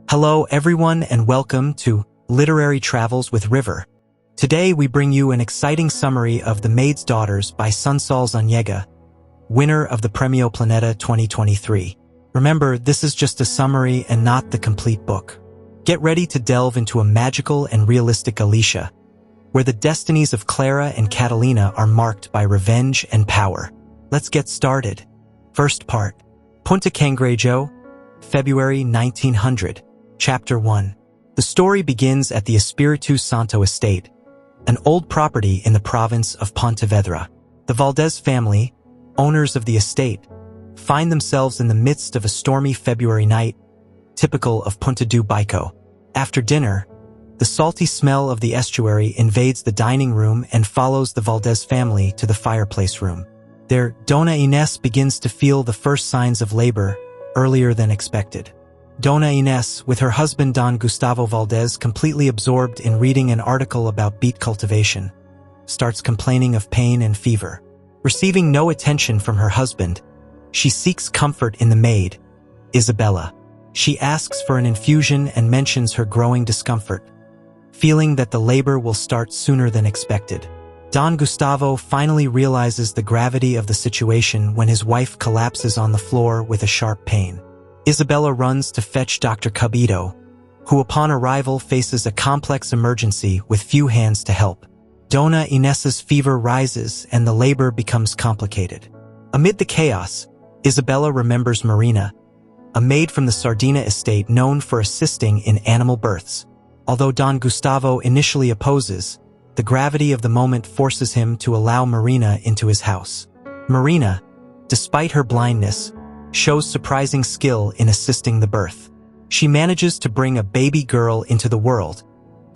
Hello everyone and welcome to Literary Travels with River. Today we bring you an exciting summary of The Maid's Daughters by Sonsoles Ónega, winner of the Premio Planeta 2023. Remember, this is just a summary and not the complete book. Get ready to delve into a magical and realistic Galicia, where the destinies of Clara and Catalina are marked by revenge and power. Let's get started. First part. Punta Cangrejo, February 1900. Chapter 1. The story begins at the Espíritu Santo estate, an old property in the province of Pontevedra. The Valdés family, owners of the estate, find themselves in the midst of a stormy February night, typical of Punta do Bico. After dinner, the salty smell of the estuary invades the dining room and follows the Valdés family to the fireplace room. There, Doña Inés begins to feel the first signs of labor earlier than expected. Doña Inés, with her husband Don Gustavo Valdés completely absorbed in reading an article about beet cultivation, starts complaining of pain and fever. Receiving no attention from her husband, she seeks comfort in the maid, Isabella. She asks for an infusion and mentions her growing discomfort, feeling that the labor will start sooner than expected. Don Gustavo finally realizes the gravity of the situation when his wife collapses on the floor with a sharp pain. Isabella runs to fetch Dr. Cabito, who upon arrival faces a complex emergency with few hands to help. Doña Inés's fever rises and the labor becomes complicated. Amid the chaos, Isabella remembers Marina, a maid from the Sardina estate known for assisting in animal births. Although Don Gustavo initially opposes, the gravity of the moment forces him to allow Marina into his house. Marina, despite her blindness, shows surprising skill in assisting the birth. She manages to bring a baby girl into the world,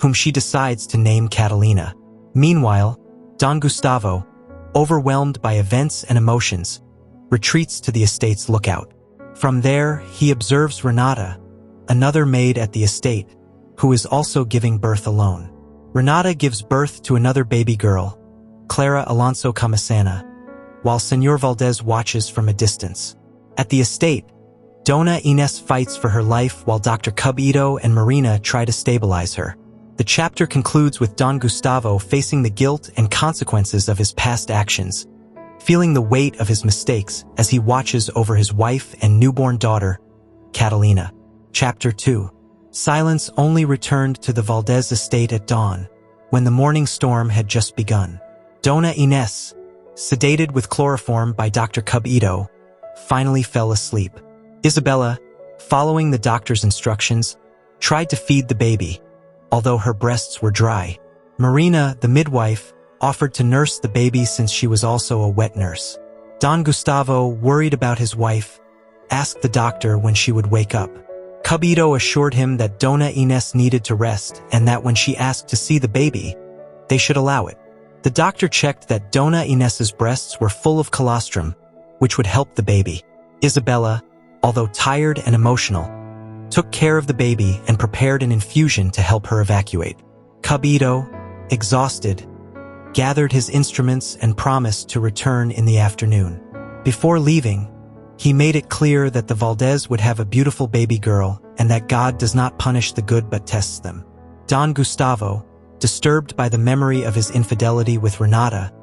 whom she decides to name Catalina. Meanwhile, Don Gustavo, overwhelmed by events and emotions, retreats to the estate's lookout. From there, he observes Renata, another maid at the estate, who is also giving birth alone. Renata gives birth to another baby girl, Clara Alonso Comisana, while Señor Valdés watches from a distance. At the estate, Doña Inés fights for her life while Dr. Cabito and Marina try to stabilize her. The chapter concludes with Don Gustavo facing the guilt and consequences of his past actions, feeling the weight of his mistakes as he watches over his wife and newborn daughter, Catalina. Chapter 2. Silence only returned to the Valdés estate at dawn, when the morning storm had just begun. Doña Inés, sedated with chloroform by Dr. Cabito, finally fell asleep. Isabella, following the doctor's instructions, tried to feed the baby, although her breasts were dry. Marina, the midwife, offered to nurse the baby since she was also a wet nurse. Don Gustavo, worried about his wife, asked the doctor when she would wake up. Cabito assured him that Doña Inés needed to rest and that when she asked to see the baby, they should allow it. The doctor checked that Doña Inés's breasts were full of colostrum, which would help the baby. Isabella, although tired and emotional, took care of the baby and prepared an infusion to help her evacuate. Cabito, exhausted, gathered his instruments and promised to return in the afternoon. Before leaving, he made it clear that the Valdés would have a beautiful baby girl and that God does not punish the good but tests them. Don Gustavo, disturbed by the memory of his infidelity with Renata,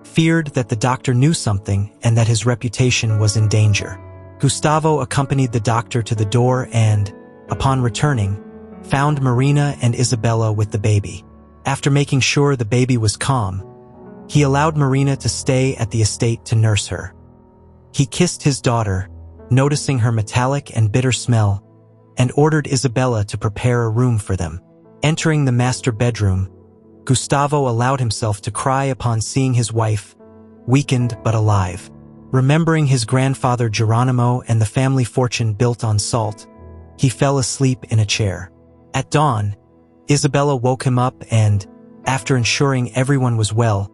feared that the doctor knew something and that his reputation was in danger. Gustavo accompanied the doctor to the door and, upon returning, found Marina and Isabella with the baby. After making sure the baby was calm, he allowed Marina to stay at the estate to nurse her. He kissed his daughter, noticing her metallic and bitter smell, and ordered Isabella to prepare a room for them. Entering the master bedroom, Gustavo allowed himself to cry upon seeing his wife, weakened but alive. Remembering his grandfather Geronimo and the family fortune built on salt, he fell asleep in a chair. At dawn, Isabella woke him up and, after ensuring everyone was well,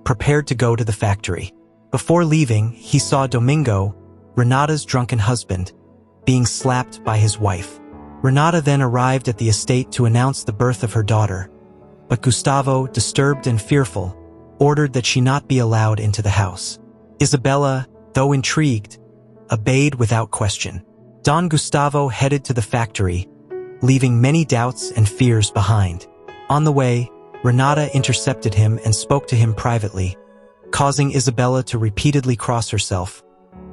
prepared to go to the factory. Before leaving, he saw Domingo, Renata's drunken husband, being slapped by his wife. Renata then arrived at the estate to announce the birth of her daughter, but Gustavo, disturbed and fearful, ordered that she not be allowed into the house. Isabella, though intrigued, obeyed without question. Don Gustavo headed to the factory, leaving many doubts and fears behind. On the way, Renata intercepted him and spoke to him privately, causing Isabella to repeatedly cross herself,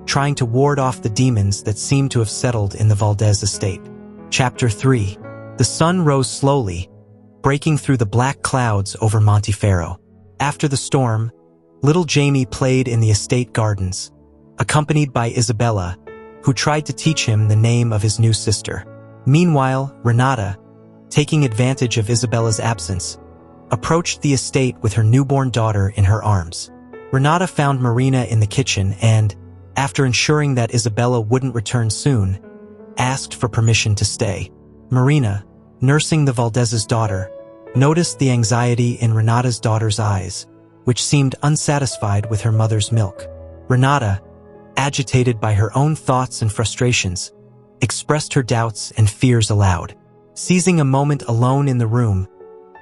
trying to ward off the demons that seemed to have settled in the Valdés estate. Chapter 3. The sun rose slowly, breaking through the black clouds over Monteferro. After the storm, little Jamie played in the estate gardens, accompanied by Isabella, who tried to teach him the name of his new sister. Meanwhile, Renata, taking advantage of Isabella's absence, approached the estate with her newborn daughter in her arms. Renata found Marina in the kitchen and, after ensuring that Isabella wouldn't return soon, asked for permission to stay. Marina, nursing the Valdés's daughter, noticed the anxiety in Renata's daughter's eyes, which seemed unsatisfied with her mother's milk. Renata, agitated by her own thoughts and frustrations, expressed her doubts and fears aloud. Seizing a moment alone in the room,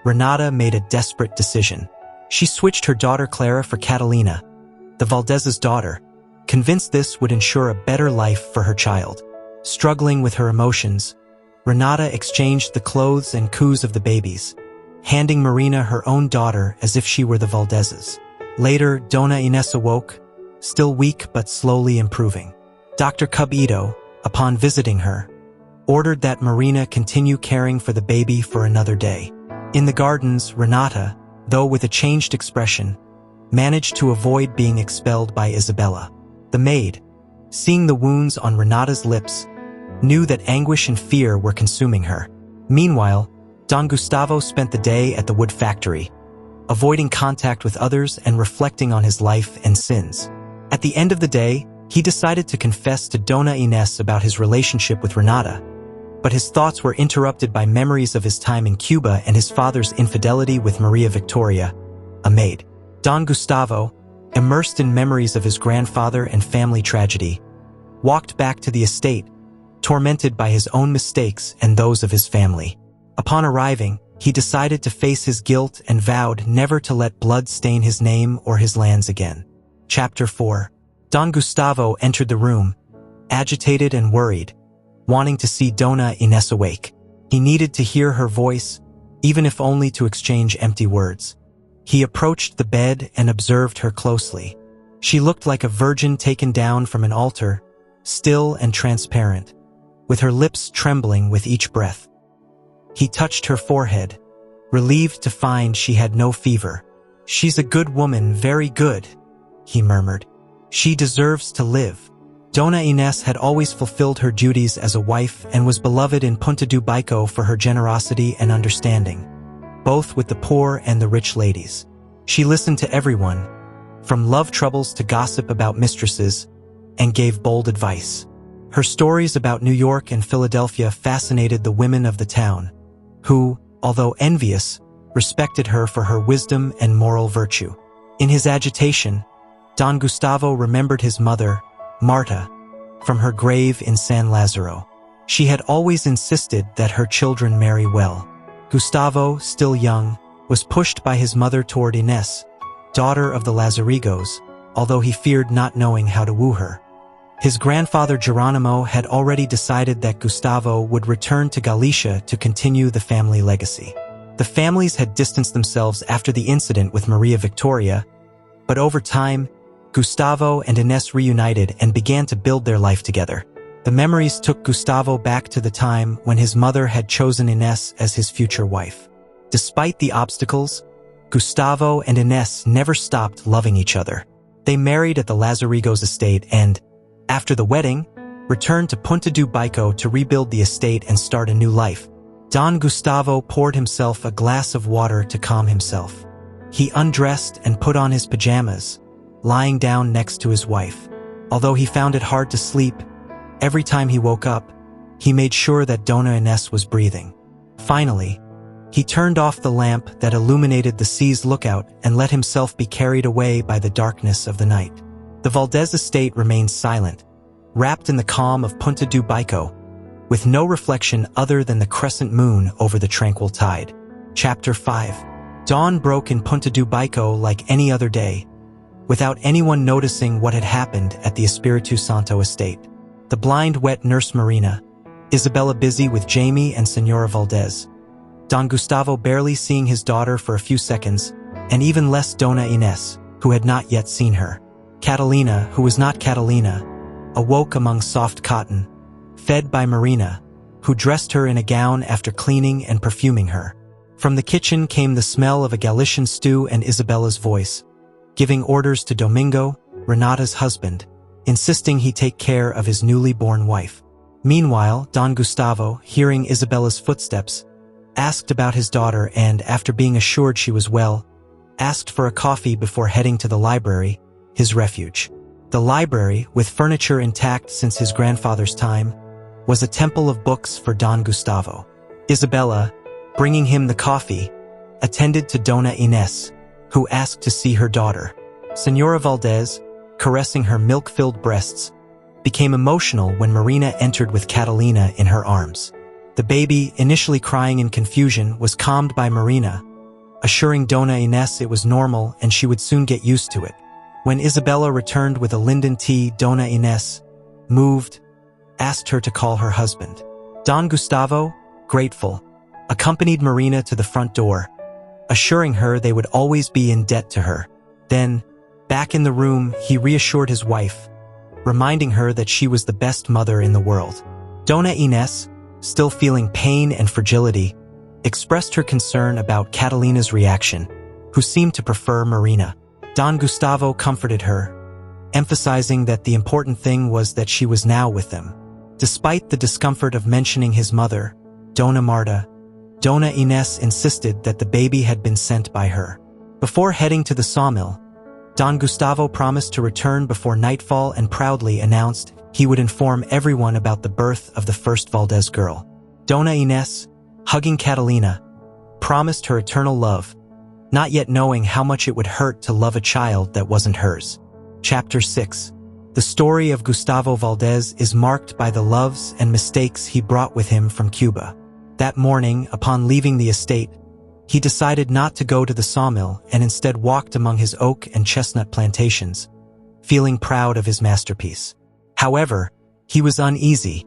Renata made a desperate decision. She switched her daughter Clara for Catalina, the Valdés's daughter, convinced this would ensure a better life for her child. Struggling with her emotions, Renata exchanged the clothes and coos of the babies, handing Marina her own daughter as if she were the Valdés's. Later, Doña Inés awoke, still weak but slowly improving. Dr. Cubito, upon visiting her, ordered that Marina continue caring for the baby for another day. In the gardens, Renata, though with a changed expression, managed to avoid being expelled by Isabella. The maid, seeing the wounds on Renata's lips, knew that anguish and fear were consuming her. Meanwhile, Don Gustavo spent the day at the wood factory, avoiding contact with others and reflecting on his life and sins. At the end of the day, he decided to confess to Doña Inés about his relationship with Renata, but his thoughts were interrupted by memories of his time in Cuba and his father's infidelity with Maria Victoria, a maid. Don Gustavo, immersed in memories of his grandfather and family tragedy, walked back to the estate, tormented by his own mistakes and those of his family. Upon arriving, he decided to face his guilt and vowed never to let blood stain his name or his lands again. Chapter 4. Don Gustavo entered the room, agitated and worried, wanting to see Doña Inés awake. He needed to hear her voice, even if only to exchange empty words. He approached the bed and observed her closely. She looked like a virgin taken down from an altar, still and transparent, with her lips trembling with each breath. He touched her forehead, relieved to find she had no fever. "She's a good woman, very good," he murmured. "She deserves to live." Doña Inés had always fulfilled her duties as a wife and was beloved in Punta do Baico for her generosity and understanding, both with the poor and the rich ladies. She listened to everyone, from love troubles to gossip about mistresses, and gave bold advice. Her stories about New York and Philadelphia fascinated the women of the town, who, although envious, respected her for her wisdom and moral virtue. In his agitation, Don Gustavo remembered his mother, Marta, from her grave in San Lazaro. She had always insisted that her children marry well. Gustavo, still young, was pushed by his mother toward Inés, daughter of the Lazarigos, although he feared not knowing how to woo her. His grandfather Geronimo had already decided that Gustavo would return to Galicia to continue the family legacy. The families had distanced themselves after the incident with Maria Victoria, but over time, Gustavo and Inés reunited and began to build their life together. The memories took Gustavo back to the time when his mother had chosen Inés as his future wife. Despite the obstacles, Gustavo and Inés never stopped loving each other. They married at the Lazarigos estate and, after the wedding, returned to Punta do Baico to rebuild the estate and start a new life. Don Gustavo poured himself a glass of water to calm himself. He undressed and put on his pajamas, lying down next to his wife. Although he found it hard to sleep, every time he woke up, he made sure that Doña Inés was breathing. Finally, he turned off the lamp that illuminated the sea's lookout and let himself be carried away by the darkness of the night. The Valdés estate remained silent, wrapped in the calm of Punta do Baico, with no reflection other than the crescent moon over the tranquil tide. Chapter 5. Dawn broke in Punta do Baico like any other day, without anyone noticing what had happened at the Espíritu Santo estate. The blind wet nurse Marina, Isabella busy with Jamie and Senora Valdés. Don Gustavo barely seeing his daughter for a few seconds, and even less Doña Inés, who had not yet seen her. Catalina, who was not Catalina, awoke among soft cotton, fed by Marina, who dressed her in a gown after cleaning and perfuming her. From the kitchen came the smell of a Galician stew and Isabella's voice, giving orders to Domingo, Renata's husband, insisting he take care of his newly born wife. Meanwhile, Don Gustavo, hearing Isabella's footsteps, asked about his daughter and, after being assured she was well, asked for a coffee before heading to the library, his refuge. The library, with furniture intact since his grandfather's time, was a temple of books for Don Gustavo. Isabella, bringing him the coffee, attended to Doña Inés, who asked to see her daughter. Senora Valdés, caressing her milk-filled breasts, became emotional when Marina entered with Catalina in her arms. The baby, initially crying in confusion, was calmed by Marina, assuring Doña Inés it was normal and she would soon get used to it. When Isabella returned with a linden tea, Doña Inés, moved, asked her to call her husband. Don Gustavo, grateful, accompanied Marina to the front door, assuring her they would always be in debt to her. Then, back in the room, he reassured his wife, reminding her that she was the best mother in the world. Doña Inés, still feeling pain and fragility, expressed her concern about Catalina's reaction, who seemed to prefer Marina. Don Gustavo comforted her, emphasizing that the important thing was that she was now with them. Despite the discomfort of mentioning his mother, Dona Marta, Doña Inés insisted that the baby had been sent by her. Before heading to the sawmill, Don Gustavo promised to return before nightfall and proudly announced he would inform everyone about the birth of the first Valdés girl. Doña Inés, hugging Catalina, promised her eternal love, not yet knowing how much it would hurt to love a child that wasn't hers. Chapter 6. The story of Gustavo Valdés is marked by the loves and mistakes he brought with him from Cuba. That morning, upon leaving the estate, he decided not to go to the sawmill and instead walked among his oak and chestnut plantations, feeling proud of his masterpiece. However, he was uneasy,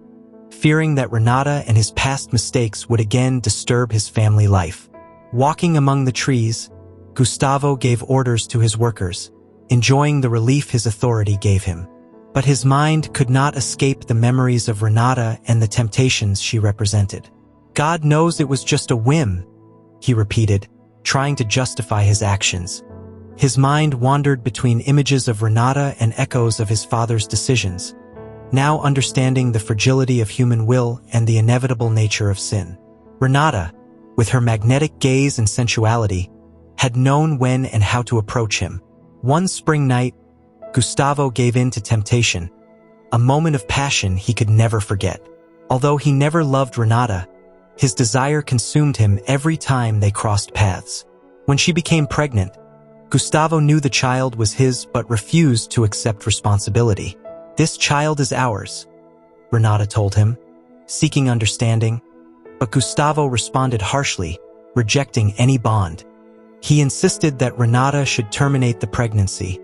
fearing that Renata and his past mistakes would again disturb his family life. Walking among the trees, Gustavo gave orders to his workers, enjoying the relief his authority gave him. But his mind could not escape the memories of Renata and the temptations she represented. God knows it was just a whim, he repeated, trying to justify his actions. His mind wandered between images of Renata and echoes of his father's decisions, now understanding the fragility of human will and the inevitable nature of sin. Renata, with her magnetic gaze and sensuality, had known when and how to approach him. One spring night, Gustavo gave in to temptation, a moment of passion he could never forget. Although he never loved Renata, his desire consumed him every time they crossed paths. When she became pregnant, Gustavo knew the child was his but refused to accept responsibility. "This child is ours," Renata told him, seeking understanding, but Gustavo responded harshly, rejecting any bond. He insisted that Renata should terminate the pregnancy,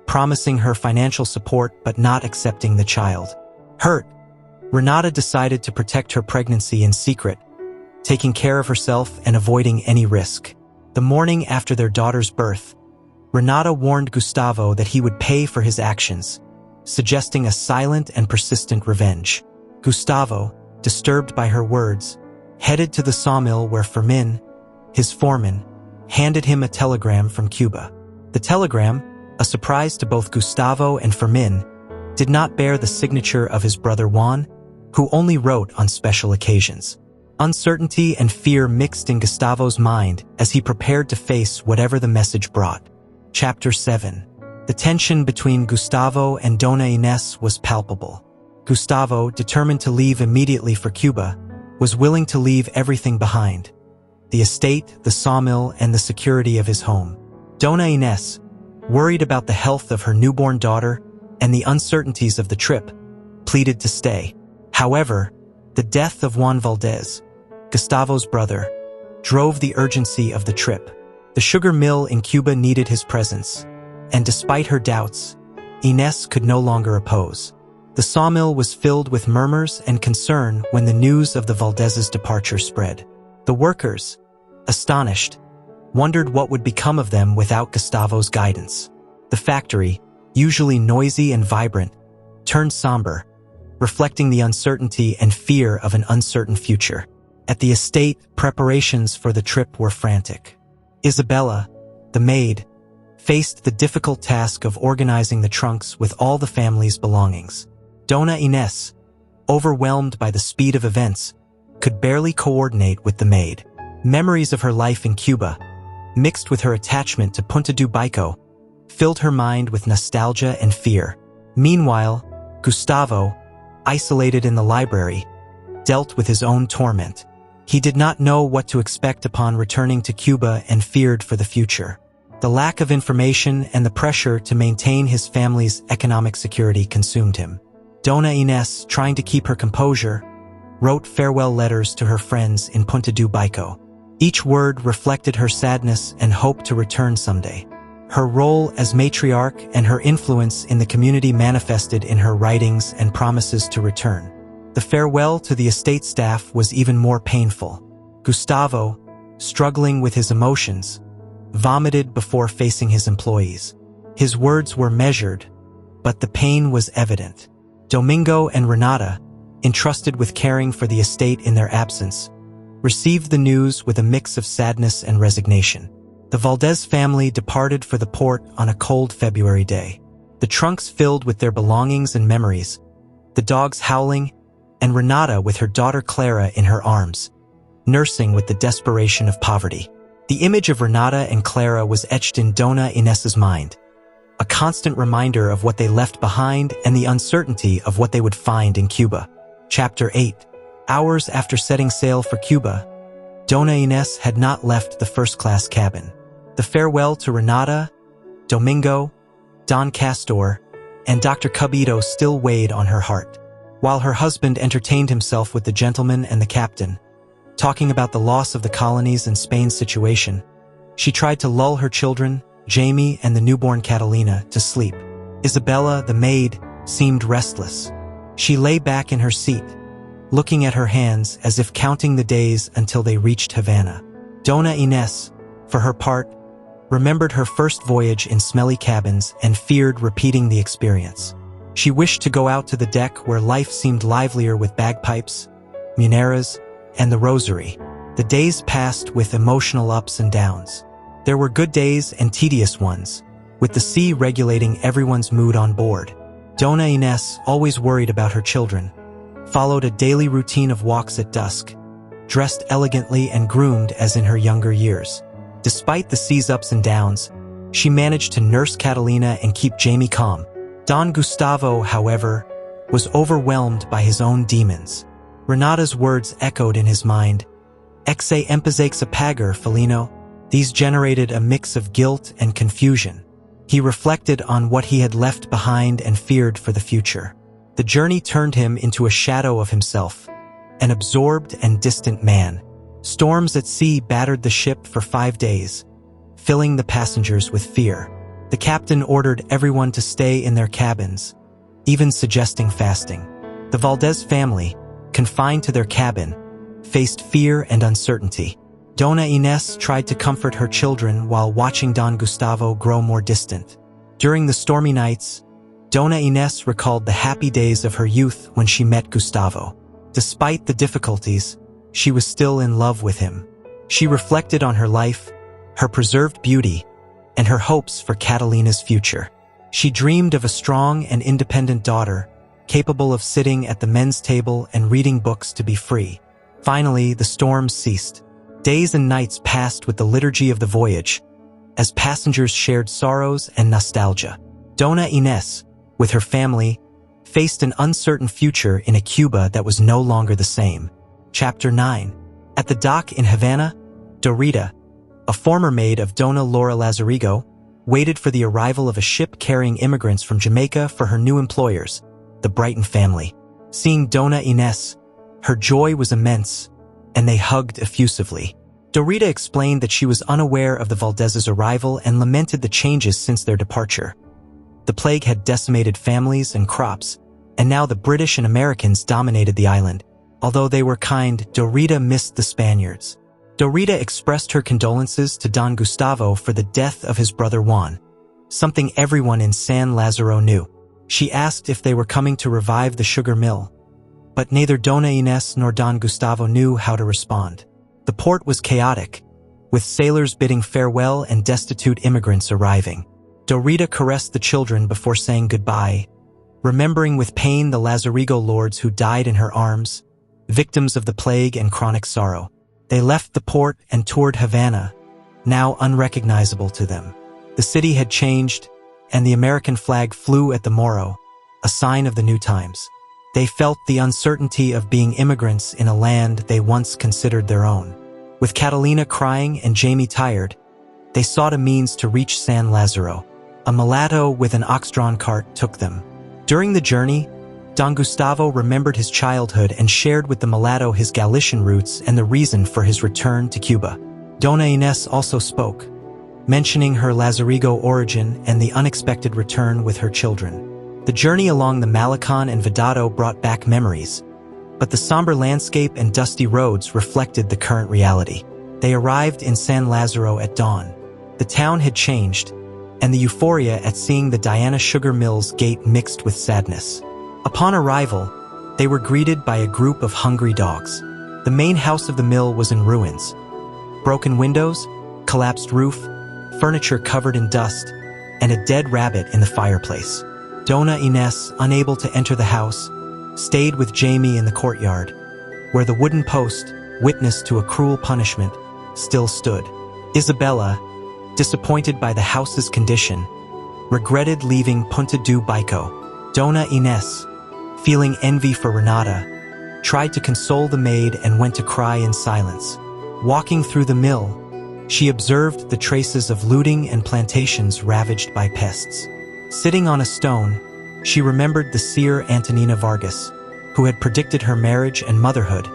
promising her financial support but not accepting the child. Hurt, Renata decided to protect her pregnancy in secret, taking care of herself and avoiding any risk. The morning after their daughter's birth, Renata warned Gustavo that he would pay for his actions, suggesting a silent and persistent revenge. Gustavo, disturbed by her words, headed to the sawmill where Fermin, his foreman, handed him a telegram from Cuba. The telegram, a surprise to both Gustavo and Fermin, did not bear the signature of his brother Juan, who only wrote on special occasions. Uncertainty and fear mixed in Gustavo's mind as he prepared to face whatever the message brought. Chapter 7. The tension between Gustavo and Doña Inés was palpable. Gustavo, determined to leave immediately for Cuba, was willing to leave everything behind: the estate, the sawmill, and the security of his home. Doña Inés, worried about the health of her newborn daughter and the uncertainties of the trip, pleaded to stay. However, the death of Juan Valdés, Gustavo's brother, drove the urgency of the trip. The sugar mill in Cuba needed his presence, and despite her doubts, Inés could no longer oppose. The sawmill was filled with murmurs and concern when the news of the Valdés' departure spread. The workers, astonished, wondered what would become of them without Gustavo's guidance. The factory, usually noisy and vibrant, turned somber, reflecting the uncertainty and fear of an uncertain future. At the estate, preparations for the trip were frantic. Isabella, the maid, faced the difficult task of organizing the trunks with all the family's belongings. Doña Inés, overwhelmed by the speed of events, could barely coordinate with the maid. Memories of her life in Cuba, mixed with her attachment to Punta do Bico, filled her mind with nostalgia and fear. Meanwhile, Gustavo, isolated in the library, dealt with his own torment. He did not know what to expect upon returning to Cuba and feared for the future. The lack of information and the pressure to maintain his family's economic security consumed him. Doña Inés, trying to keep her composure, wrote farewell letters to her friends in Punta do Bico. Each word reflected her sadness and hope to return someday. Her role as matriarch and her influence in the community manifested in her writings and promises to return. The farewell to the estate staff was even more painful. Gustavo, struggling with his emotions, vomited before facing his employees. His words were measured, but the pain was evident. Domingo and Renata, entrusted with caring for the estate in their absence, received the news with a mix of sadness and resignation. The Valdés family departed for the port on a cold February day. The trunks filled with their belongings and memories, the dogs howling, and Renata with her daughter Clara in her arms, nursing with the desperation of poverty. The image of Renata and Clara was etched in Doña Inés's mind, a constant reminder of what they left behind and the uncertainty of what they would find in Cuba. Chapter 8. Hours after setting sail for Cuba, Doña Inés had not left the first-class cabin. The farewell to Renata, Domingo, Don Castor, and Dr. Cubito still weighed on her heart. While her husband entertained himself with the gentleman and the captain, talking about the loss of the colonies and Spain's situation, she tried to lull her children, Jamie and the newborn Catalina, to sleep. Isabella, the maid, seemed restless. She lay back in her seat, looking at her hands as if counting the days until they reached Havana. Doña Inés, for her part, remembered her first voyage in smelly cabins and feared repeating the experience. She wished to go out to the deck where life seemed livelier with bagpipes, muneras, and the rosary. The days passed with emotional ups and downs. There were good days and tedious ones, with the sea regulating everyone's mood on board. Doña Inés, always worried about her children, followed a daily routine of walks at dusk, dressed elegantly and groomed as in her younger years. Despite the sea's ups and downs, she managed to nurse Catalina and keep Jamie calm. Don Gustavo, however, was overwhelmed by his own demons. Renata's words echoed in his mind. Exe empezakes a pagar, Felino. These generated a mix of guilt and confusion. He reflected on what he had left behind and feared for the future. The journey turned him into a shadow of himself, an absorbed and distant man. Storms at sea battered the ship for 5 days, filling the passengers with fear. The captain ordered everyone to stay in their cabins, even suggesting fasting. The Valdés family, confined to their cabin, faced fear and uncertainty. Doña Inés tried to comfort her children while watching Don Gustavo grow more distant. During the stormy nights, Doña Inés recalled the happy days of her youth when she met Gustavo. Despite the difficulties, she was still in love with him. She reflected on her life, her preserved beauty, and her hopes for Catalina's future. She dreamed of a strong and independent daughter, capable of sitting at the men's table and reading books to be free. Finally, the storms ceased. Days and nights passed with the liturgy of the voyage, as passengers shared sorrows and nostalgia. Doña Inés, with her family, faced an uncertain future in a Cuba that was no longer the same. Chapter 9. At the dock in Havana, Dorita, a former maid of Dona Laura Lazarigo, waited for the arrival of a ship carrying immigrants from Jamaica for her new employers, the Brighton family. Seeing Doña Inés, her joy was immense, and they hugged effusively. Dorita explained that she was unaware of the Valdés' arrival and lamented the changes since their departure. The plague had decimated families and crops, and now the British and Americans dominated the island. Although they were kind, Dorita missed the Spaniards. Dorita expressed her condolences to Don Gustavo for the death of his brother Juan, something everyone in San Lazaro knew. She asked if they were coming to revive the sugar mill, but neither Doña Inés nor Don Gustavo knew how to respond. The port was chaotic, with sailors bidding farewell and destitute immigrants arriving. Dorita caressed the children before saying goodbye, remembering with pain the Lazarigo lords who died in her arms, victims of the plague and chronic sorrow. They left the port and toured Havana, now unrecognizable to them. The city had changed, and the American flag flew at the Morro, a sign of the new times. They felt the uncertainty of being immigrants in a land they once considered their own. With Catalina crying and Jamie tired, they sought a means to reach San Lazaro. A mulatto with an ox-drawn cart took them. During the journey, Don Gustavo remembered his childhood and shared with the mulatto his Galician roots and the reason for his return to Cuba. Doña Inés also spoke, mentioning her Lazarigo origin and the unexpected return with her children. The journey along the Malecon and Vedado brought back memories, but the somber landscape and dusty roads reflected the current reality. They arrived in San Lazaro at dawn. The town had changed, and the euphoria at seeing the Diana Sugar Mill's gate mixed with sadness. Upon arrival, they were greeted by a group of hungry dogs. The main house of the mill was in ruins. Broken windows, collapsed roof, furniture covered in dust, and a dead rabbit in the fireplace. Doña Inés, unable to enter the house, stayed with Jamie in the courtyard, where the wooden post, witness to a cruel punishment, still stood. Isabella, disappointed by the house's condition, regretted leaving Punta do Bico. Doña Inés, feeling envy for Renata, tried to console the maid and went to cry in silence. Walking through the mill, she observed the traces of looting and plantations ravaged by pests. Sitting on a stone, she remembered the seer Antonina Vargas, who had predicted her marriage and motherhood,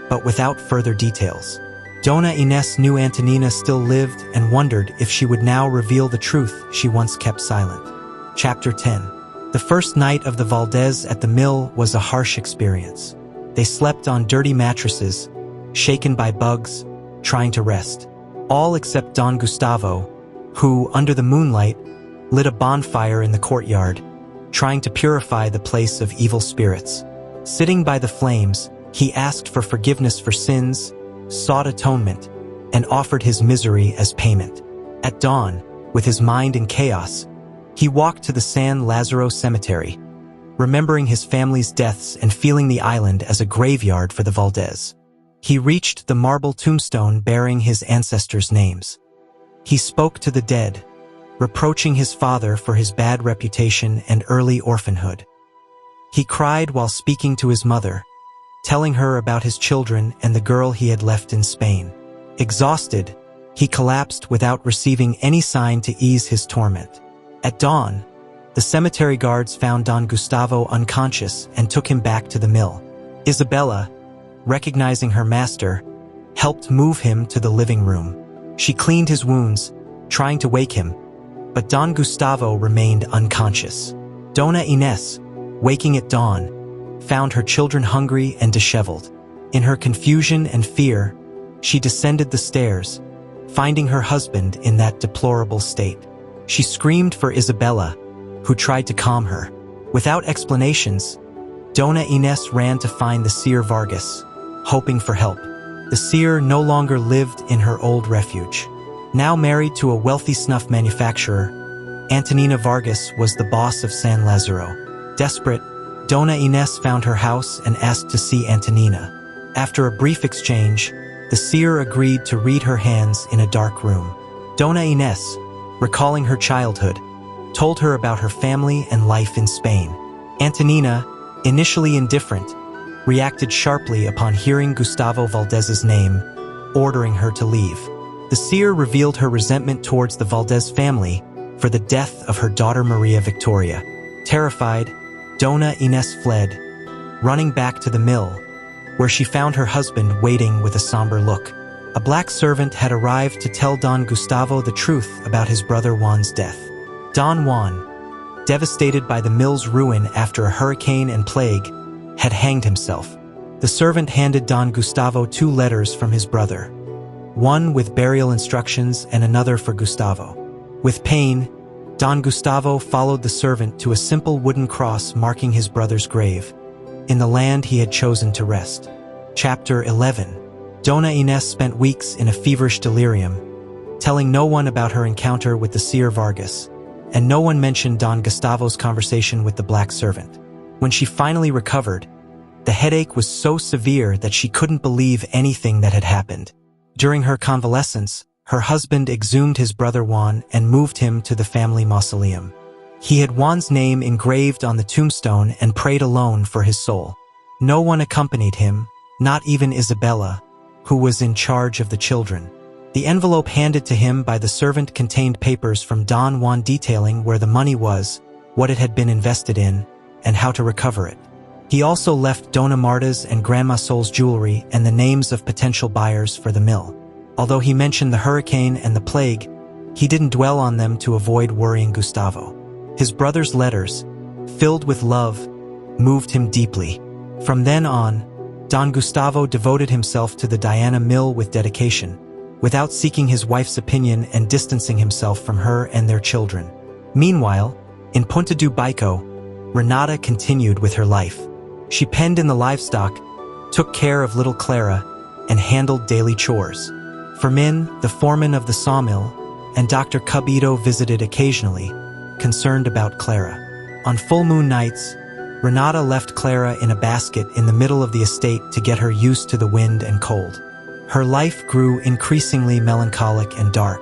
but without further details. Doña Inés knew Antonina still lived and wondered if she would now reveal the truth she once kept silent. Chapter 10. The first night of the Valdés at the mill was a harsh experience. They slept on dirty mattresses, shaken by bugs, trying to rest. All except Don Gustavo, who, under the moonlight, lit a bonfire in the courtyard, trying to purify the place of evil spirits. Sitting by the flames, he asked for forgiveness for sins, sought atonement, and offered his misery as payment. At dawn, with his mind in chaos, he walked to the San Lazaro cemetery, remembering his family's deaths and feeling the island as a graveyard for the Valdés. He reached the marble tombstone bearing his ancestors' names. He spoke to the dead, reproaching his father for his bad reputation and early orphanhood. He cried while speaking to his mother, telling her about his children and the girl he had left in Spain. Exhausted, he collapsed without receiving any sign to ease his torment. At dawn, the cemetery guards found Don Gustavo unconscious and took him back to the mill. Isabella, recognizing her master, helped move him to the living room. She cleaned his wounds, trying to wake him, but Don Gustavo remained unconscious. Doña Inés, waking at dawn, found her children hungry and disheveled. In her confusion and fear, she descended the stairs, finding her husband in that deplorable state. She screamed for Isabella, who tried to calm her. Without explanations, Doña Inés ran to find the seer Vargas, hoping for help. The seer no longer lived in her old refuge. Now married to a wealthy snuff manufacturer, Antonina Vargas was the boss of San Lazaro. Desperate, Doña Inés found her house and asked to see Antonina. After a brief exchange, the seer agreed to read her hands in a dark room. Doña Inés, recalling her childhood, told her about her family and life in Spain. Antonina, initially indifferent, reacted sharply upon hearing Gustavo Valdés's name, ordering her to leave. The seer revealed her resentment towards the Valdés family for the death of her daughter Maria Victoria. Terrified, Doña Inés fled, running back to the mill, where she found her husband waiting with a somber look. A black servant had arrived to tell Don Gustavo the truth about his brother Juan's death. Don Juan, devastated by the mill's ruin after a hurricane and plague, had hanged himself. The servant handed Don Gustavo 2 letters from his brother, one with burial instructions and another for Gustavo. With pain, Don Gustavo followed the servant to a simple wooden cross marking his brother's grave, in the land he had chosen to rest. Chapter 11. Doña Inés spent weeks in a feverish delirium, telling no one about her encounter with the seer Vargas, and no one mentioned Don Gustavo's conversation with the black servant. When she finally recovered, the headache was so severe that she couldn't believe anything that had happened. During her convalescence, her husband exhumed his brother Juan and moved him to the family mausoleum. He had Juan's name engraved on the tombstone and prayed alone for his soul. No one accompanied him, not even Isabella, who was in charge of the children. The envelope handed to him by the servant contained papers from Don Juan detailing where the money was, what it had been invested in, and how to recover it. He also left Dona Marta's and Grandma Sol's jewelry and the names of potential buyers for the mill. Although he mentioned the hurricane and the plague, he didn't dwell on them to avoid worrying Gustavo. His brother's letters, filled with love, moved him deeply. From then on, Don Gustavo devoted himself to the Diana mill with dedication, without seeking his wife's opinion and distancing himself from her and their children. Meanwhile, in Punta do Baico, Renata continued with her life. She penned in the livestock, took care of little Clara, and handled daily chores. Fermin, the foreman of the sawmill, and Dr. Cubito visited occasionally, concerned about Clara. On full moon nights, Renata left Clara in a basket in the middle of the estate to get her used to the wind and cold. Her life grew increasingly melancholic and dark.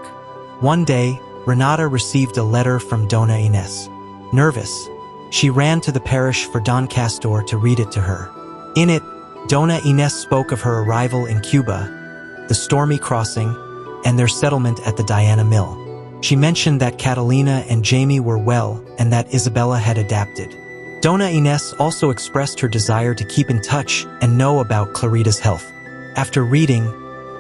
One day, Renata received a letter from Doña Inés. Nervous, she ran to the parish for Don Castor to read it to her. In it, Doña Inés spoke of her arrival in Cuba, the stormy crossing, and their settlement at the Diana mill. She mentioned that Catalina and Jamie were well and that Isabella had adapted. Doña Inés also expressed her desire to keep in touch and know about Clarita's health. After reading,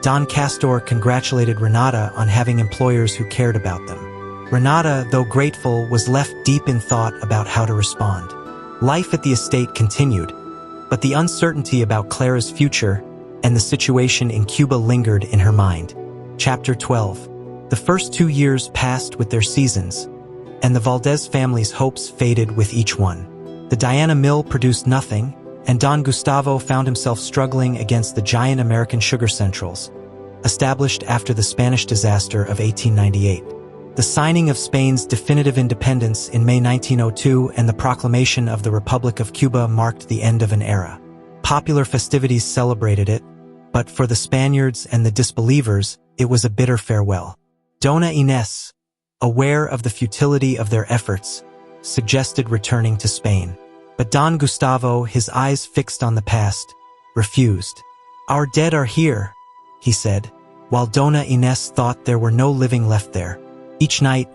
Don Castor congratulated Renata on having employers who cared about them. Renata, though grateful, was left deep in thought about how to respond. Life at the estate continued, but the uncertainty about Clara's future and the situation in Cuba lingered in her mind. Chapter 12. The first 2 years passed with their seasons, and the Valdés family's hopes faded with each one. The Diana mill produced nothing, and Don Gustavo found himself struggling against the giant American sugar centrals, established after the Spanish disaster of 1898. The signing of Spain's definitive independence in May 1902 and the proclamation of the Republic of Cuba marked the end of an era. Popular festivities celebrated it, but for the Spaniards and the disbelievers, it was a bitter farewell. Doña Inés, aware of the futility of their efforts, suggested returning to Spain. But Don Gustavo, his eyes fixed on the past, refused. "Our dead are here," he said, while Doña Inés thought there were no living left there. Each night,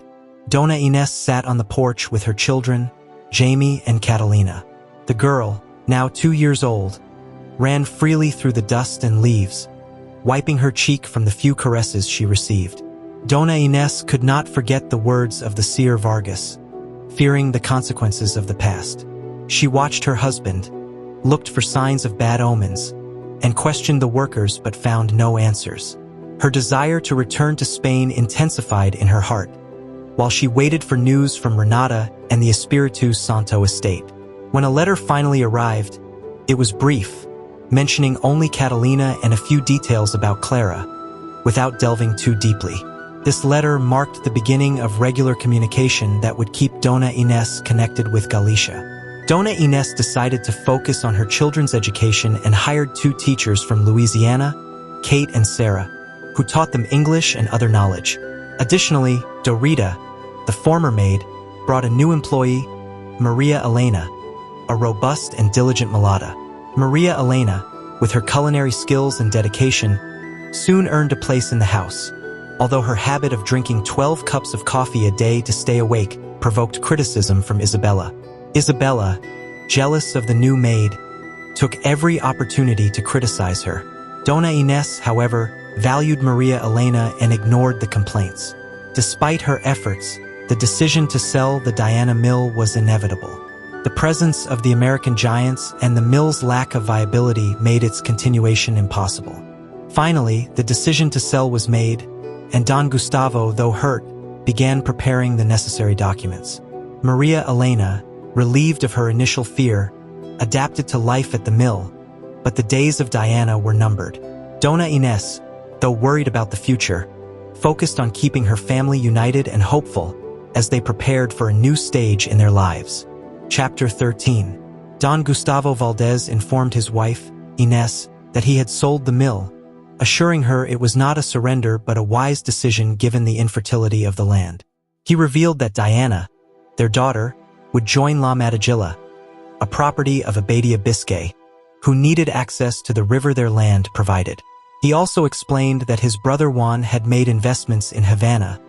Doña Inés sat on the porch with her children, Jamie and Catalina. The girl, now 2 years old, ran freely through the dust and leaves, wiping her cheek from the few caresses she received. Doña Inés could not forget the words of the seer Vargas, fearing the consequences of the past. She watched her husband, looked for signs of bad omens, and questioned the workers but found no answers. Her desire to return to Spain intensified in her heart, while she waited for news from Renata and the Espíritu Santo estate. When a letter finally arrived, it was brief, mentioning only Catalina and a few details about Clara, without delving too deeply. This letter marked the beginning of regular communication that would keep Doña Inés connected with Galicia. Doña Inés decided to focus on her children's education and hired 2 teachers from Louisiana, Kate and Sarah, who taught them English and other knowledge. Additionally, Dorita, the former maid, brought a new employee, Maria Elena, a robust and diligent mulatta. Maria Elena, with her culinary skills and dedication, soon earned a place in the house, although her habit of drinking 12 cups of coffee a day to stay awake provoked criticism from Isabella. Isabella, jealous of the new maid, took every opportunity to criticize her. Doña Inés, however, valued Maria Elena and ignored the complaints. Despite her efforts, the decision to sell the Diana mill was inevitable. The presence of the American giants and the mill's lack of viability made its continuation impossible. Finally, the decision to sell was made, and Don Gustavo, though hurt, began preparing the necessary documents. Maria Elena, relieved of her initial fear, adapted to life at the mill, but the days of Diana were numbered. Dona Inés, though worried about the future, focused on keeping her family united and hopeful as they prepared for a new stage in their lives. Chapter 13. Don Gustavo Valdés informed his wife, Inés, that he had sold the mill, assuring her it was not a surrender but a wise decision given the infertility of the land. He revealed that Diana, their daughter, would join La Matagilla, a property of Abadia Biscay, who needed access to the river their land provided. He also explained that his brother Juan had made investments in Havana,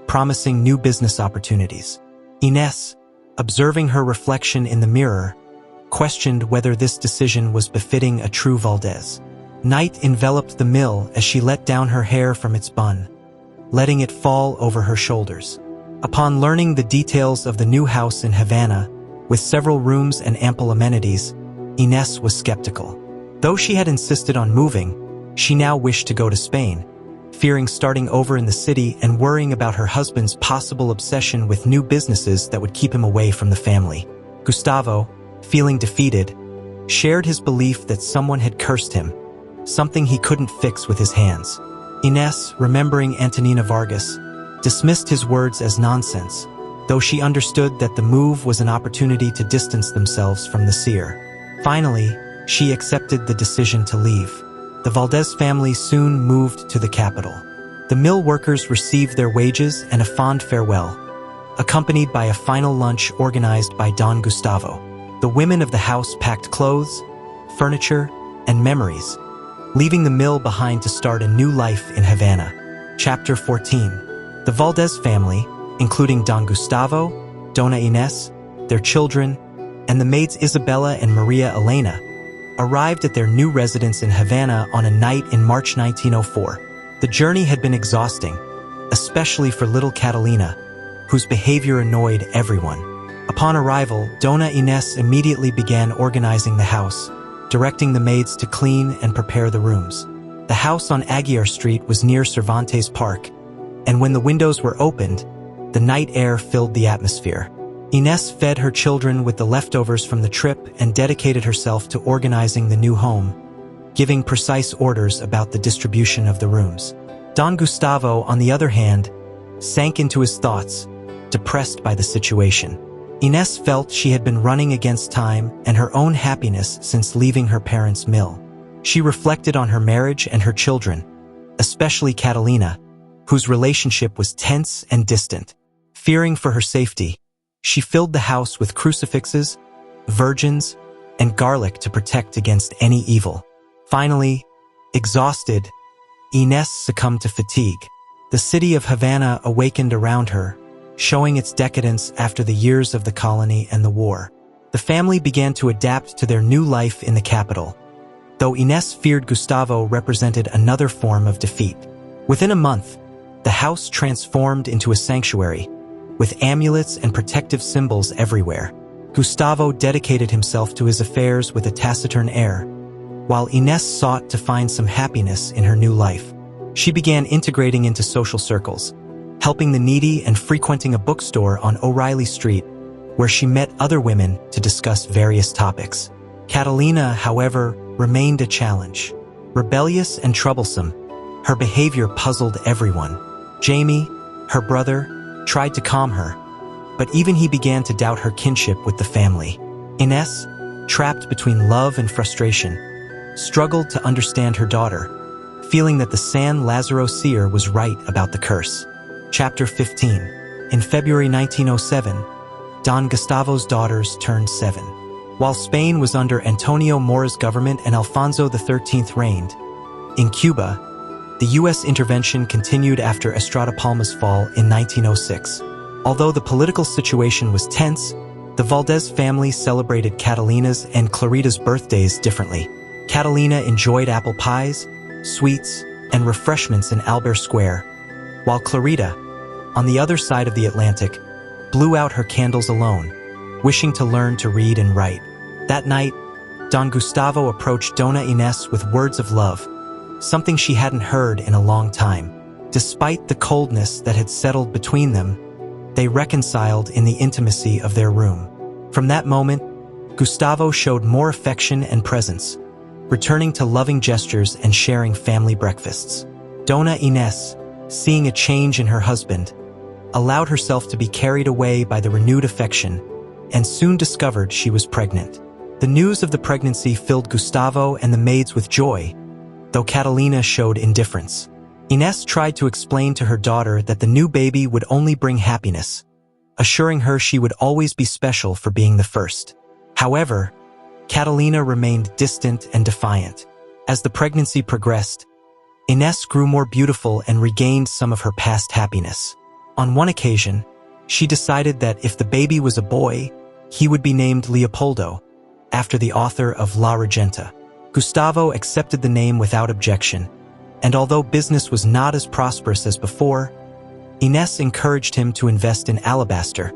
promising new business opportunities. Inés, observing her reflection in the mirror, questioned whether this decision was befitting a true Valdés. Night enveloped the mill as she let down her hair from its bun, letting it fall over her shoulders. Upon learning the details of the new house in Havana, with several rooms and ample amenities, Inés was skeptical. Though she had insisted on moving, she now wished to go to Spain, fearing starting over in the city and worrying about her husband's possible obsession with new businesses that would keep him away from the family. Gustavo, feeling defeated, shared his belief that someone had cursed him, something he couldn't fix with his hands. Inés, remembering Antonina Vargas, dismissed his words as nonsense, though she understood that the move was an opportunity to distance themselves from the seer. Finally, she accepted the decision to leave. The Valdés family soon moved to the capital. The mill workers received their wages and a fond farewell, accompanied by a final lunch organized by Don Gustavo. The women of the house packed clothes, furniture, and memories, leaving the mill behind to start a new life in Havana. Chapter 14. The Valdés family, including Don Gustavo, Dona Inés, their children, and the maids Isabella and Maria Elena, arrived at their new residence in Havana on a night in March 1904. The journey had been exhausting, especially for little Catalina, whose behavior annoyed everyone. Upon arrival, Dona Inés immediately began organizing the house, directing the maids to clean and prepare the rooms. The house on Aguiar Street was near Cervantes Park, and when the windows were opened, the night air filled the atmosphere. Inés fed her children with the leftovers from the trip and dedicated herself to organizing the new home, giving precise orders about the distribution of the rooms. Don Gustavo, on the other hand, sank into his thoughts, depressed by the situation. Inés felt she had been running against time and her own happiness since leaving her parents' mill. She reflected on her marriage and her children, especially Catalina, whose relationship was tense and distant. Fearing for her safety, she filled the house with crucifixes, virgins, and garlic to protect against any evil. Finally, exhausted, Inés succumbed to fatigue. The city of Havana awakened around her, showing its decadence after the years of the colony and the war. The family began to adapt to their new life in the capital, though Inés feared Gustavo represented another form of defeat. Within a month, the house transformed into a sanctuary, with amulets and protective symbols everywhere. Gustavo dedicated himself to his affairs with a taciturn air, while Inés sought to find some happiness in her new life. She began integrating into social circles, helping the needy and frequenting a bookstore on O'Reilly Street, where she met other women to discuss various topics. Catalina, however, remained a challenge. Rebellious and troublesome, her behavior puzzled everyone. Jamie, her brother, tried to calm her, but even he began to doubt her kinship with the family. Inés, trapped between love and frustration, struggled to understand her daughter, feeling that the San Lazaro seer was right about the curse. Chapter 15. In February 1907, Don Gustavo's daughters turned 7. While Spain was under Antonio Mora's government and Alfonso XIII reigned, in Cuba, the U.S. intervention continued after Estrada Palma's fall in 1906. Although the political situation was tense, the Valdés family celebrated Catalina's and Clarita's birthdays differently. Catalina enjoyed apple pies, sweets, and refreshments in Albert Square, while Clarita, on the other side of the Atlantic, blew out her candles alone, wishing to learn to read and write. That night, Don Gustavo approached Dona Inés with words of love, something she hadn't heard in a long time. Despite the coldness that had settled between them, they reconciled in the intimacy of their room. From that moment, Gustavo showed more affection and presence, returning to loving gestures and sharing family breakfasts. Dona Inés, seeing a change in her husband, allowed herself to be carried away by the renewed affection and soon discovered she was pregnant. The news of the pregnancy filled Gustavo and the maids with joy, though Catalina showed indifference. Inés tried to explain to her daughter that the new baby would only bring happiness, assuring her she would always be special for being the first. However, Catalina remained distant and defiant. As the pregnancy progressed, Inés grew more beautiful and regained some of her past happiness. On one occasion, she decided that if the baby was a boy, he would be named Leopoldo, after the author of La Regenta. Gustavo accepted the name without objection, and although business was not as prosperous as before, Inés encouraged him to invest in alabaster,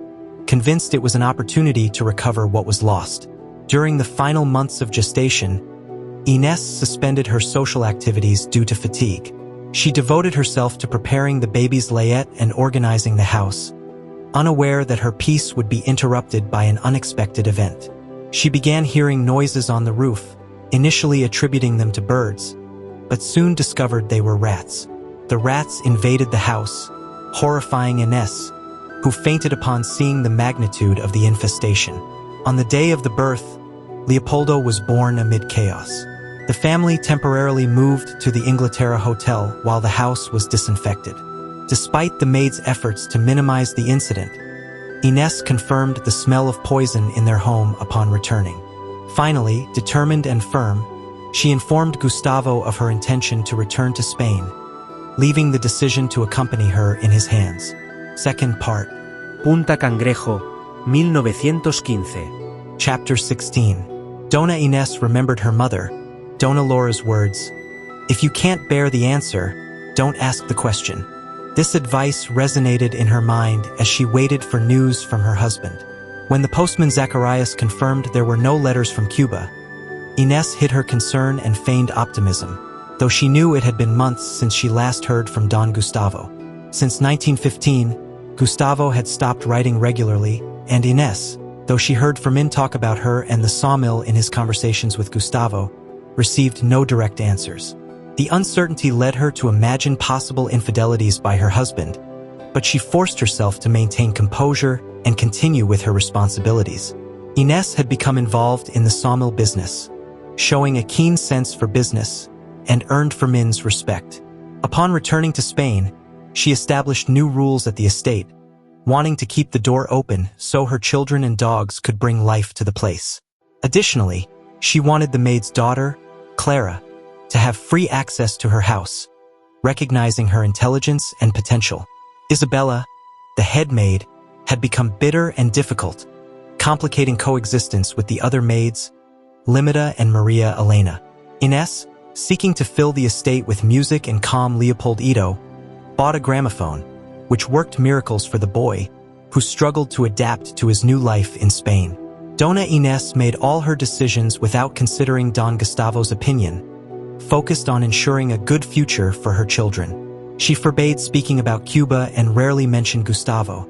convinced it was an opportunity to recover what was lost. During the final months of gestation, Inés suspended her social activities due to fatigue. She devoted herself to preparing the baby's layette and organizing the house, unaware that her peace would be interrupted by an unexpected event. She began hearing noises on the roof, initially attributing them to birds, but soon discovered they were rats. The rats invaded the house, horrifying Inés, who fainted upon seeing the magnitude of the infestation. On the day of the birth, Leopoldo was born amid chaos. The family temporarily moved to the Inglaterra Hotel while the house was disinfected. Despite the maid's efforts to minimize the incident, Inés confirmed the smell of poison in their home upon returning. Finally, determined and firm, she informed Gustavo of her intention to return to Spain, leaving the decision to accompany her in his hands. Second part. Punta Cangrejo, 1915. Chapter 16. Dona Inés remembered her mother, Dona Laura's words, "If you can't bear the answer, don't ask the question." This advice resonated in her mind as she waited for news from her husband. When the postman Zacharias confirmed there were no letters from Cuba, Inés hid her concern and feigned optimism, though she knew it had been months since she last heard from Don Gustavo. Since 1915, Gustavo had stopped writing regularly, and Inés, though she heard Fermin talk about her and the sawmill in his conversations with Gustavo, received no direct answers. The uncertainty led her to imagine possible infidelities by her husband, but she forced herself to maintain composure and continue with her responsibilities. Inés had become involved in the sawmill business, showing a keen sense for business, and earned Fermin's respect. Upon returning to Spain, she established new rules at the estate, wanting to keep the door open so her children and dogs could bring life to the place. Additionally, she wanted the maid's daughter, Clara, to have free access to her house, recognizing her intelligence and potential. Isabella, the head maid, had become bitter and difficult, complicating coexistence with the other maids, Limita and Maria Elena. Inés, seeking to fill the estate with music and calm Leopoldito, bought a gramophone, which worked miracles for the boy, who struggled to adapt to his new life in Spain. Dona Inés made all her decisions without considering Don Gustavo's opinion, focused on ensuring a good future for her children. She forbade speaking about Cuba and rarely mentioned Gustavo,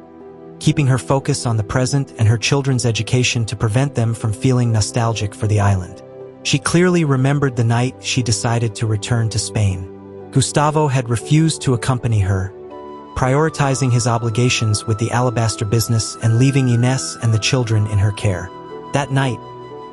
keeping her focus on the present and her children's education to prevent them from feeling nostalgic for the island. She clearly remembered the night she decided to return to Spain. Gustavo had refused to accompany her, prioritizing his obligations with the alabaster business and leaving Inés and the children in her care. That night,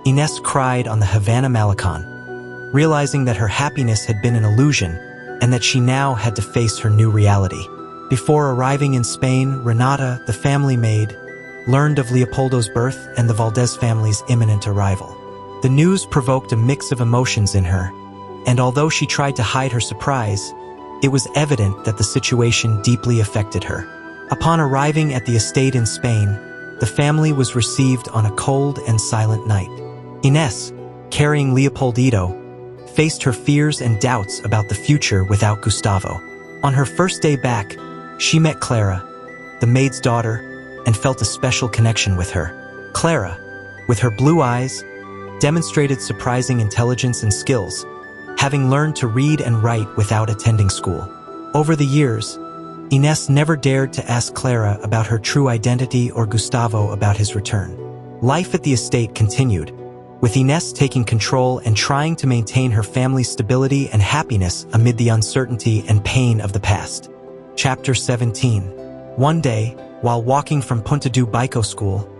Inés cried on the Havana Malecon, realizing that her happiness had been an illusion and that she now had to face her new reality. Before arriving in Spain, Renata, the family maid, learned of Leopoldo's birth and the Valdés family's imminent arrival. The news provoked a mix of emotions in her, and although she tried to hide her surprise, it was evident that the situation deeply affected her. Upon arriving at the estate in Spain, the family was received on a cold and silent night. Inés, carrying Leopoldito, faced her fears and doubts about the future without Gustavo. On her first day back, she met Clara, the maid's daughter, and felt a special connection with her. Clara, with her blue eyes, demonstrated surprising intelligence and skills, having learned to read and write without attending school. Over the years, Inés never dared to ask Clara about her true identity or Gustavo about his return. Life at the estate continued, with Inés taking control and trying to maintain her family's stability and happiness amid the uncertainty and pain of the past. Chapter 17. One day, while walking from Punta do Baico school,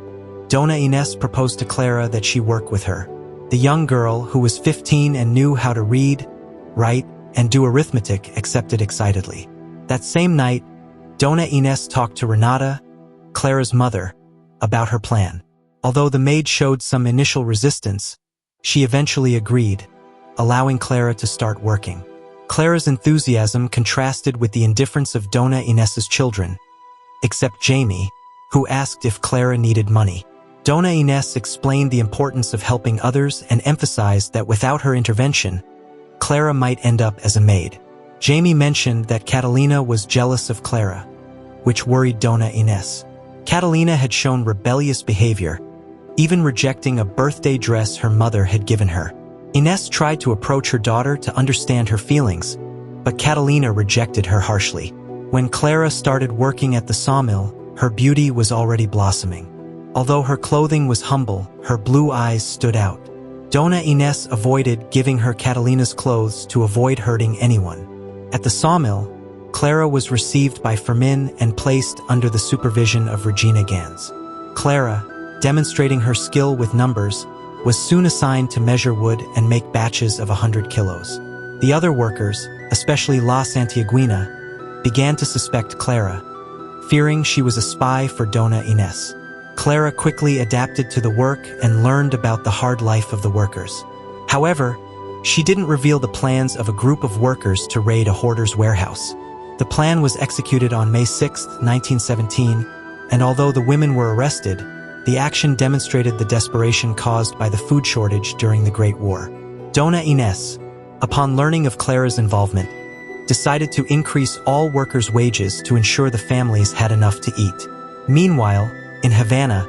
Dona Inés proposed to Clara that she work with her. The young girl, who was 15 and knew how to read, write, and do arithmetic, accepted excitedly. That same night, Dona Inés talked to Renata, Clara's mother, about her plan. Although the maid showed some initial resistance, she eventually agreed, allowing Clara to start working. Clara's enthusiasm contrasted with the indifference of Dona Inés's children, except Jamie, who asked if Clara needed money. Dona Inés explained the importance of helping others and emphasized that without her intervention, Clara might end up as a maid. Jamie mentioned that Catalina was jealous of Clara, which worried Dona Inés. Catalina had shown rebellious behavior, even rejecting a birthday dress her mother had given her. Inés tried to approach her daughter to understand her feelings, but Catalina rejected her harshly. When Clara started working at the sawmill, her beauty was already blossoming. Although her clothing was humble, her blue eyes stood out. Dona Inés avoided giving her Catalina's clothes to avoid hurting anyone. At the sawmill, Clara was received by Fermin and placed under the supervision of Regina Gans. Clara, demonstrating her skill with numbers, was soon assigned to measure wood and make batches of 100 kilos. The other workers, especially La Santiaguina, began to suspect Clara, fearing she was a spy for Dona Inés. Clara quickly adapted to the work and learned about the hard life of the workers. However, she didn't reveal the plans of a group of workers to raid a hoarder's warehouse. The plan was executed on May 6, 1917, and although the women were arrested, the action demonstrated the desperation caused by the food shortage during the Great War. Dona Inés, upon learning of Clara's involvement, decided to increase all workers' wages to ensure the families had enough to eat. Meanwhile, in Havana,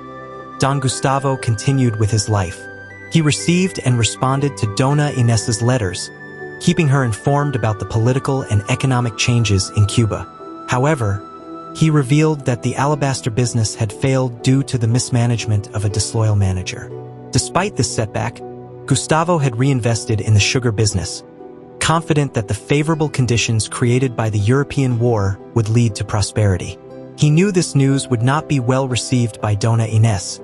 Don Gustavo continued with his life. He received and responded to Dona Inés's letters, keeping her informed about the political and economic changes in Cuba. However, he revealed that the alabaster business had failed due to the mismanagement of a disloyal manager. Despite this setback, Gustavo had reinvested in the sugar business, confident that the favorable conditions created by the European War would lead to prosperity. He knew this news would not be well received by Dona Inés,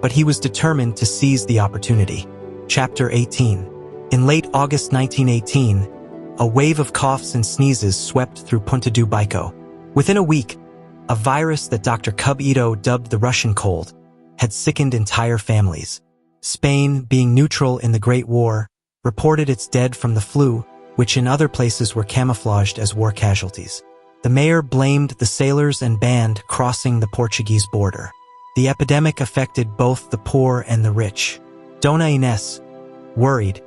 but he was determined to seize the opportunity. Chapter 18. In late August 1918, a wave of coughs and sneezes swept through Punta do Baico. Within a week, a virus that Dr. Cub Ito dubbed the Russian cold had sickened entire families. Spain, being neutral in the Great War, reported its dead from the flu, which in other places were camouflaged as war casualties. The mayor blamed the sailors and band crossing the Portuguese border. The epidemic affected both the poor and the rich. Dona Inés, worried,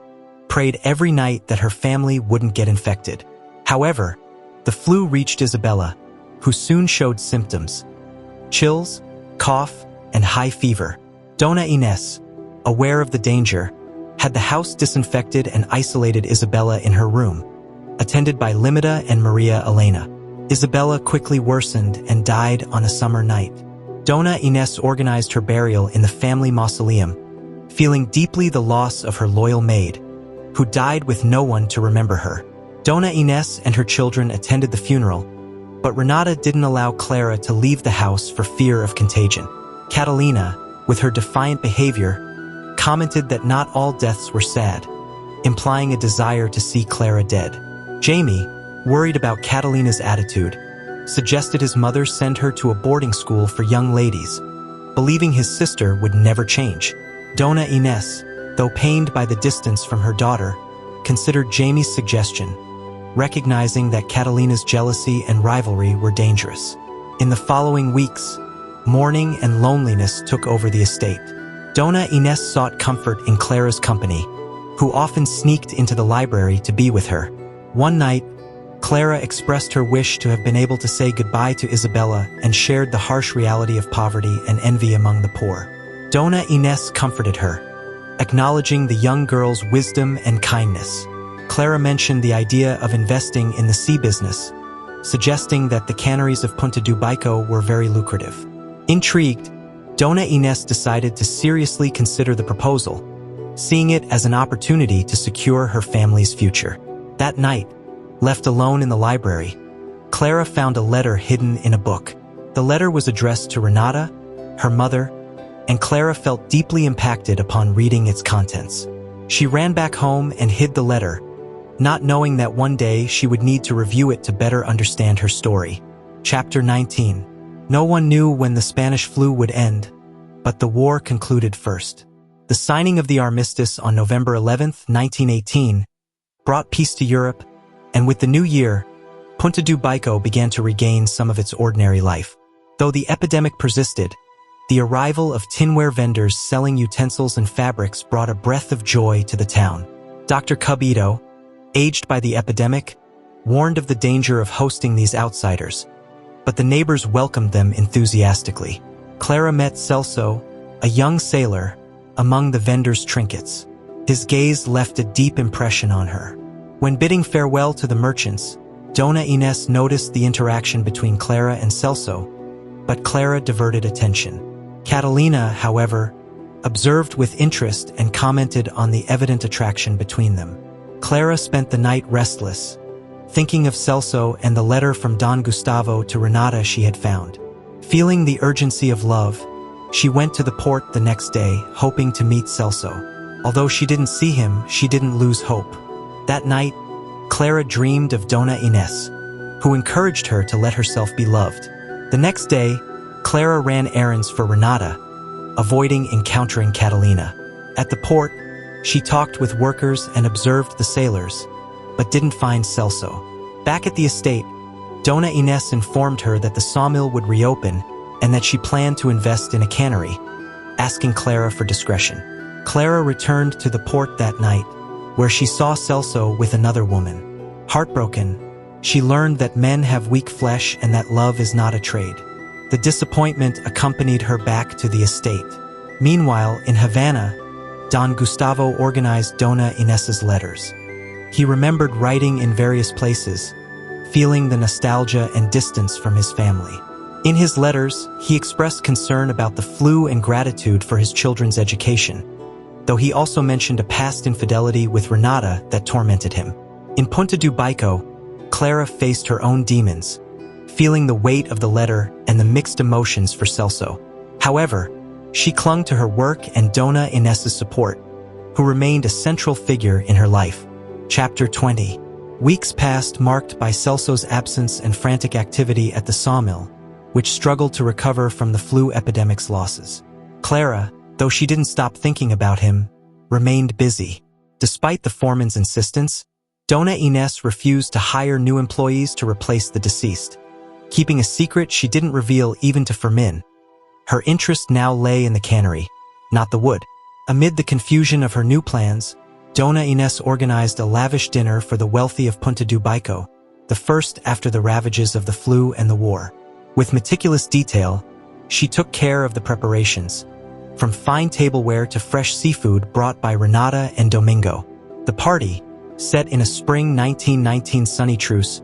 prayed every night that her family wouldn't get infected. However, the flu reached Isabella, who soon showed symptoms: chills, cough, and high fever. Dona Inés, aware of the danger, had the house disinfected and isolated Isabella in her room, attended by Limita and Maria Elena. Isabella quickly worsened and died on a summer night. Dona Inés organized her burial in the family mausoleum, feeling deeply the loss of her loyal maid, who died with no one to remember her. Dona Inés and her children attended the funeral, but Renata didn't allow Clara to leave the house for fear of contagion. Catalina, with her defiant behavior, commented that not all deaths were sad, implying a desire to see Clara dead. Jamie, worried about Catalina's attitude, suggested his mother send her to a boarding school for young ladies, believing his sister would never change. Dona Inés, though pained by the distance from her daughter, considered Jamie's suggestion, recognizing that Catalina's jealousy and rivalry were dangerous. In the following weeks, mourning and loneliness took over the estate. Dona Inés sought comfort in Clara's company, who often sneaked into the library to be with her. One night, Clara expressed her wish to have been able to say goodbye to Isabella and shared the harsh reality of poverty and envy among the poor. Doña Inés comforted her, acknowledging the young girl's wisdom and kindness. Clara mentioned the idea of investing in the sea business, suggesting that the canneries of Punta do Baico were very lucrative. Intrigued, Doña Inés decided to seriously consider the proposal, seeing it as an opportunity to secure her family's future. That night, left alone in the library, Clara found a letter hidden in a book. The letter was addressed to Renata, her mother, and Clara felt deeply impacted upon reading its contents. She ran back home and hid the letter, not knowing that one day she would need to review it to better understand her story. Chapter 19. No one knew when the Spanish flu would end, but the war concluded first. The signing of the armistice on November 11, 1918, brought peace to Europe, and with the new year, Punta do Baico began to regain some of its ordinary life. Though the epidemic persisted, the arrival of tinware vendors selling utensils and fabrics brought a breath of joy to the town. Dr. Cubito, aged by the epidemic, warned of the danger of hosting these outsiders, but the neighbors welcomed them enthusiastically. Clara met Celso, a young sailor, among the vendors' trinkets. His gaze left a deep impression on her. When bidding farewell to the merchants, Doña Inés noticed the interaction between Clara and Celso, but Clara diverted attention. Catalina, however, observed with interest and commented on the evident attraction between them. Clara spent the night restless, thinking of Celso and the letter from Don Gustavo to Renata she had found. Feeling the urgency of love, she went to the port the next day, hoping to meet Celso. Although she didn't see him, she didn't lose hope. That night, Clara dreamed of Doña Inés, who encouraged her to let herself be loved. The next day, Clara ran errands for Renata, avoiding encountering Catalina. At the port, she talked with workers and observed the sailors, but didn't find Celso. Back at the estate, Doña Inés informed her that the sawmill would reopen and that she planned to invest in a cannery, asking Clara for discretion. Clara returned to the port that night, where she saw Celso with another woman. Heartbroken, she learned that men have weak flesh and that love is not a trade. The disappointment accompanied her back to the estate. Meanwhile, in Havana, Don Gustavo organized Doña Inés's letters. He remembered writing in various places, feeling the nostalgia and distance from his family. In his letters, he expressed concern about the flu and gratitude for his children's education, though he also mentioned a past infidelity with Renata that tormented him. In Punta do Baico, Clara faced her own demons, feeling the weight of the letter and the mixed emotions for Celso. However, she clung to her work and Doña Inés's support, who remained a central figure in her life. Chapter 20. Weeks passed marked by Celso's absence and frantic activity at the sawmill, which struggled to recover from the flu epidemic's losses. Clara, though she didn't stop thinking about him, remained busy. Despite the foreman's insistence, Doña Inés refused to hire new employees to replace the deceased. Keeping a secret she didn't reveal even to Fermin, her interest now lay in the cannery, not the wood. Amid the confusion of her new plans, Doña Inés organized a lavish dinner for the wealthy of Punta do Baico, the first after the ravages of the flu and the war. With meticulous detail, she took care of the preparations, from fine tableware to fresh seafood brought by Renata and Domingo. The party, set in a spring 1919 sunny truce,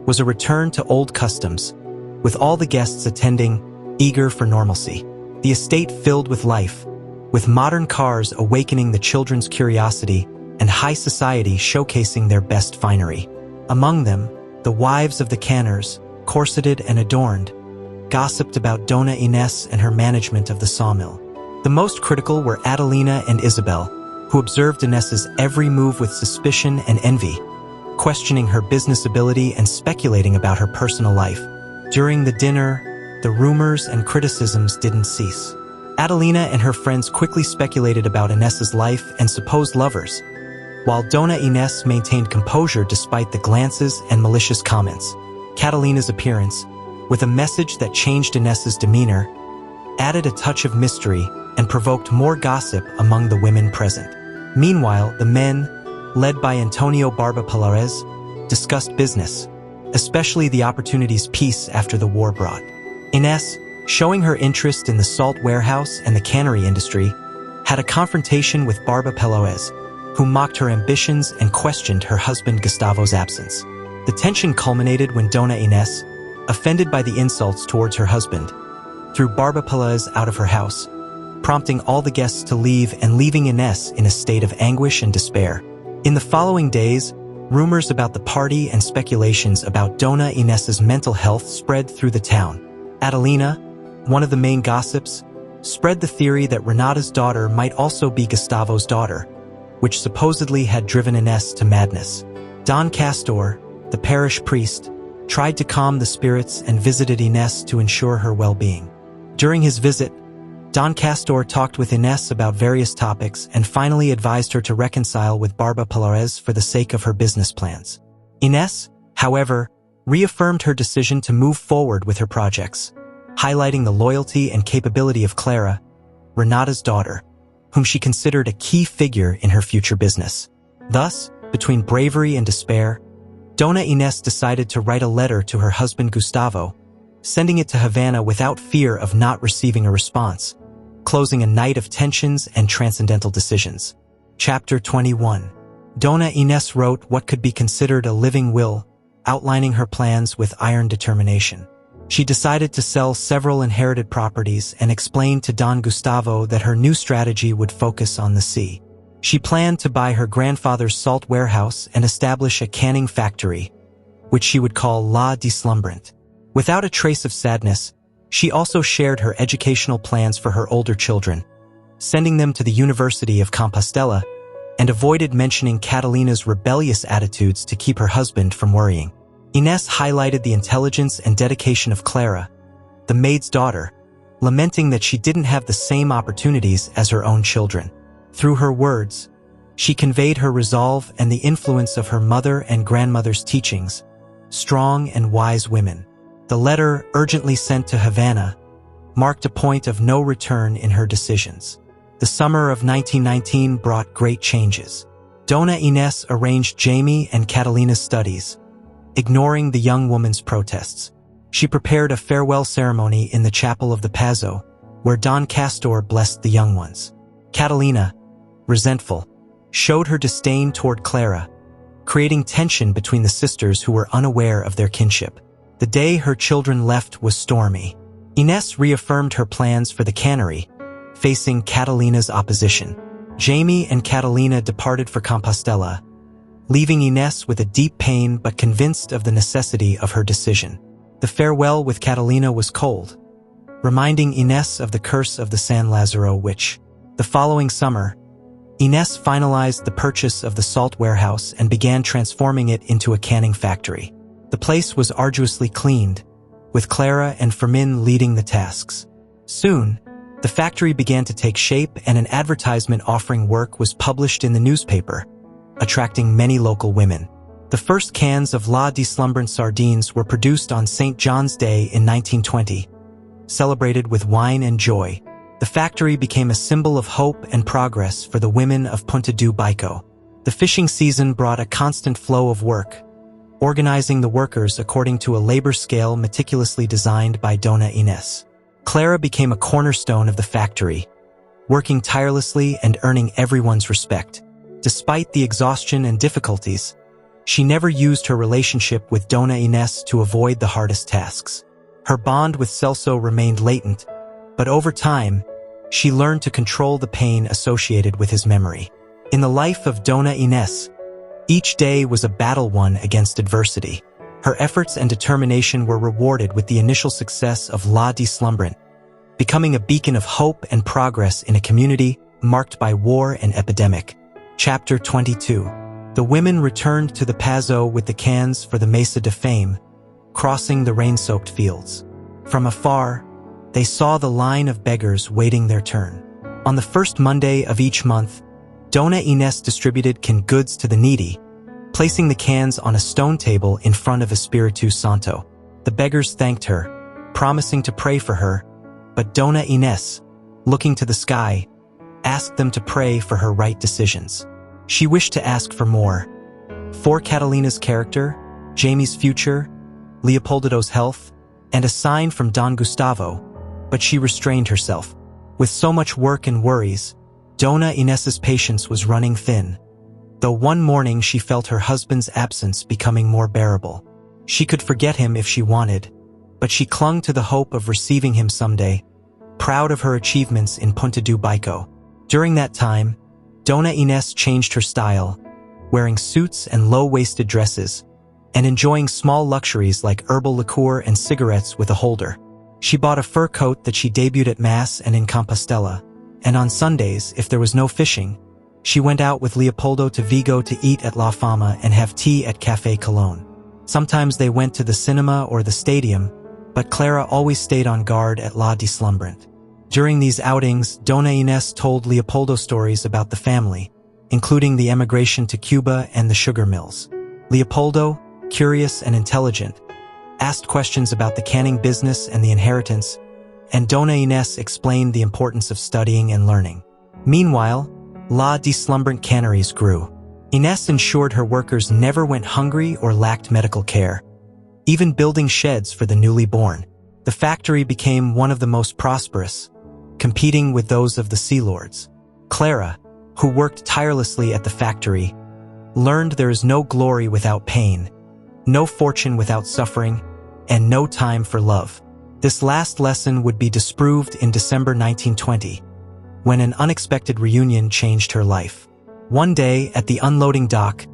was a return to old customs, with all the guests attending, eager for normalcy. The estate filled with life, with modern cars awakening the children's curiosity and high society showcasing their best finery. Among them, the wives of the canners, corseted and adorned, gossiped about Doña Inés and her management of the sawmill. The most critical were Adelina and Isabel, who observed Inés's every move with suspicion and envy, questioning her business ability and speculating about her personal life. During the dinner, the rumors and criticisms didn't cease. Adelina and her friends quickly speculated about Inés's life and supposed lovers, while Doña Inés maintained composure despite the glances and malicious comments. Catalina's appearance, with a message that changed Inés's demeanor, added a touch of mystery and provoked more gossip among the women present. Meanwhile, the men, led by Antonio Barba Pilares, discussed business, especially the opportunities peace after the war brought. Inés, showing her interest in the salt warehouse and the cannery industry, had a confrontation with Barba Peloez, who mocked her ambitions and questioned her husband Gustavo's absence. The tension culminated when Doña Inés, offended by the insults towards her husband, threw Barba Peloez out of her house, prompting all the guests to leave and leaving Inés in a state of anguish and despair. In the following days, rumors about the party and speculations about Doña Inés's mental health spread through the town. Catalina, one of the main gossips, spread the theory that Renata's daughter might also be Gustavo's daughter, which supposedly had driven Inés to madness. Don Castor, the parish priest, tried to calm the spirits and visited Inés to ensure her well-being. During his visit, Don Castor talked with Inés about various topics and finally advised her to reconcile with Barba Peloez for the sake of her business plans. Inés, however, reaffirmed her decision to move forward with her projects, highlighting the loyalty and capability of Clara, Renata's daughter, whom she considered a key figure in her future business. Thus, between bravery and despair, Doña Inés decided to write a letter to her husband Gustavo, sending it to Havana without fear of not receiving a response, closing a night of tensions and transcendental decisions. Chapter 21. Doña Inés wrote what could be considered a living will, outlining her plans with iron determination. She decided to sell several inherited properties and explained to Don Gustavo that her new strategy would focus on the sea. She planned to buy her grandfather's salt warehouse and establish a canning factory, which she would call La Deslumbrant. Without a trace of sadness, she also shared her educational plans for her older children, sending them to the University of Compostela, and avoided mentioning Catalina's rebellious attitudes to keep her husband from worrying. Inés highlighted the intelligence and dedication of Clara, the maid's daughter, lamenting that she didn't have the same opportunities as her own children. Through her words, she conveyed her resolve and the influence of her mother and grandmother's teachings, strong and wise women. The letter, urgently sent to Havana, marked a point of no return in her decisions. The summer of 1919 brought great changes. Doña Inés arranged Jamie and Catalina's studies, ignoring the young woman's protests. She prepared a farewell ceremony in the chapel of the Pazo, where Don Castor blessed the young ones. Catalina, resentful, showed her disdain toward Clara, creating tension between the sisters who were unaware of their kinship. The day her children left was stormy. Inés reaffirmed her plans for the cannery, facing Catalina's opposition. Jamie and Catalina departed for Compostela, leaving Inés with a deep pain but convinced of the necessity of her decision. The farewell with Catalina was cold, reminding Inés of the curse of the San Lazaro witch. The following summer, Inés finalized the purchase of the salt warehouse and began transforming it into a canning factory. The place was arduously cleaned, with Clara and Fermin leading the tasks. Soon, the factory began to take shape and an advertisement offering work was published in the newspaper, attracting many local women. The first cans of La Deslumbrant sardines were produced on St. John's Day in 1920, celebrated with wine and joy. The factory became a symbol of hope and progress for the women of Punta do Bico. The fishing season brought a constant flow of work, organizing the workers according to a labor scale meticulously designed by Doña Inés. Clara became a cornerstone of the factory, working tirelessly and earning everyone's respect. Despite the exhaustion and difficulties, she never used her relationship with Doña Inés to avoid the hardest tasks. Her bond with Celso remained latent, but over time, she learned to control the pain associated with his memory. In the life of Doña Inés, each day was a battle won against adversity. Her efforts and determination were rewarded with the initial success of La Deslumbrant, becoming a beacon of hope and progress in a community marked by war and epidemic. Chapter 22. The women returned to the Pazo with the cans for the Mesa de Fame, crossing the rain-soaked fields. From afar, they saw the line of beggars waiting their turn. On the first Monday of each month, Doña Inés distributed canned goods to the needy, placing the cans on a stone table in front of Espíritu Santo. The beggars thanked her, promising to pray for her, but Doña Inés, looking to the sky, asked them to pray for her right decisions. She wished to ask for more. For Catalina's character, Jamie's future, Leopoldo's health, and a sign from Don Gustavo, but she restrained herself. With so much work and worries, Dona Inés's patience was running thin, though one morning she felt her husband's absence becoming more bearable. She could forget him if she wanted, but she clung to the hope of receiving him someday, proud of her achievements in Punta do Bico. During that time, Dona Inés changed her style, wearing suits and low-waisted dresses, and enjoying small luxuries like herbal liqueur and cigarettes with a holder. She bought a fur coat that she debuted at Mass and in Compostela, and on Sundays, if there was no fishing, she went out with Leopoldo to Vigo to eat at La Fama and have tea at Café Cologne. Sometimes they went to the cinema or the stadium, but Clara always stayed on guard at La Deslumbrant. During these outings, Dona Inés told Leopoldo stories about the family, including the emigration to Cuba and the sugar mills. Leopoldo, curious and intelligent, asked questions about the canning business and the inheritance, and Dona Inés explained the importance of studying and learning. Meanwhile, La Deslumbrant canneries grew. Inés ensured her workers never went hungry or lacked medical care, even building sheds for the newly born. The factory became one of the most prosperous, competing with those of the sea lords. Clara, who worked tirelessly at the factory, learned there is no glory without pain, no fortune without suffering, and no time for love. This last lesson would be disproved in December 1920, when an unexpected reunion changed her life. One day, at the unloading dock,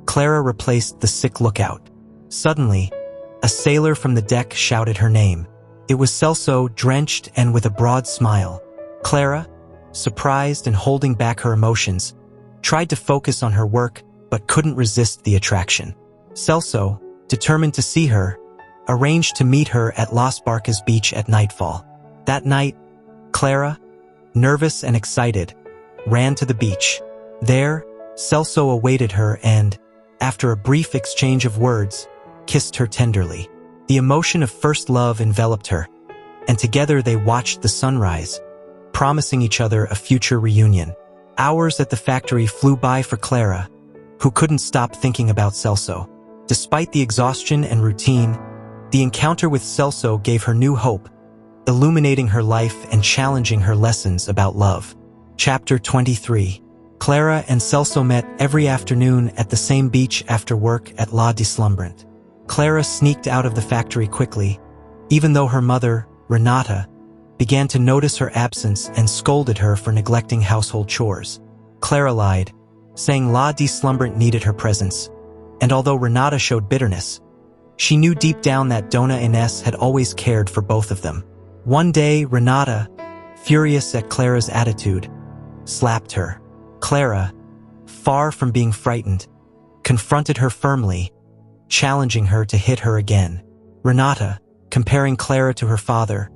Clara replaced the sick lookout. Suddenly, a sailor from the deck shouted her name. It was Celso, drenched and with a broad smile. Clara, surprised and holding back her emotions, tried to focus on her work but couldn't resist the attraction. Celso, determined to see her, arranged to meet her at Las Barcas beach at nightfall. That night, Clara, nervous and excited, ran to the beach. There, Celso awaited her and, after a brief exchange of words, kissed her tenderly. The emotion of first love enveloped her, and together they watched the sunrise, promising each other a future reunion. Hours at the factory flew by for Clara, who couldn't stop thinking about Celso. Despite the exhaustion and routine, the encounter with Celso gave her new hope, illuminating her life and challenging her lessons about love. Chapter 23. Clara and Celso met every afternoon at the same beach after work at La Deslumbrant. Clara sneaked out of the factory quickly, even though her mother, Renata, began to notice her absence and scolded her for neglecting household chores. Clara lied, saying La Deslumbrant needed her presence, and although Renata showed bitterness, she knew deep down that Dona Inés had always cared for both of them. One day, Renata, furious at Clara's attitude, slapped her. Clara, far from being frightened, confronted her firmly, challenging her to hit her again. Renata, comparing Clara to her father,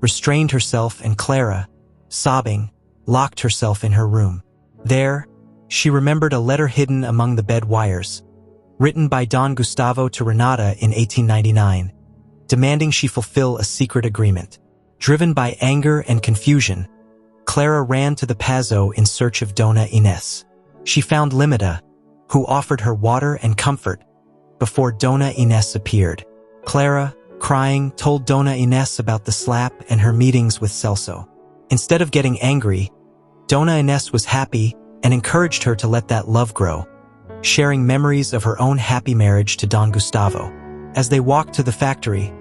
restrained herself, and Clara, sobbing, locked herself in her room. There, she remembered a letter hidden among the bed wires, written by Don Gustavo to Renata in 1899, demanding she fulfill a secret agreement. Driven by anger and confusion, Clara ran to the Pazo in search of Dona Inés. She found Limita, who offered her water and comfort, before Dona Inés appeared. Clara, crying, told Dona Inés about the slap and her meetings with Celso. Instead of getting angry, Dona Inés was happy and encouraged her to let that love grow, sharing memories of her own happy marriage to Don Gustavo. As they walked to the factory,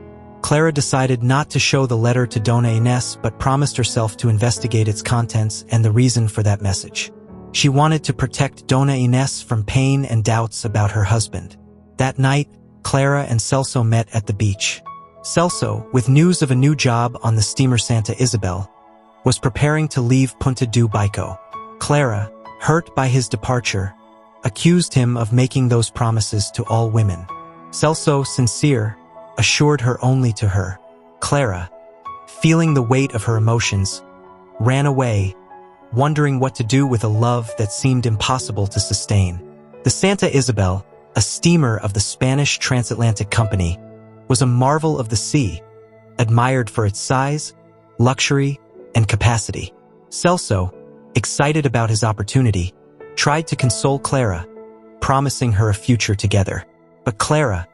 Clara decided not to show the letter to Dona Inés but promised herself to investigate its contents and the reason for that message. She wanted to protect Dona Inés from pain and doubts about her husband. That night, Clara and Celso met at the beach. Celso, with news of a new job on the steamer Santa Isabel, was preparing to leave Punta do Bico. Clara, hurt by his departure, accused him of making those promises to all women. Celso, sincere, assured her only to her. Clara, feeling the weight of her emotions, ran away, wondering what to do with a love that seemed impossible to sustain. The Santa Isabel, a steamer of the Spanish Transatlantic Company, was a marvel of the sea, admired for its size, luxury, and capacity. Celso, excited about his opportunity, tried to console Clara, promising her a future together. But Clara,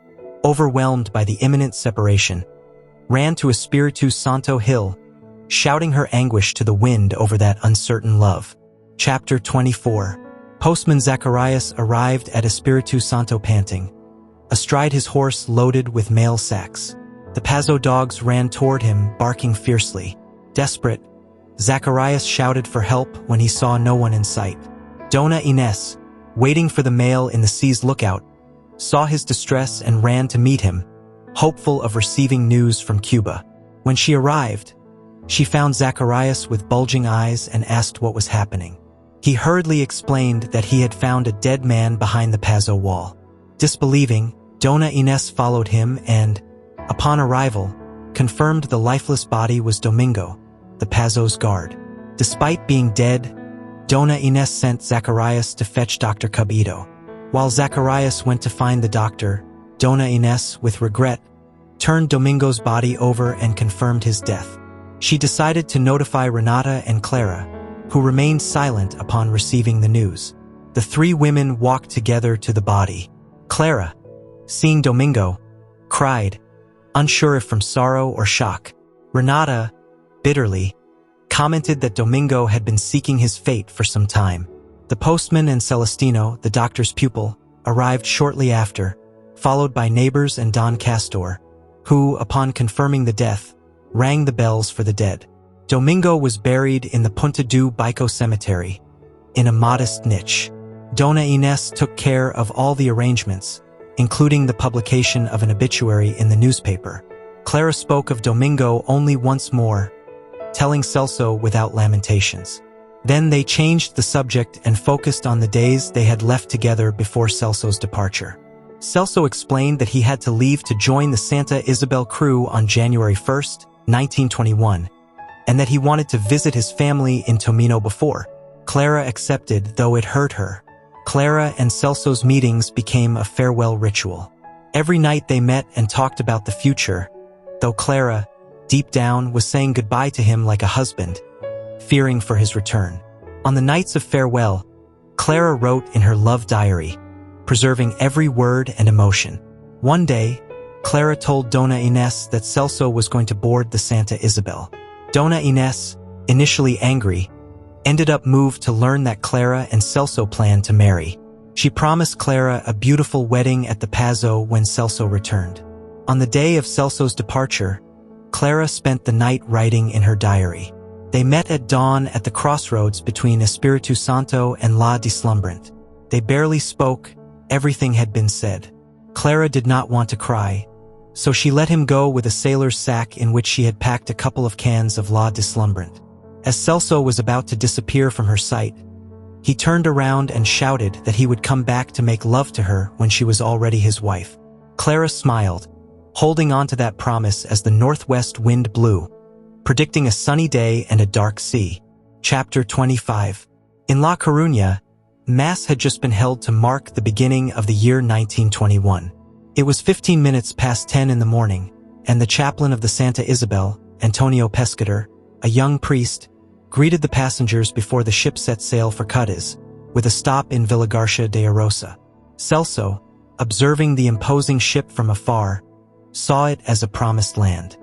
overwhelmed by the imminent separation, ran to Espíritu Santo hill, shouting her anguish to the wind over that uncertain love. Chapter 24. Postman Zacharias arrived at Espíritu Santo panting, astride his horse loaded with mail sacks. The Pazo dogs ran toward him, barking fiercely. Desperate, Zacharias shouted for help when he saw no one in sight. Doña Inés, waiting for the mail in the sea's lookout, saw his distress and ran to meet him, hopeful of receiving news from Cuba. When she arrived, she found Zacharias with bulging eyes and asked what was happening. He hurriedly explained that he had found a dead man behind the Pazo wall. Disbelieving, Doña Inés followed him and, upon arrival, confirmed the lifeless body was Domingo, the Pazo's guard. Despite being dead, Doña Inés sent Zacharias to fetch Dr. Cabito. While Zacharias went to find the doctor, Doña Inés, with regret, turned Domingo's body over and confirmed his death. She decided to notify Renata and Clara, who remained silent upon receiving the news. The three women walked together to the body. Clara, seeing Domingo, cried, unsure if from sorrow or shock. Renata, bitterly, commented that Domingo had been seeking his fate for some time. The postman and Celestino, the doctor's pupil, arrived shortly after, followed by neighbors and Don Castor, who, upon confirming the death, rang the bells for the dead. Domingo was buried in the Punta do Bico cemetery, in a modest niche. Doña Inés took care of all the arrangements, including the publication of an obituary in the newspaper. Clara spoke of Domingo only once more, telling Celso without lamentations. Then they changed the subject and focused on the days they had left together before Celso's departure. Celso explained that he had to leave to join the Santa Isabel crew on January 1st, 1921, and that he wanted to visit his family in Tomino before. Clara accepted, though it hurt her. Clara and Celso's meetings became a farewell ritual. Every night they met and talked about the future, though Clara, deep down, was saying goodbye to him like a husband, fearing for his return. On the nights of farewell, Clara wrote in her love diary, preserving every word and emotion. One day, Clara told Doña Inés that Celso was going to board the Santa Isabel. Doña Inés, initially angry, ended up moved to learn that Clara and Celso planned to marry. She promised Clara a beautiful wedding at the Pazo when Celso returned. On the day of Celso's departure, Clara spent the night writing in her diary. They met at dawn at the crossroads between Espíritu Santo and La Deslumbrant. They barely spoke, everything had been said. Clara did not want to cry, so she let him go with a sailor's sack in which she had packed a couple of cans of La Deslumbrant. As Celso was about to disappear from her sight, he turned around and shouted that he would come back to make love to her when she was already his wife. Clara smiled, holding on to that promise as the northwest wind blew, predicting a sunny day and a dark sea. Chapter 25. In La Coruña, Mass had just been held to mark the beginning of the year 1921. It was 15 minutes past 10 in the morning, and the chaplain of the Santa Isabel, Antonio Pescador, a young priest, greeted the passengers before the ship set sail for Cádiz, with a stop in Villagarcía de Arosa. Celso, observing the imposing ship from afar, saw it as a promised land.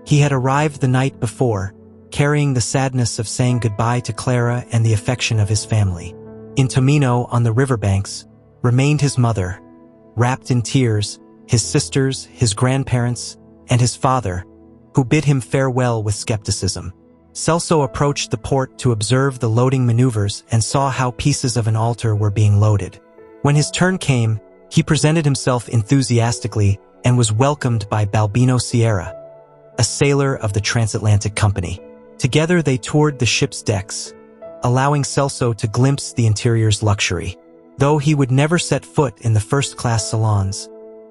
He had arrived the night before, carrying the sadness of saying goodbye to Clara and the affection of his family. In Tomino, on the riverbanks, remained his mother, wrapped in tears, his sisters, his grandparents, and his father, who bid him farewell with skepticism. Celso approached the port to observe the loading maneuvers and saw how pieces of an altar were being loaded. When his turn came, he presented himself enthusiastically and was welcomed by Balbino Sierra, a sailor of the Transatlantic Company. Together they toured the ship's decks, allowing Celso to glimpse the interior's luxury. Though he would never set foot in the first-class salons,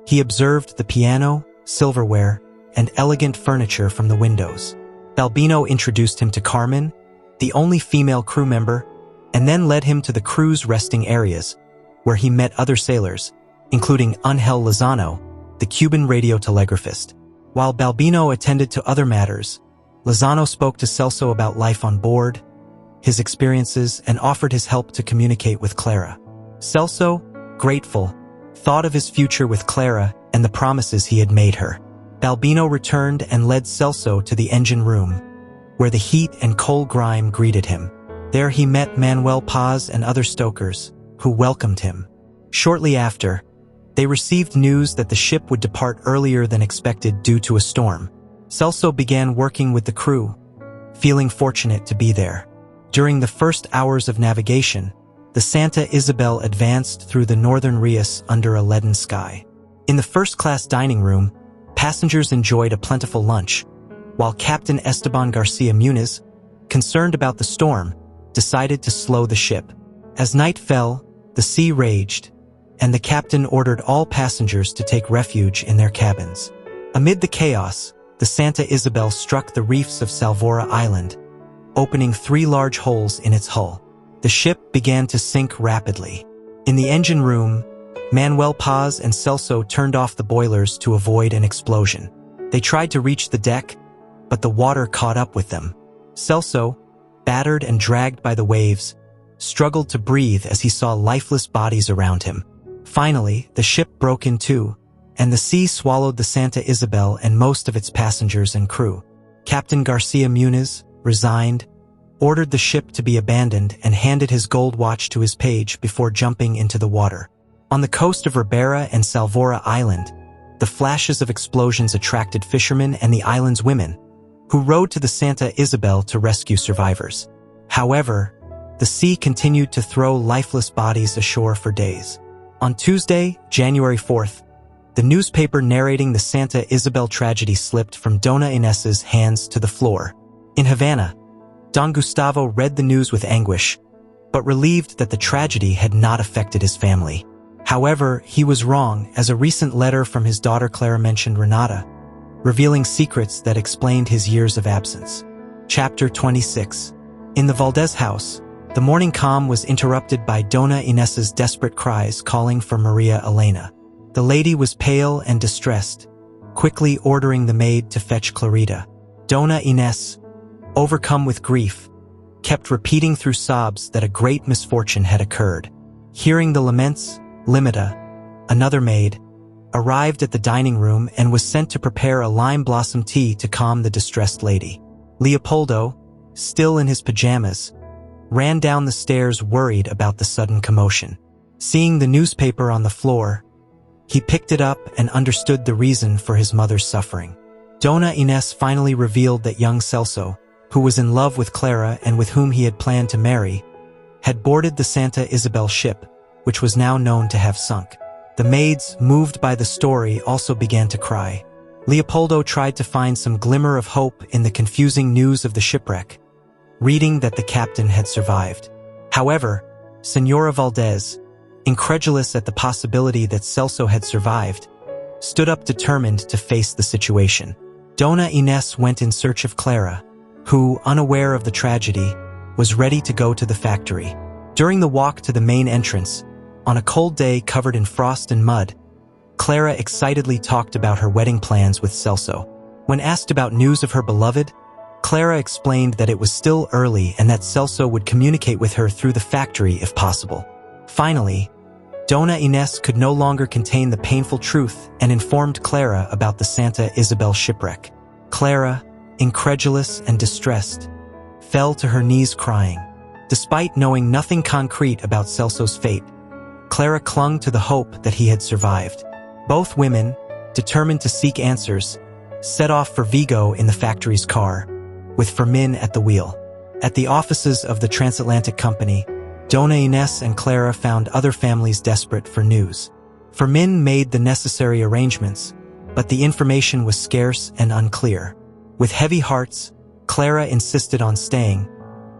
he observed the piano, silverware, and elegant furniture from the windows. Balbino introduced him to Carmen, the only female crew member, and then led him to the crew's resting areas, where he met other sailors, including Ángel Lozano, the Cuban radiotelegraphist. While Balbino attended to other matters, Lozano spoke to Celso about life on board, his experiences, and offered his help to communicate with Clara. Celso, grateful, thought of his future with Clara and the promises he had made her. Balbino returned and led Celso to the engine room, where the heat and coal grime greeted him. There he met Manuel Paz and other stokers, who welcomed him. Shortly after, they received news that the ship would depart earlier than expected due to a storm. Celso began working with the crew, feeling fortunate to be there. During the first hours of navigation, the Santa Isabel advanced through the northern Rias under a leaden sky. In the first-class dining room, passengers enjoyed a plentiful lunch, while Captain Esteban Garcia Muniz, concerned about the storm, decided to slow the ship. As night fell, the sea raged, and the captain ordered all passengers to take refuge in their cabins. Amid the chaos, the Santa Isabel struck the reefs of Salvora Island, opening 3 large holes in its hull. The ship began to sink rapidly. In the engine room, Manuel Paz and Celso turned off the boilers to avoid an explosion. They tried to reach the deck, but the water caught up with them. Celso, battered and dragged by the waves, struggled to breathe as he saw lifeless bodies around him. Finally, the ship broke in two, and the sea swallowed the Santa Isabel and most of its passengers and crew. Captain Garcia Muniz, resigned, ordered the ship to be abandoned and handed his gold watch to his page before jumping into the water. On the coast of Ribera and Salvora Island, the flashes of explosions attracted fishermen and the island's women, who rowed to the Santa Isabel to rescue survivors. However, the sea continued to throw lifeless bodies ashore for days. On Tuesday, January 4th, the newspaper narrating the Santa Isabel tragedy slipped from Doña Inés's hands to the floor. In Havana, Don Gustavo read the news with anguish, but relieved that the tragedy had not affected his family. However, he was wrong, as a recent letter from his daughter Clara mentioned Renata, revealing secrets that explained his years of absence. Chapter 26. In the Valdés house, the morning calm was interrupted by Doña Inés's desperate cries calling for Maria Elena. The lady was pale and distressed, quickly ordering the maid to fetch Clarita. Doña Inés, overcome with grief, kept repeating through sobs that a great misfortune had occurred. Hearing the laments, Limita, another maid, arrived at the dining room and was sent to prepare a lime blossom tea to calm the distressed lady. Leopoldo, still in his pajamas, ran down the stairs worried about the sudden commotion. Seeing the newspaper on the floor, he picked it up and understood the reason for his mother's suffering. Doña Inés finally revealed that young Celso, who was in love with Clara and with whom he had planned to marry, had boarded the Santa Isabel ship, which was now known to have sunk. The maids, moved by the story, also began to cry. Leopoldo tried to find some glimmer of hope in the confusing news of the shipwreck, reading that the captain had survived. However, Senora Valdés, incredulous at the possibility that Celso had survived, stood up determined to face the situation. Doña Inés went in search of Clara, who, unaware of the tragedy, was ready to go to the factory. During the walk to the main entrance, on a cold day covered in frost and mud, Clara excitedly talked about her wedding plans with Celso. When asked about news of her beloved, Clara explained that it was still early and that Celso would communicate with her through the factory if possible. Finally, Doña Inés could no longer contain the painful truth and informed Clara about the Santa Isabel shipwreck. Clara, incredulous and distressed, fell to her knees crying. Despite knowing nothing concrete about Celso's fate, Clara clung to the hope that he had survived. Both women, determined to seek answers, set off for Vigo in the factory's car, with Fermin at the wheel. At the offices of the Transatlantic Company, Doña Inés and Clara found other families desperate for news. Fermin made the necessary arrangements, but the information was scarce and unclear. With heavy hearts, Clara insisted on staying,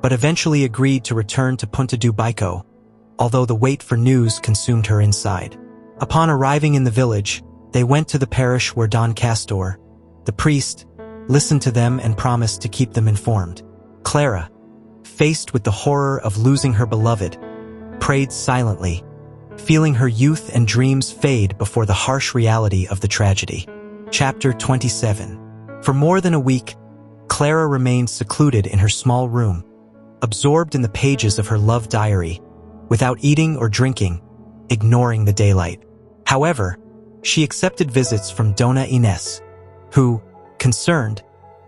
but eventually agreed to return to Punta do Bico, although the wait for news consumed her inside. Upon arriving in the village, they went to the parish where Don Castor, the priest, listened to them and promised to keep them informed. Clara, faced with the horror of losing her beloved, prayed silently, feeling her youth and dreams fade before the harsh reality of the tragedy. Chapter 27. For more than a week, Clara remained secluded in her small room, absorbed in the pages of her love diary, without eating or drinking, ignoring the daylight. However, She accepted visits from Doña Inés, who, concerned,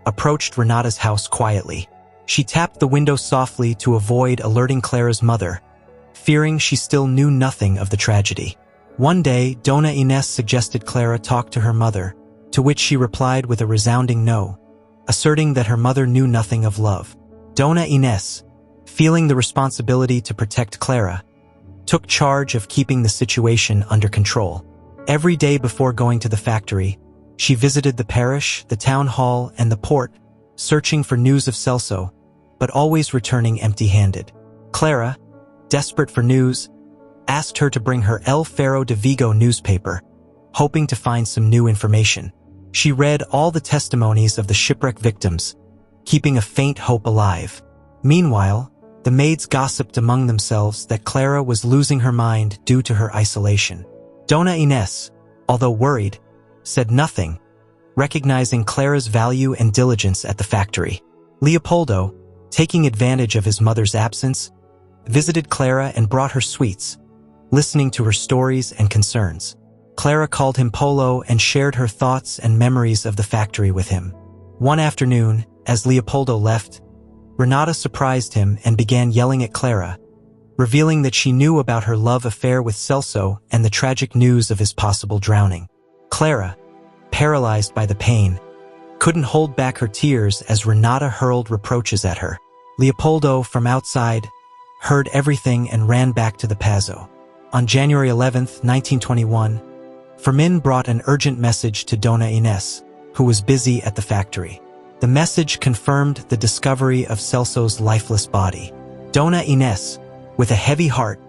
approached Renata's house quietly. She tapped the window softly to avoid alerting Clara's mother, fearing she still knew nothing of the tragedy. One day, Doña Inés suggested Clara talk to her mother, to which she replied with a resounding no, asserting that her mother knew nothing of love. Doña Inés, feeling the responsibility to protect Clara, took charge of keeping the situation under control. Every day before going to the factory, she visited the parish, the town hall, and the port, searching for news of Celso, but always returning empty-handed. Clara, desperate for news, asked her to bring her El Faro de Vigo newspaper, hoping to find some new information. She read all the testimonies of the shipwreck victims, keeping a faint hope alive. Meanwhile, the maids gossiped among themselves that Clara was losing her mind due to her isolation. Doña Inés, although worried, said nothing, recognizing Clara's value and diligence at the factory. Leopoldo, taking advantage of his mother's absence, visited Clara and brought her sweets, listening to her stories and concerns. Clara called him Polo and shared her thoughts and memories of the factory with him. One afternoon, as Leopoldo left, Renata surprised him and began yelling at Clara, revealing that she knew about her love affair with Celso and the tragic news of his possible drowning. Clara, paralyzed by the pain, couldn't hold back her tears as Renata hurled reproaches at her. Leopoldo, from outside, heard everything and ran back to the Pazo. On January 11, 1921, Fermin brought an urgent message to Doña Inés, who was busy at the factory. The message confirmed the discovery of Celso's lifeless body. Doña Inés, with a heavy heart,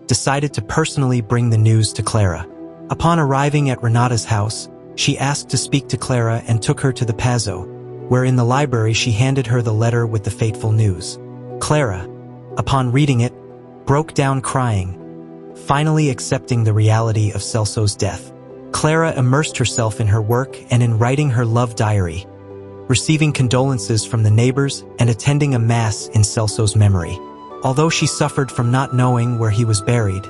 decided to personally bring the news to Clara. Upon arriving at Renata's house, she asked to speak to Clara and took her to the Pazo, where in the library she handed her the letter with the fateful news. Clara, upon reading it, broke down crying, finally accepting the reality of Celso's death. Clara immersed herself in her work and in writing her love diary, receiving condolences from the neighbors and attending a mass in Celso's memory. Although she suffered from not knowing where he was buried,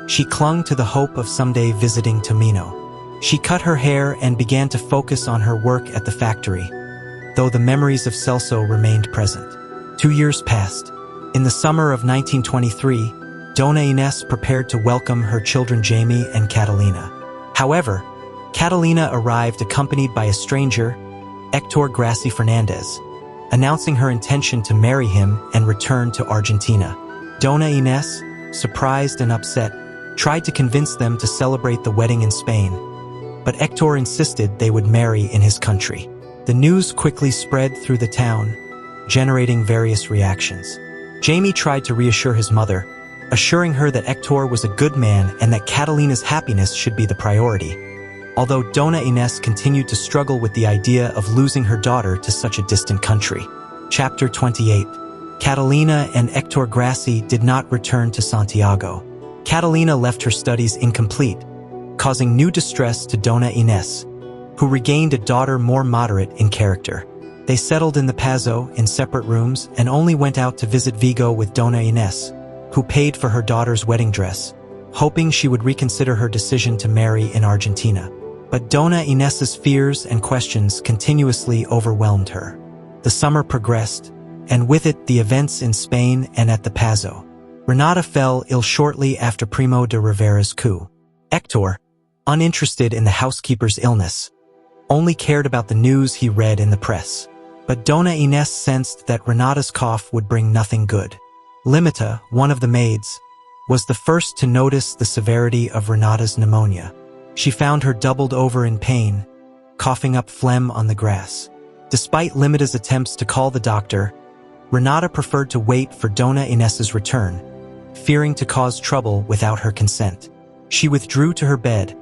she clung to the hope of someday visiting Tomino. She cut her hair and began to focus on her work at the factory, though the memories of Celso remained present. 2 years passed. In the summer of 1923, Doña Inés prepared to welcome her children Jamie and Catalina. However, Catalina arrived accompanied by a stranger, Héctor Gracie Fernandez, announcing her intention to marry him and return to Argentina. Doña Inés, surprised and upset, tried to convince them to celebrate the wedding in Spain, but Héctor insisted they would marry in his country. The news quickly spread through the town, generating various reactions. Jamie tried to reassure his mother, assuring her that Héctor was a good man and that Catalina's happiness should be the priority, although Doña Inés continued to struggle with the idea of losing her daughter to such a distant country. Chapter 28. Catalina and Héctor Gracie did not return to Santiago. Catalina left her studies incomplete, causing new distress to Doña Inés, who regained a daughter more moderate in character. They settled in the Pazo in separate rooms and only went out to visit Vigo with Doña Inés, who paid for her daughter's wedding dress, hoping she would reconsider her decision to marry in Argentina. But Doña Inés's fears and questions continuously overwhelmed her. The summer progressed, and with it the events in Spain and at the Pazo. Renata fell ill shortly after Primo de Rivera's coup. Héctor, uninterested in the housekeeper's illness, only cared about the news he read in the press. But Doña Inés sensed that Renata's cough would bring nothing good. Limita, one of the maids, was the first to notice the severity of Renata's pneumonia. She found her doubled over in pain, coughing up phlegm on the grass. Despite Limita's attempts to call the doctor, Renata preferred to wait for Doña Inés's return, fearing to cause trouble without her consent. She withdrew to her bed,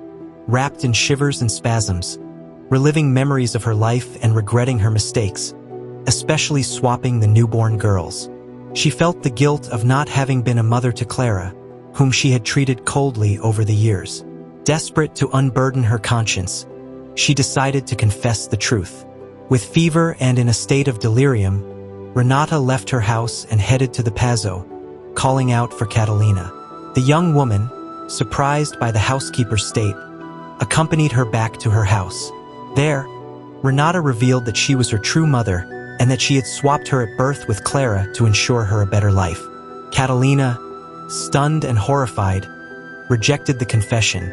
wrapped in shivers and spasms, reliving memories of her life and regretting her mistakes, especially swapping the newborn girls. She felt the guilt of not having been a mother to Clara, whom she had treated coldly over the years. Desperate to unburden her conscience, she decided to confess the truth. With fever and in a state of delirium, Renata left her house and headed to the Pazo, calling out for Catalina. The young woman, surprised by the housekeeper's state, accompanied her back to her house. There, Renata revealed that she was her true mother and that she had swapped her at birth with Clara to ensure her a better life. Catalina, stunned and horrified, rejected the confession,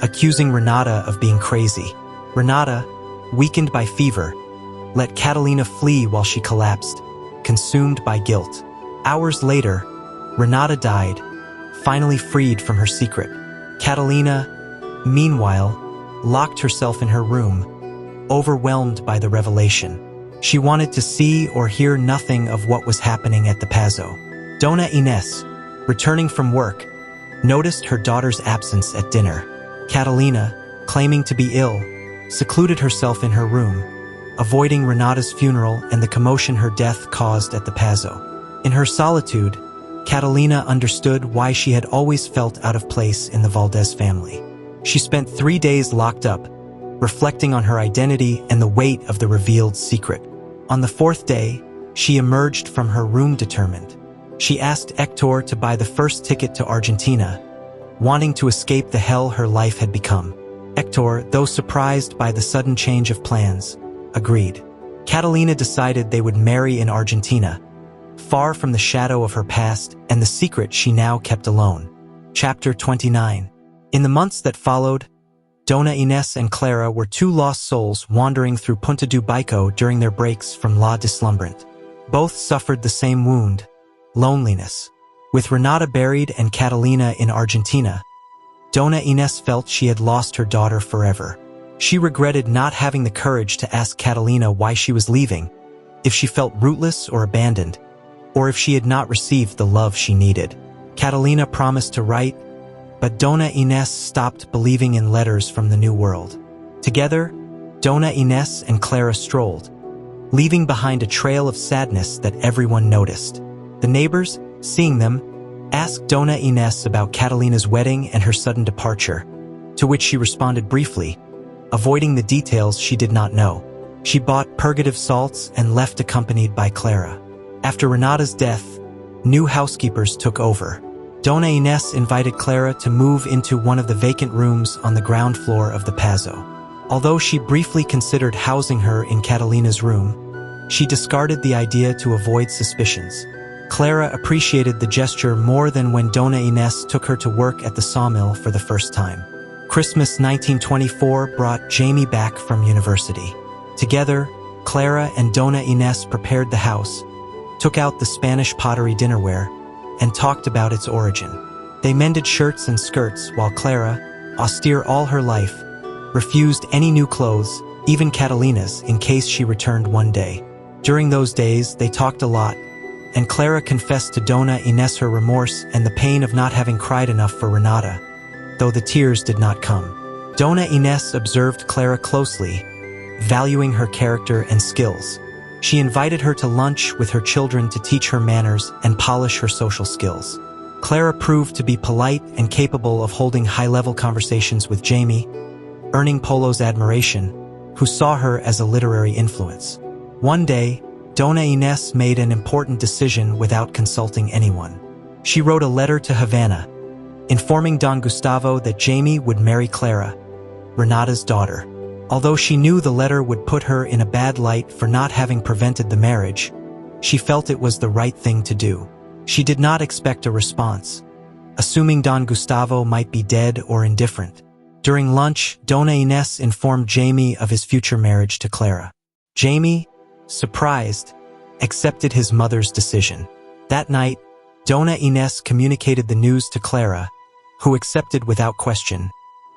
accusing Renata of being crazy. Renata, weakened by fever, let Catalina flee while she collapsed, consumed by guilt. Hours later, Renata died, finally freed from her secret. Catalina, meanwhile, locked herself in her room, overwhelmed by the revelation. She wanted to see or hear nothing of what was happening at the Pazo. Doña Inés, returning from work, noticed her daughter's absence at dinner. Catalina, claiming to be ill, secluded herself in her room, avoiding Renata's funeral and the commotion her death caused at the Pazo. In her solitude, Catalina understood why she had always felt out of place in the Valdés family. She spent 3 days locked up, reflecting on her identity and the weight of the revealed secret. On the 4th day, she emerged from her room determined. She asked Hector to buy the first ticket to Argentina, wanting to escape the hell her life had become. Hector, though surprised by the sudden change of plans, agreed. Catalina decided they would marry in Argentina, far from the shadow of her past and the secret she now kept alone. Chapter 29. In the months that followed, Doña Inés and Clara were two lost souls wandering through Punta do Baico during their breaks from La Deslumbrant. Both suffered the same wound, loneliness. With Renata buried and Catalina in Argentina, Doña Inés felt she had lost her daughter forever. She regretted not having the courage to ask Catalina why she was leaving, if she felt rootless or abandoned, or if she had not received the love she needed. Catalina promised to write, but Doña Inés stopped believing in letters from the New World. Together, Doña Inés and Clara strolled, leaving behind a trail of sadness that everyone noticed. The neighbors, seeing them, asked Doña Inés about Catalina's wedding and her sudden departure, to which she responded briefly, avoiding the details she did not know. She bought purgative salts and left accompanied by Clara. After Renata's death, new housekeepers took over. Doña Inés invited Clara to move into one of the vacant rooms on the ground floor of the Pazo. Although she briefly considered housing her in Catalina's room, she discarded the idea to avoid suspicions. Clara appreciated the gesture more than when Doña Inés took her to work at the sawmill for the first time. Christmas 1924 brought Jamie back from university. Together, Clara and Doña Inés prepared the house, took out the Spanish pottery dinnerware, and talked about its origin. They mended shirts and skirts while Clara, austere all her life, refused any new clothes, even Catalina's, in case she returned one day. During those days, they talked a lot, and Clara confessed to Doña Inés her remorse and the pain of not having cried enough for Renata, though the tears did not come. Doña Inés observed Clara closely, valuing her character and skills. She invited her to lunch with her children to teach her manners and polish her social skills. Clara proved to be polite and capable of holding high-level conversations with Jamie, earning Polo's admiration, who saw her as a literary influence. One day, Doña Inés made an important decision without consulting anyone. She wrote a letter to Havana, informing Don Gustavo that Jamie would marry Clara, Renata's daughter. Although she knew the letter would put her in a bad light for not having prevented the marriage, she felt it was the right thing to do. She did not expect a response, assuming Don Gustavo might be dead or indifferent. During lunch, Doña Inés informed Jamie of his future marriage to Clara. Jamie, surprised, accepted his mother's decision. That night, Doña Inés communicated the news to Clara, who accepted without question,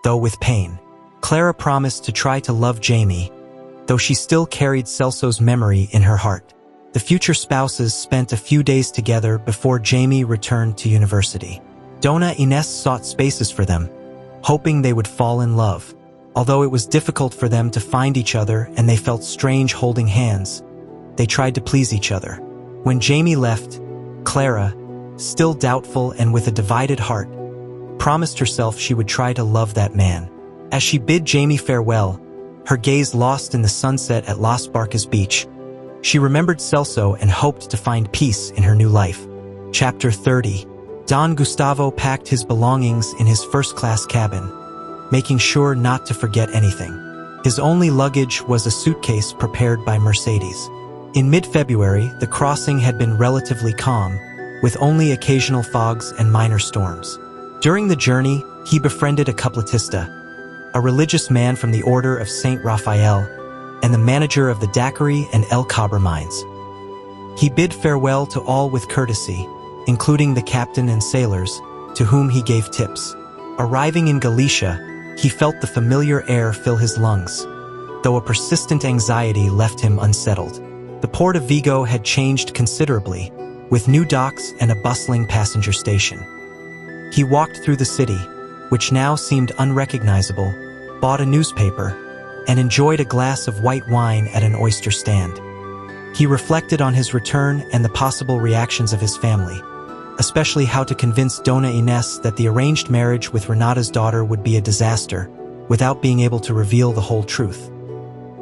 though with pain. Clara promised to try to love Jamie, though she still carried Celso's memory in her heart. The future spouses spent a few days together before Jamie returned to university. Doña Inés sought spaces for them, hoping they would fall in love. Although it was difficult for them to find each other and they felt strange holding hands, they tried to please each other. When Jamie left, Clara, still doubtful and with a divided heart, promised herself she would try to love that man. As she bid Jamie farewell, her gaze lost in the sunset at Las Barcas Beach, she remembered Celso and hoped to find peace in her new life. Chapter 30. Don Gustavo packed his belongings in his first-class cabin, making sure not to forget anything. His only luggage was a suitcase prepared by Mercedes. In mid-February, the crossing had been relatively calm, with only occasional fogs and minor storms. During the journey, he befriended a coupletista, a religious man from the Order of Saint Raphael, and the manager of the Daiquiri and El Cabra mines. He bid farewell to all with courtesy, including the captain and sailors, to whom he gave tips. Arriving in Galicia, he felt the familiar air fill his lungs, though a persistent anxiety left him unsettled. The port of Vigo had changed considerably, with new docks and a bustling passenger station. He walked through the city, which now seemed unrecognizable, bought a newspaper, and enjoyed a glass of white wine at an oyster stand. He reflected on his return and the possible reactions of his family, especially how to convince Doña Inés that the arranged marriage with Renata's daughter would be a disaster, without being able to reveal the whole truth.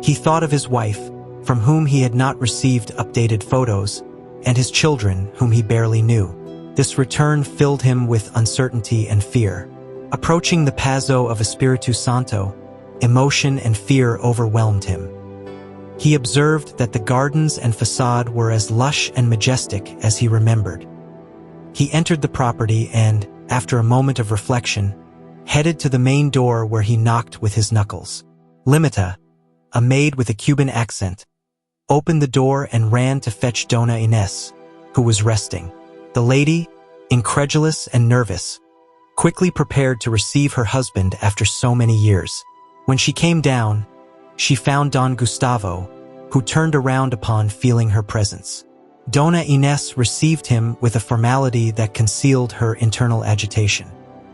He thought of his wife, from whom he had not received updated photos, and his children, whom he barely knew. This return filled him with uncertainty and fear. Approaching the Pazo of Espíritu Santo, emotion and fear overwhelmed him. He observed that the gardens and facade were as lush and majestic as he remembered. He entered the property and, after a moment of reflection, headed to the main door where he knocked with his knuckles. Limita, a maid with a Cuban accent, opened the door and ran to fetch Doña Inés, who was resting. The lady, incredulous and nervous, quickly prepared to receive her husband after so many years. When she came down, she found Don Gustavo, who turned around upon feeling her presence. Doña Inés received him with a formality that concealed her internal agitation.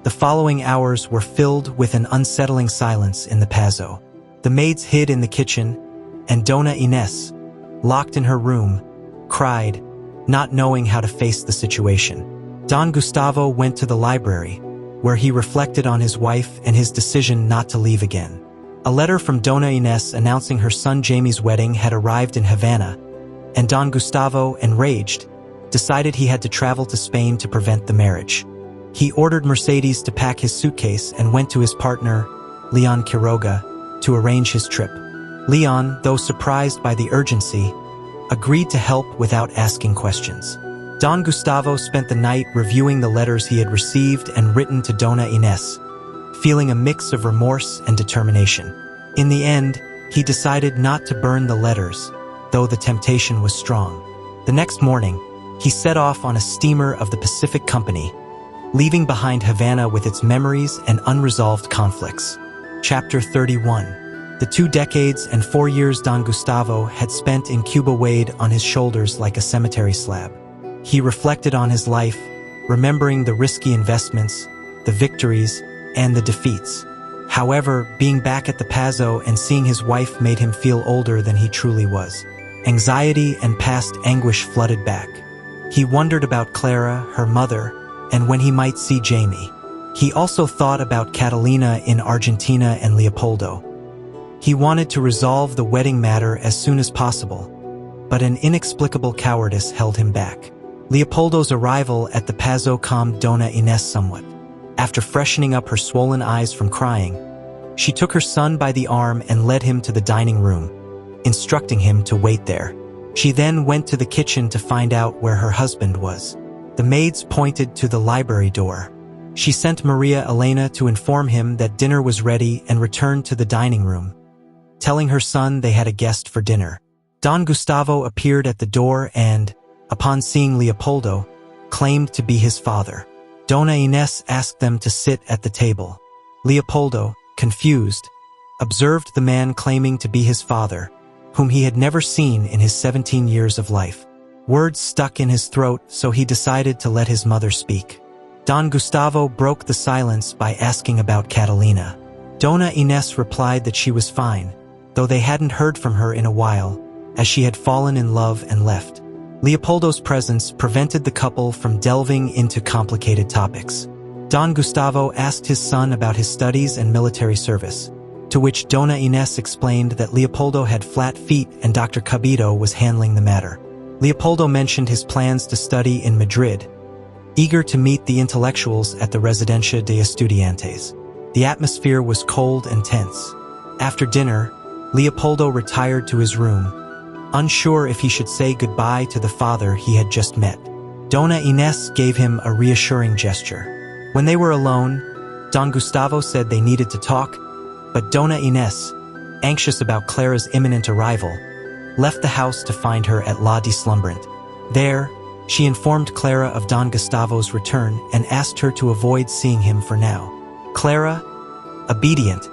The following hours were filled with an unsettling silence in the Pazo. The maids hid in the kitchen, and Doña Inés, locked in her room, cried, not knowing how to face the situation. Don Gustavo went to the library, where he reflected on his wife and his decision not to leave again. A letter from Doña Inés announcing her son Jamie's wedding had arrived in Havana, and Don Gustavo, enraged, decided he had to travel to Spain to prevent the marriage. He ordered Mercedes to pack his suitcase and went to his partner, Leon Quiroga, to arrange his trip. Leon, though surprised by the urgency, agreed to help without asking questions. Don Gustavo spent the night reviewing the letters he had received and written to Doña Inés, feeling a mix of remorse and determination. In the end, he decided not to burn the letters, though the temptation was strong. The next morning, he set off on a steamer of the Pacific Company, leaving behind Havana with its memories and unresolved conflicts. Chapter 31. The 2 decades and 4 years Don Gustavo had spent in Cuba weighed on his shoulders like a cemetery slab. He reflected on his life, remembering the risky investments, the victories, and the defeats. However, being back at the Pazo and seeing his wife made him feel older than he truly was. Anxiety and past anguish flooded back. He wondered about Clara, her mother, and when he might see Jamie. He also thought about Catalina in Argentina and Leopoldo. He wanted to resolve the wedding matter as soon as possible, but an inexplicable cowardice held him back. Leopoldo's arrival at the Pazo calmed Doña Inés somewhat. After freshening up her swollen eyes from crying, she took her son by the arm and led him to the dining room, instructing him to wait there. She then went to the kitchen to find out where her husband was. The maids pointed to the library door. She sent Maria Elena to inform him that dinner was ready and returned to the dining room, telling her son they had a guest for dinner. Don Gustavo appeared at the door and, upon seeing Leopoldo, claimed to be his father. Doña Inés asked them to sit at the table. Leopoldo, confused, observed the man claiming to be his father, whom he had never seen in his 17 years of life. Words stuck in his throat, so he decided to let his mother speak. Don Gustavo broke the silence by asking about Catalina. Doña Inés replied that she was fine, though they hadn't heard from her in a while, as she had fallen in love and left. Leopoldo's presence prevented the couple from delving into complicated topics. Don Gustavo asked his son about his studies and military service, to which Doña Inés explained that Leopoldo had flat feet and Dr. Cabito was handling the matter. Leopoldo mentioned his plans to study in Madrid, eager to meet the intellectuals at the Residencia de Estudiantes. The atmosphere was cold and tense. After dinner, Leopoldo retired to his room, unsure if he should say goodbye to the father he had just met. Dona Inés gave him a reassuring gesture. When they were alone, Don Gustavo said they needed to talk, but Dona Inés, anxious about Clara's imminent arrival, left the house to find her at La Deslumbrant. There, she informed Clara of Don Gustavo's return and asked her to avoid seeing him for now. Clara, obedient,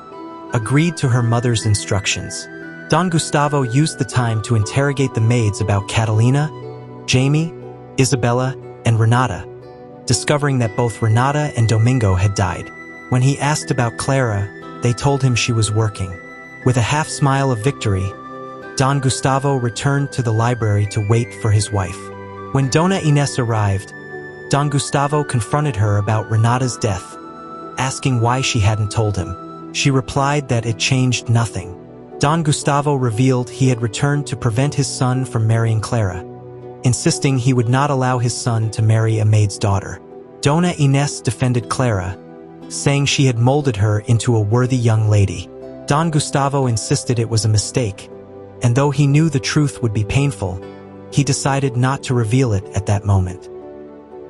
agreed to her mother's instructions. Don Gustavo used the time to interrogate the maids about Catalina, Jamie, Isabella, and Renata, discovering that both Renata and Domingo had died. When he asked about Clara, they told him she was working. With a half-smile of victory, Don Gustavo returned to the library to wait for his wife. When Dona Inés arrived, Don Gustavo confronted her about Renata's death, asking why she hadn't told him. She replied that it changed nothing. Don Gustavo revealed he had returned to prevent his son from marrying Clara, insisting he would not allow his son to marry a maid's daughter. Dona Inés defended Clara, saying she had molded her into a worthy young lady. Don Gustavo insisted it was a mistake, and though he knew the truth would be painful, he decided not to reveal it at that moment.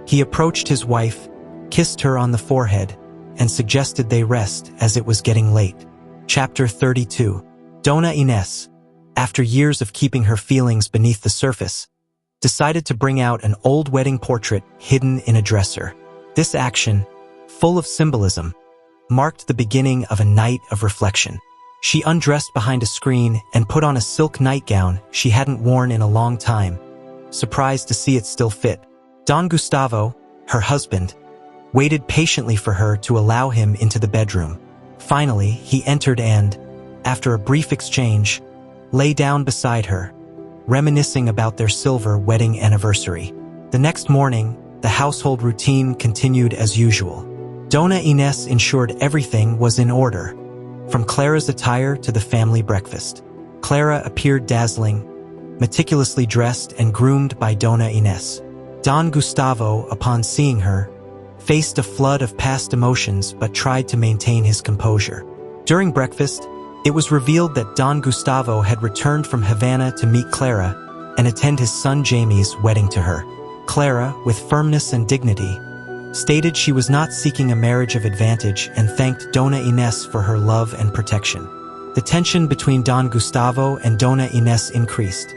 He approached his wife, kissed her on the forehead, and suggested they rest as it was getting late. Chapter 32. Dona Inés, after years of keeping her feelings beneath the surface, decided to bring out an old wedding portrait hidden in a dresser. This action, full of symbolism, marked the beginning of a night of reflection. She undressed behind a screen and put on a silk nightgown she hadn't worn in a long time, surprised to see it still fit. Don Gustavo, her husband, waited patiently for her to allow him into the bedroom. Finally, he entered and, after a brief exchange, lay down beside her, reminiscing about their silver wedding anniversary. The next morning, the household routine continued as usual. Dona Inés ensured everything was in order, from Clara's attire to the family breakfast. Clara appeared dazzling, meticulously dressed and groomed by Dona Inés. Don Gustavo, upon seeing her, faced a flood of past emotions but tried to maintain his composure. During breakfast, it was revealed that Don Gustavo had returned from Havana to meet Clara and attend his son Jamie's wedding to her. Clara, with firmness and dignity, stated she was not seeking a marriage of advantage and thanked Dona Inés for her love and protection. The tension between Don Gustavo and Dona Inés increased,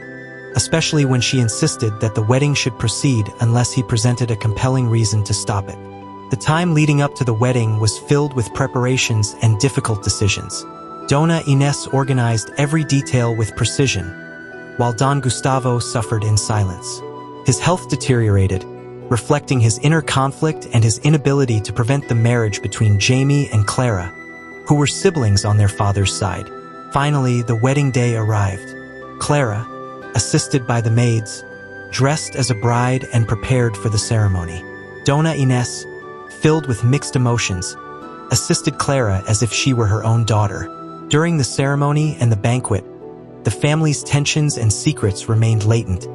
especially when she insisted that the wedding should proceed unless he presented a compelling reason to stop it. The time leading up to the wedding was filled with preparations and difficult decisions. Dona Inés organized every detail with precision, while Don Gustavo suffered in silence. His health deteriorated, reflecting his inner conflict and his inability to prevent the marriage between Jamie and Clara, who were siblings on their father's side. Finally, the wedding day arrived. Clara, assisted by the maids, dressed as a bride and prepared for the ceremony. Dona Inés, filled with mixed emotions, assisted Clara as if she were her own daughter. During the ceremony and the banquet, the family's tensions and secrets remained latent,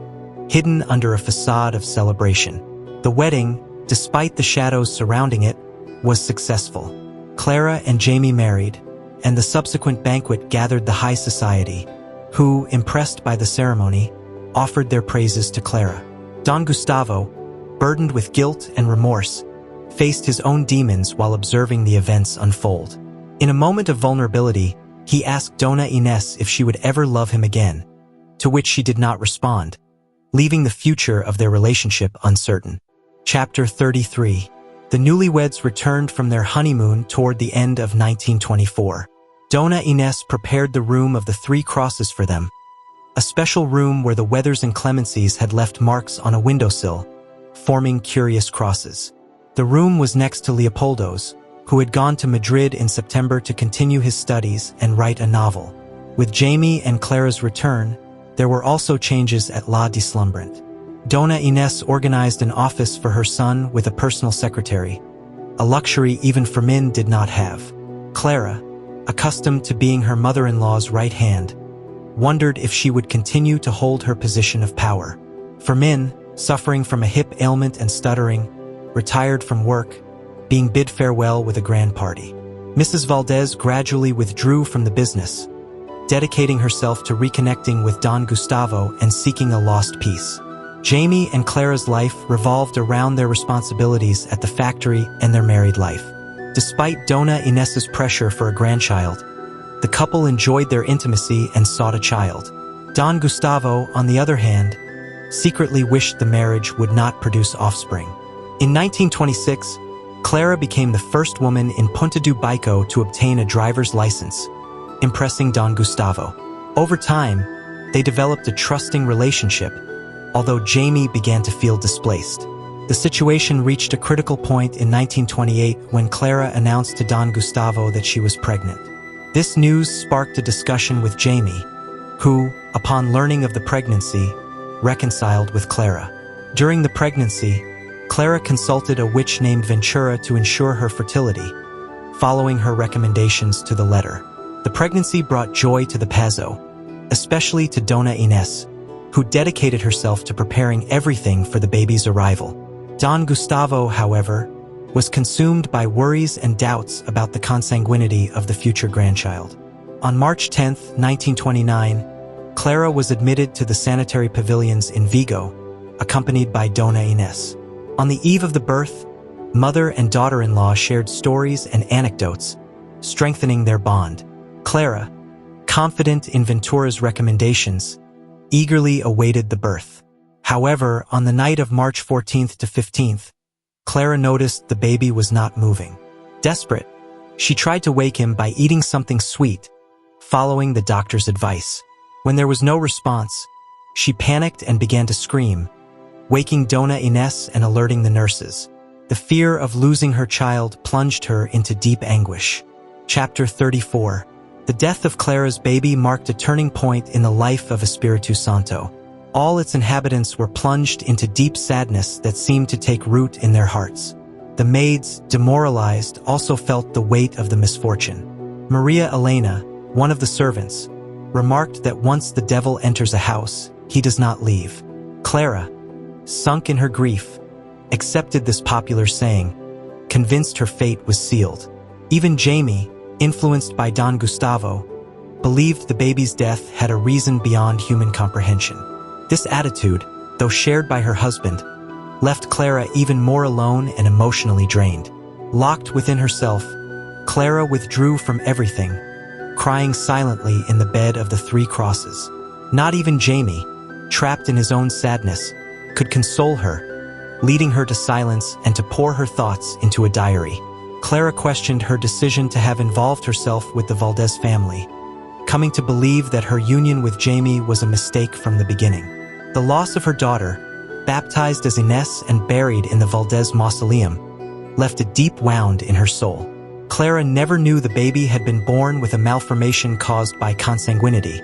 hidden under a facade of celebration. The wedding, despite the shadows surrounding it, was successful. Clara and Jamie married, and the subsequent banquet gathered the high society, who, impressed by the ceremony, offered their praises to Clara. Don Gustavo, burdened with guilt and remorse, faced his own demons while observing the events unfold. In a moment of vulnerability, he asked Dona Inés if she would ever love him again, to which she did not respond, leaving the future of their relationship uncertain. Chapter 33. The newlyweds returned from their honeymoon toward the end of 1924. Dona Inés prepared the room of the 3 crosses for them, a special room where the weathers and clemencies had left marks on a windowsill, forming curious crosses. The room was next to Leopoldo's, who had gone to Madrid in September to continue his studies and write a novel. With Jamie and Clara's return, there were also changes at La Deslumbrant. Dona Inés organized an office for her son with a personal secretary, a luxury even Fermin did not have. Clara, accustomed to being her mother-in-law's right hand, wondered if she would continue to hold her position of power. Fermin, suffering from a hip ailment and stuttering, retired from work, being bid farewell with a grand party. Mrs. Valdés gradually withdrew from the business, dedicating herself to reconnecting with Don Gustavo and seeking a lost piece. Jamie and Clara's life revolved around their responsibilities at the factory and their married life. Despite Doña Inés's pressure for a grandchild, the couple enjoyed their intimacy and sought a child. Don Gustavo, on the other hand, secretly wished the marriage would not produce offspring. In 1926, Clara became the first woman in Punta do Baico to obtain a driver's license, impressing Don Gustavo. Over time, they developed a trusting relationship, although Jamie began to feel displaced. The situation reached a critical point in 1928 when Clara announced to Don Gustavo that she was pregnant. This news sparked a discussion with Jamie, who, upon learning of the pregnancy, reconciled with Clara. During the pregnancy, Clara consulted a witch named Ventura to ensure her fertility, following her recommendations to the letter. The pregnancy brought joy to the Pazo, especially to Doña Inés, who dedicated herself to preparing everything for the baby's arrival. Don Gustavo, however, was consumed by worries and doubts about the consanguinity of the future grandchild. On March 10, 1929, Clara was admitted to the sanitary pavilions in Vigo, accompanied by Doña Inés. On the eve of the birth, mother and daughter-in-law shared stories and anecdotes, strengthening their bond. Clara, confident in Ventura's recommendations, eagerly awaited the birth. However, on the night of March 14th to 15th, Clara noticed the baby was not moving. Desperate, she tried to wake him by eating something sweet, following the doctor's advice. When there was no response, she panicked and began to scream, waking Doña Inés and alerting the nurses. The fear of losing her child plunged her into deep anguish. Chapter 34. The death of Clara's baby marked a turning point in the life of Espíritu Santo. All its inhabitants were plunged into deep sadness that seemed to take root in their hearts. The maids, demoralized, also felt the weight of the misfortune. Maria Elena, one of the servants, remarked that once the devil enters a house, he does not leave. Clara, sunk in her grief, accepted this popular saying, convinced her fate was sealed. Even Jamie, influenced by Don Gustavo, believed the baby's death had a reason beyond human comprehension. This attitude, though shared by her husband, left Clara even more alone and emotionally drained. Locked within herself, Clara withdrew from everything, crying silently in the bed of the three crosses. Not even Jamie, trapped in his own sadness, could console her, leading her to silence and to pour her thoughts into a diary. Clara questioned her decision to have involved herself with the Valdés family, coming to believe that her union with Jamie was a mistake from the beginning. The loss of her daughter, baptized as Inés and buried in the Valdés mausoleum, left a deep wound in her soul. Clara never knew the baby had been born with a malformation caused by consanguinity,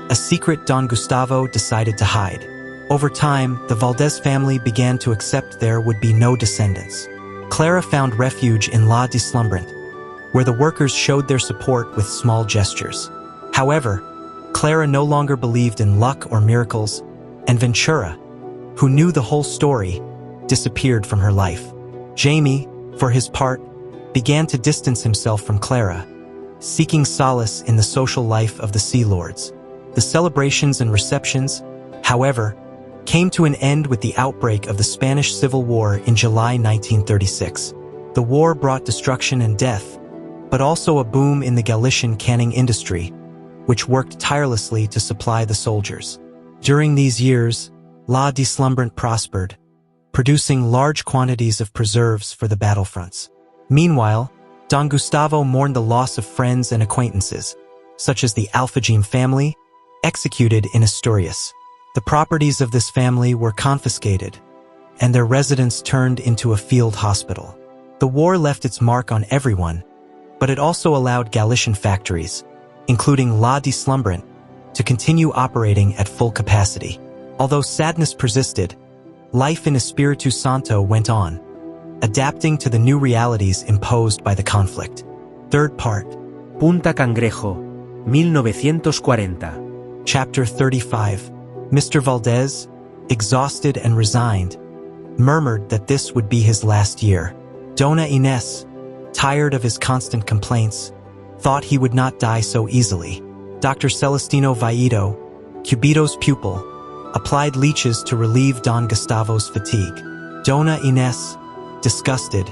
a secret Don Gustavo decided to hide. Over time, the Valdés family began to accept there would be no descendants. Clara found refuge in La Deslumbrant, where the workers showed their support with small gestures. However, Clara no longer believed in luck or miracles, and Ventura, who knew the whole story, disappeared from her life. Jamie, for his part, began to distance himself from Clara, seeking solace in the social life of the Sea Lords. The celebrations and receptions, however, came to an end with the outbreak of the Spanish Civil War in July 1936. The war brought destruction and death, but also a boom in the Galician canning industry, which worked tirelessly to supply the soldiers. During these years, La Deslumbrant prospered, producing large quantities of preserves for the battlefronts. Meanwhile, Don Gustavo mourned the loss of friends and acquaintances, such as the Alfagim family, executed in Asturias. The properties of this family were confiscated, and their residence turned into a field hospital. The war left its mark on everyone, but it also allowed Galician factories, including La Deslumbrant, to continue operating at full capacity. Although sadness persisted, life in Espíritu Santo went on, adapting to the new realities imposed by the conflict. Third part. Punta Cangrejo, 1940. Chapter 35. Mr. Valdés, exhausted and resigned, murmured that this would be his last year. Doña Inés, tired of his constant complaints, thought he would not die so easily. Dr. Celestino Viedo, Cubito's pupil, applied leeches to relieve Don Gustavo's fatigue. Doña Inés, disgusted,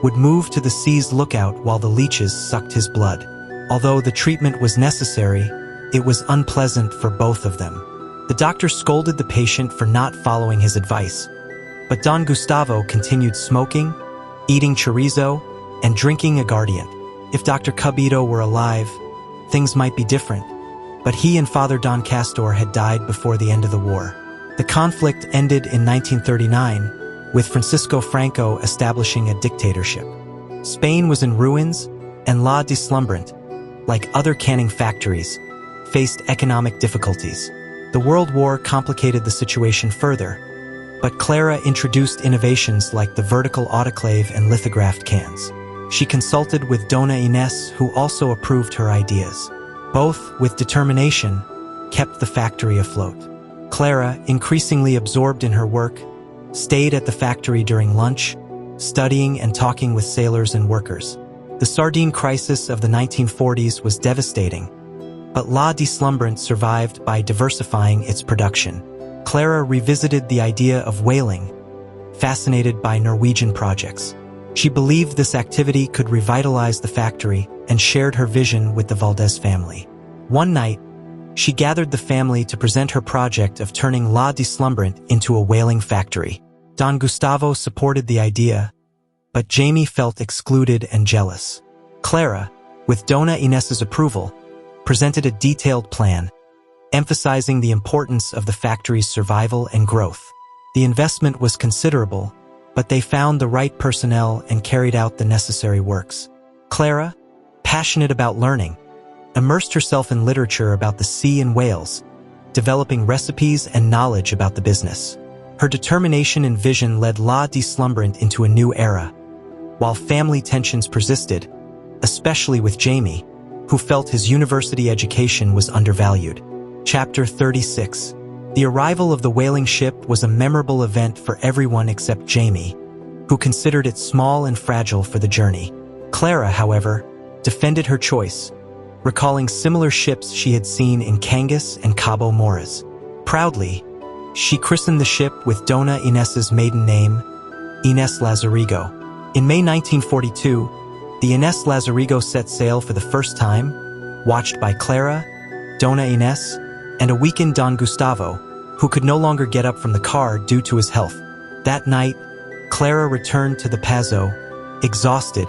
would move to the sea's lookout while the leeches sucked his blood. Although the treatment was necessary, it was unpleasant for both of them. The doctor scolded the patient for not following his advice, but Don Gustavo continued smoking, eating chorizo, and drinking aguardiente. If Dr. Cubito were alive, things might be different, but he and Father Don Castor had died before the end of the war. The conflict ended in 1939, with Francisco Franco establishing a dictatorship. Spain was in ruins, and La Deslumbrant, like other canning factories, faced economic difficulties. The World War complicated the situation further, but Clara introduced innovations like the vertical autoclave and lithographed cans. She consulted with Doña Inés, who also approved her ideas. Both, with determination, kept the factory afloat. Clara, increasingly absorbed in her work, stayed at the factory during lunch, studying and talking with sailors and workers. The sardine crisis of the 1940s was devastating, but La Deslumbrant survived by diversifying its production. Clara revisited the idea of whaling, fascinated by Norwegian projects. She believed this activity could revitalize the factory and shared her vision with the Valdés family. One night, she gathered the family to present her project of turning La Deslumbrant into a whaling factory. Don Gustavo supported the idea, but Jamie felt excluded and jealous. Clara, with Doña Inés's approval, presented a detailed plan, emphasizing the importance of the factory's survival and growth. The investment was considerable, but they found the right personnel and carried out the necessary works. Clara, passionate about learning, immersed herself in literature about the sea and whales, developing recipes and knowledge about the business. Her determination and vision led La Deslumbrant into a new era. While family tensions persisted, especially with Jamie, who felt his university education was undervalued. Chapter 36. The arrival of the whaling ship was a memorable event for everyone except Jamie, who considered it small and fragile for the journey. Clara, however, defended her choice, recalling similar ships she had seen in Cangas and Cabo Moras. Proudly, she christened the ship with Doña Inés's maiden name, Inés Lazarigo. In May 1942, the Inés Lazarigo set sail for the first time, watched by Clara, Doña Inés, and a weakened Don Gustavo, who could no longer get up from the car due to his health. That night, Clara returned to the Pazo, exhausted,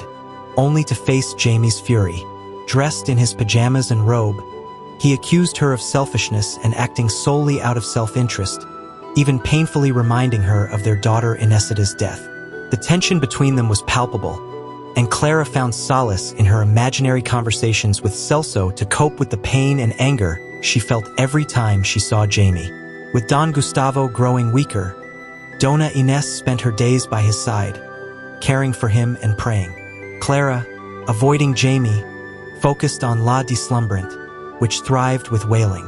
only to face Jamie's fury. Dressed in his pajamas and robe, he accused her of selfishness and acting solely out of self-interest, even painfully reminding her of their daughter Inés's death. The tension between them was palpable, and Clara found solace in her imaginary conversations with Celso to cope with the pain and anger she felt every time she saw Jamie. With Don Gustavo growing weaker, Doña Inés spent her days by his side, caring for him and praying. Clara, avoiding Jamie, focused on La Deslumbrant, which thrived with whaling.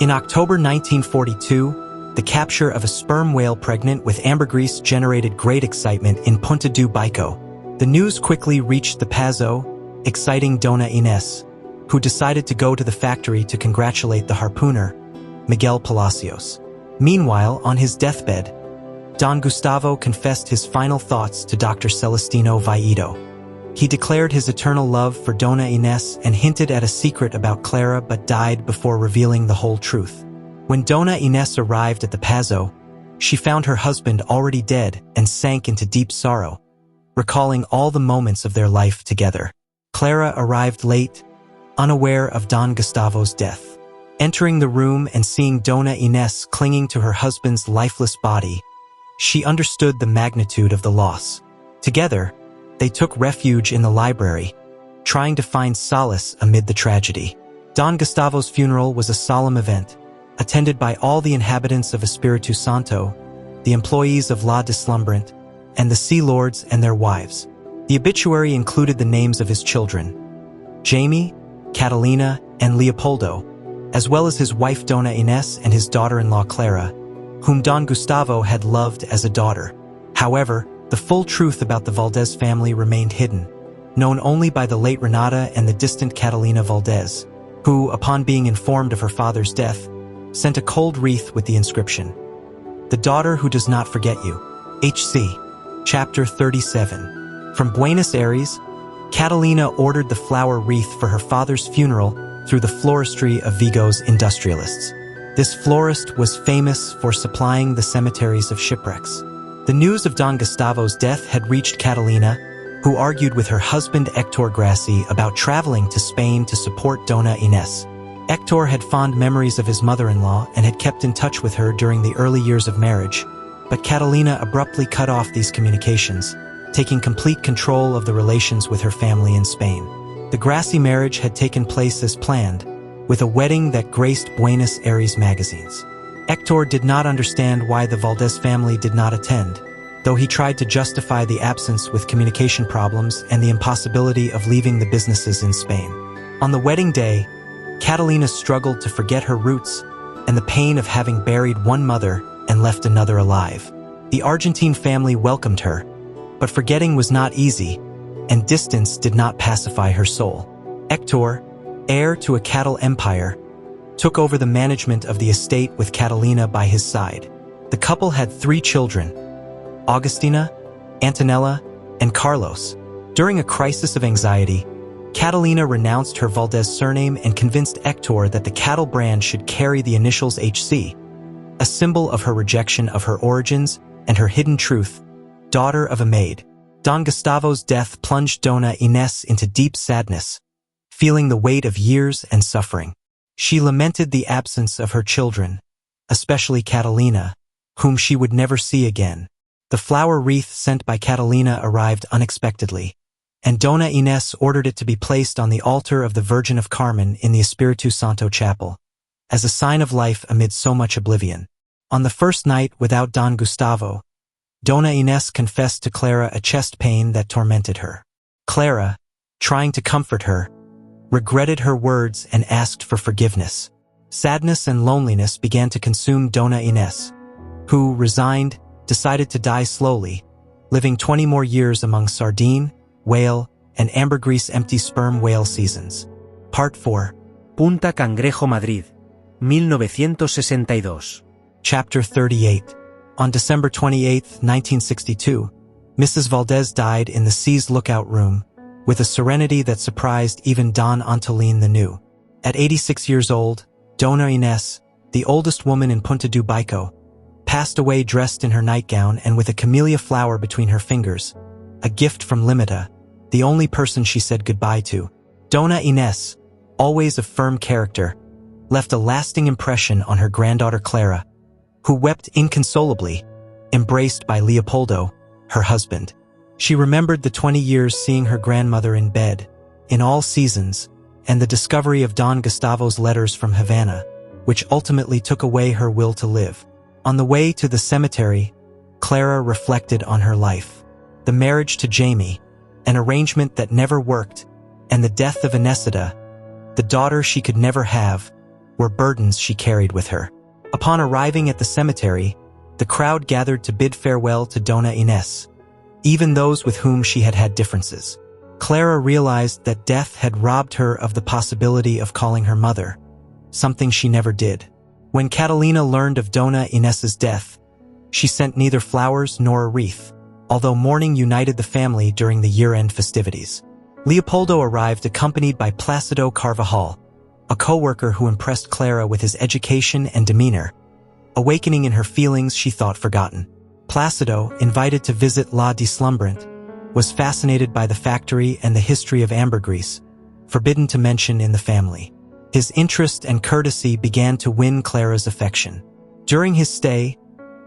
In October 1942, the capture of a sperm whale pregnant with ambergris generated great excitement in Punta do Bico. The news quickly reached the Pazo, exciting Doña Inés, who decided to go to the factory to congratulate the harpooner, Miguel Palacios. Meanwhile, on his deathbed, Don Gustavo confessed his final thoughts to Dr. Celestino Viedo. He declared his eternal love for Doña Inés and hinted at a secret about Clara but died before revealing the whole truth. When Doña Inés arrived at the Pazo, she found her husband already dead and sank into deep sorrow, recalling all the moments of their life together. Clara arrived late, unaware of Don Gustavo's death. Entering the room and seeing Doña Inés clinging to her husband's lifeless body, she understood the magnitude of the loss. Together, they took refuge in the library, trying to find solace amid the tragedy. Don Gustavo's funeral was a solemn event, attended by all the inhabitants of Espíritu Santo, the employees of La Deslumbrant, and the sea lords and their wives. The obituary included the names of his children, Jamie, Catalina, and Leopoldo, as well as his wife Doña Inés and his daughter-in-law Clara, whom Don Gustavo had loved as a daughter. However, the full truth about the Valdés family remained hidden. known only by the late Renata and the distant Catalina Valdés, who, upon being informed of her father's death, sent a cold wreath with the inscription, "The daughter who does not forget you." HC. Chapter 37. From Buenos Aires, Catalina ordered the flower wreath for her father's funeral through the floristry of Vigo's industrialists. This florist was famous for supplying the cemeteries of shipwrecks. The news of Don Gustavo's death had reached Catalina, who argued with her husband Héctor Grassi about traveling to Spain to support Doña Inés. Héctor had fond memories of his mother-in-law and had kept in touch with her during the early years of marriage, but Catalina abruptly cut off these communications, taking complete control of the relations with her family in Spain. The Grassi marriage had taken place as planned, with a wedding that graced Buenos Aires magazines. Héctor did not understand why the Valdés family did not attend, though he tried to justify the absence with communication problems and the impossibility of leaving the businesses in Spain. On the wedding day, Catalina struggled to forget her roots and the pain of having buried one mother and left another alive. The Argentine family welcomed her, but forgetting was not easy, and distance did not pacify her soul. Héctor, heir to a cattle empire, took over the management of the estate with Catalina by his side. The couple had 3 children, Agustina, Antonella, and Carlos. During a crisis of anxiety, Catalina renounced her Valdés surname and convinced Héctor that the cattle brand should carry the initials HC, a symbol of her rejection of her origins and her hidden truth, daughter of a maid. Don Gustavo's death plunged Doña Inés into deep sadness, feeling the weight of years and suffering. She lamented the absence of her children, especially Catalina, whom she would never see again. The flower wreath sent by Catalina arrived unexpectedly, and Doña Inés ordered it to be placed on the altar of the Virgin of Carmen in the Espíritu Santo chapel, as a sign of life amid so much oblivion. On the first night without Don Gustavo, Doña Inés confessed to Clara a chest pain that tormented her. Clara, trying to comfort her, regretted her words and asked for forgiveness. Sadness and loneliness began to consume Doña Inés, who, resigned, decided to die slowly, living 20 more years among sardine, whale, and ambergris empty sperm whale seasons. Part 4. Punta Cangrejo, Madrid, 1962. Chapter 38. On December 28, 1962, Mrs. Valdés died in the Sea's lookout room, with a serenity that surprised even Don Antolin the New. At 86 years old, Doña Inés, the oldest woman in Punta do Bico, passed away dressed in her nightgown and with a camellia flower between her fingers, a gift from Limita, the only person she said goodbye to. Doña Inés, always of firm character, left a lasting impression on her granddaughter Clara, who wept inconsolably, embraced by Leopoldo, her husband. She remembered the 20 years seeing her grandmother in bed, in all seasons, and the discovery of Don Gustavo's letters from Havana, which ultimately took away her will to live. On the way to the cemetery, Clara reflected on her life. The marriage to Jamie, an arrangement that never worked, and the death of Inesita, the daughter she could never have, were burdens she carried with her. Upon arriving at the cemetery, the crowd gathered to bid farewell to Doña Inés, even those with whom she had had differences. Clara realized that death had robbed her of the possibility of calling her mother, something she never did. When Catalina learned of Doña Inés's death, she sent neither flowers nor a wreath, although mourning united the family during the year-end festivities. Leopoldo arrived accompanied by Plácido Carvajal, a co-worker who impressed Clara with his education and demeanor, awakening in her feelings she thought forgotten. Plácido, invited to visit La Deslumbrante, was fascinated by the factory and the history of ambergris, forbidden to mention in the family. His interest and courtesy began to win Clara's affection. During his stay,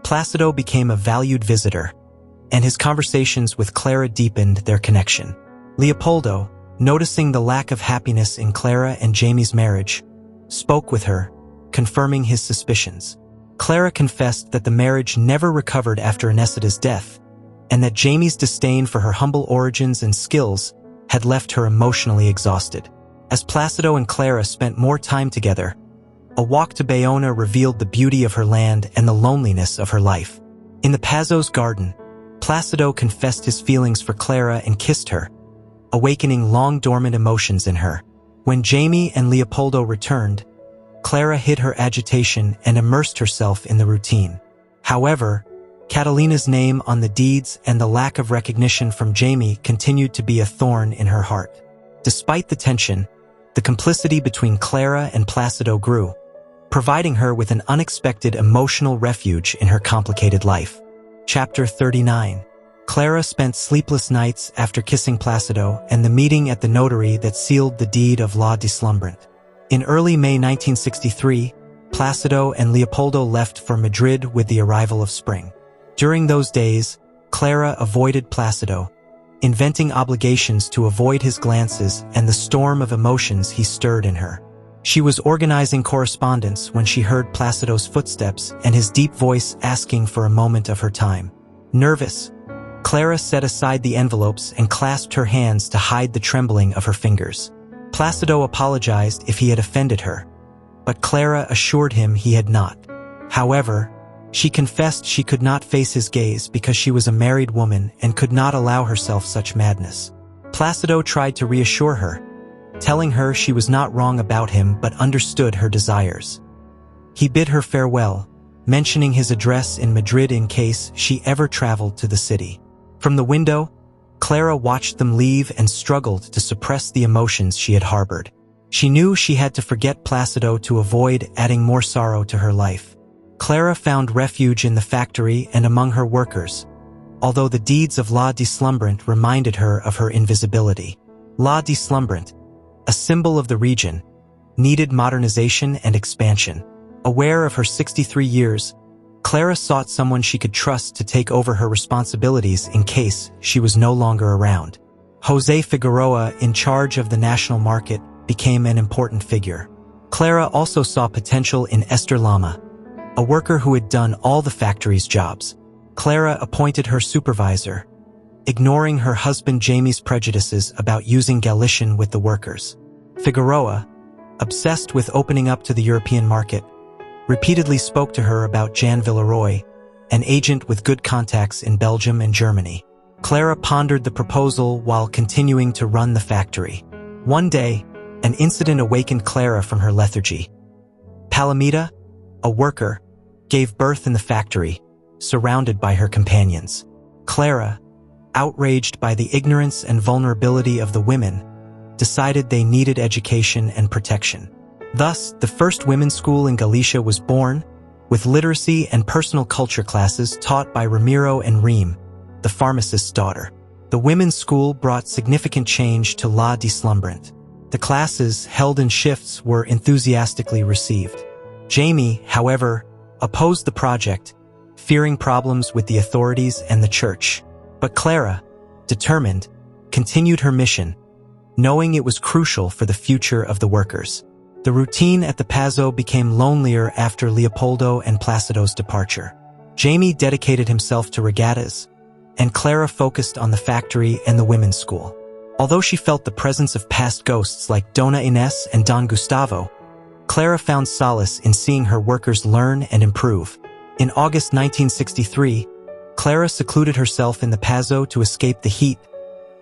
Plácido became a valued visitor, and his conversations with Clara deepened their connection. Leopoldo, noticing the lack of happiness in Clara and Jamie's marriage, spoke with her, confirming his suspicions. Clara confessed that the marriage never recovered after Inesita's death, and that Jamie's disdain for her humble origins and skills had left her emotionally exhausted. As Plácido and Clara spent more time together, a walk to Bayona revealed the beauty of her land and the loneliness of her life. In the Pazos garden, Plácido confessed his feelings for Clara and kissed her, awakening long-dormant emotions in her. When Jamie and Leopoldo returned, Clara hid her agitation and immersed herself in the routine. However, Catalina's name on the deeds and the lack of recognition from Jamie continued to be a thorn in her heart. Despite the tension, the complicity between Clara and Placido grew, providing her with an unexpected emotional refuge in her complicated life. Chapter 39. Clara spent sleepless nights after kissing Placido and the meeting at the notary that sealed the deed of la deslumbrant. In early May 1963, Placido and Leopoldo left for Madrid with the arrival of spring. During those days, Clara avoided Placido, inventing obligations to avoid his glances and the storm of emotions he stirred in her. She was organizing correspondence when she heard Placido's footsteps and his deep voice asking for a moment of her time. Nervous, Clara set aside the envelopes and clasped her hands to hide the trembling of her fingers. Placido apologized if he had offended her, but Clara assured him he had not. However, she confessed she could not face his gaze because she was a married woman and could not allow herself such madness. Placido tried to reassure her, telling her she was not wrong about him but understood her desires. He bid her farewell, mentioning his address in Madrid in case she ever traveled to the city. From the window, Clara watched them leave and struggled to suppress the emotions she had harbored. She knew she had to forget Placido to avoid adding more sorrow to her life. Clara found refuge in the factory and among her workers, although the deeds of la deslumbrant reminded her of her invisibility. La deslumbrant, a symbol of the region, needed modernization and expansion. Aware of her 63 years, Clara sought someone she could trust to take over her responsibilities in case she was no longer around. José Figueroa, in charge of the national market, became an important figure. Clara also saw potential in Esther Lama, a worker who had done all the factory's jobs. Clara appointed her supervisor, ignoring her husband Jamie's prejudices about using Galician with the workers. Figueroa, obsessed with opening up to the European market, repeatedly spoke to her about Jan Villeroy, an agent with good contacts in Belgium and Germany. Clara pondered the proposal while continuing to run the factory. One day, an incident awakened Clara from her lethargy. Palomita, a worker, gave birth in the factory, surrounded by her companions. Clara, outraged by the ignorance and vulnerability of the women, decided they needed education and protection. Thus, the first women's school in Galicia was born, with literacy and personal culture classes taught by Ramiro and Reem, the pharmacist's daughter. The women's school brought significant change to la deslumbrant. The classes, held in shifts, were enthusiastically received. Jamie, however, opposed the project, fearing problems with the authorities and the church. But Clara, determined, continued her mission, knowing it was crucial for the future of the workers. The routine at the Pazo became lonelier after Leopoldo and Placido's departure. Jamie dedicated himself to regattas, and Clara focused on the factory and the women's school. Although she felt the presence of past ghosts like Doña Inés and Don Gustavo, Clara found solace in seeing her workers learn and improve. In August 1963, Clara secluded herself in the Pazo to escape the heat,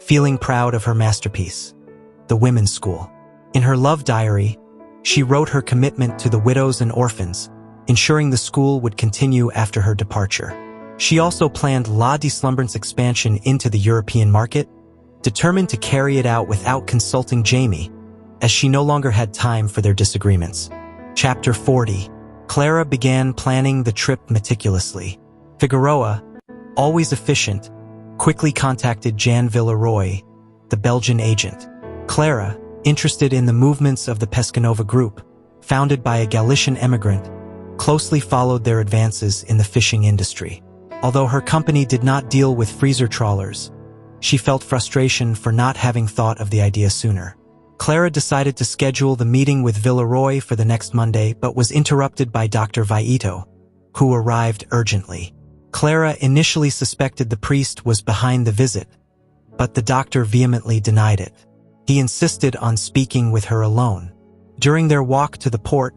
feeling proud of her masterpiece, the women's school. In her love diary, she wrote her commitment to the widows and orphans, ensuring the school would continue after her departure. She also planned la deslumbrant's expansion into the European market, determined to carry it out without consulting Jamie, as she no longer had time for their disagreements. Chapter 40. Clara began planning the trip meticulously. Figueroa, always efficient, quickly contacted Jan Villeroy, the Belgian agent. Clara, interested in the movements of the Pescanova group, founded by a Galician emigrant, closely followed their advances in the fishing industry. Although her company did not deal with freezer trawlers, she felt frustration for not having thought of the idea sooner. Clara decided to schedule the meeting with Villeroy for the next Monday but was interrupted by Dr. Vieito, who arrived urgently. Clara initially suspected the priest was behind the visit, but the doctor vehemently denied it. He insisted on speaking with her alone. During their walk to the port,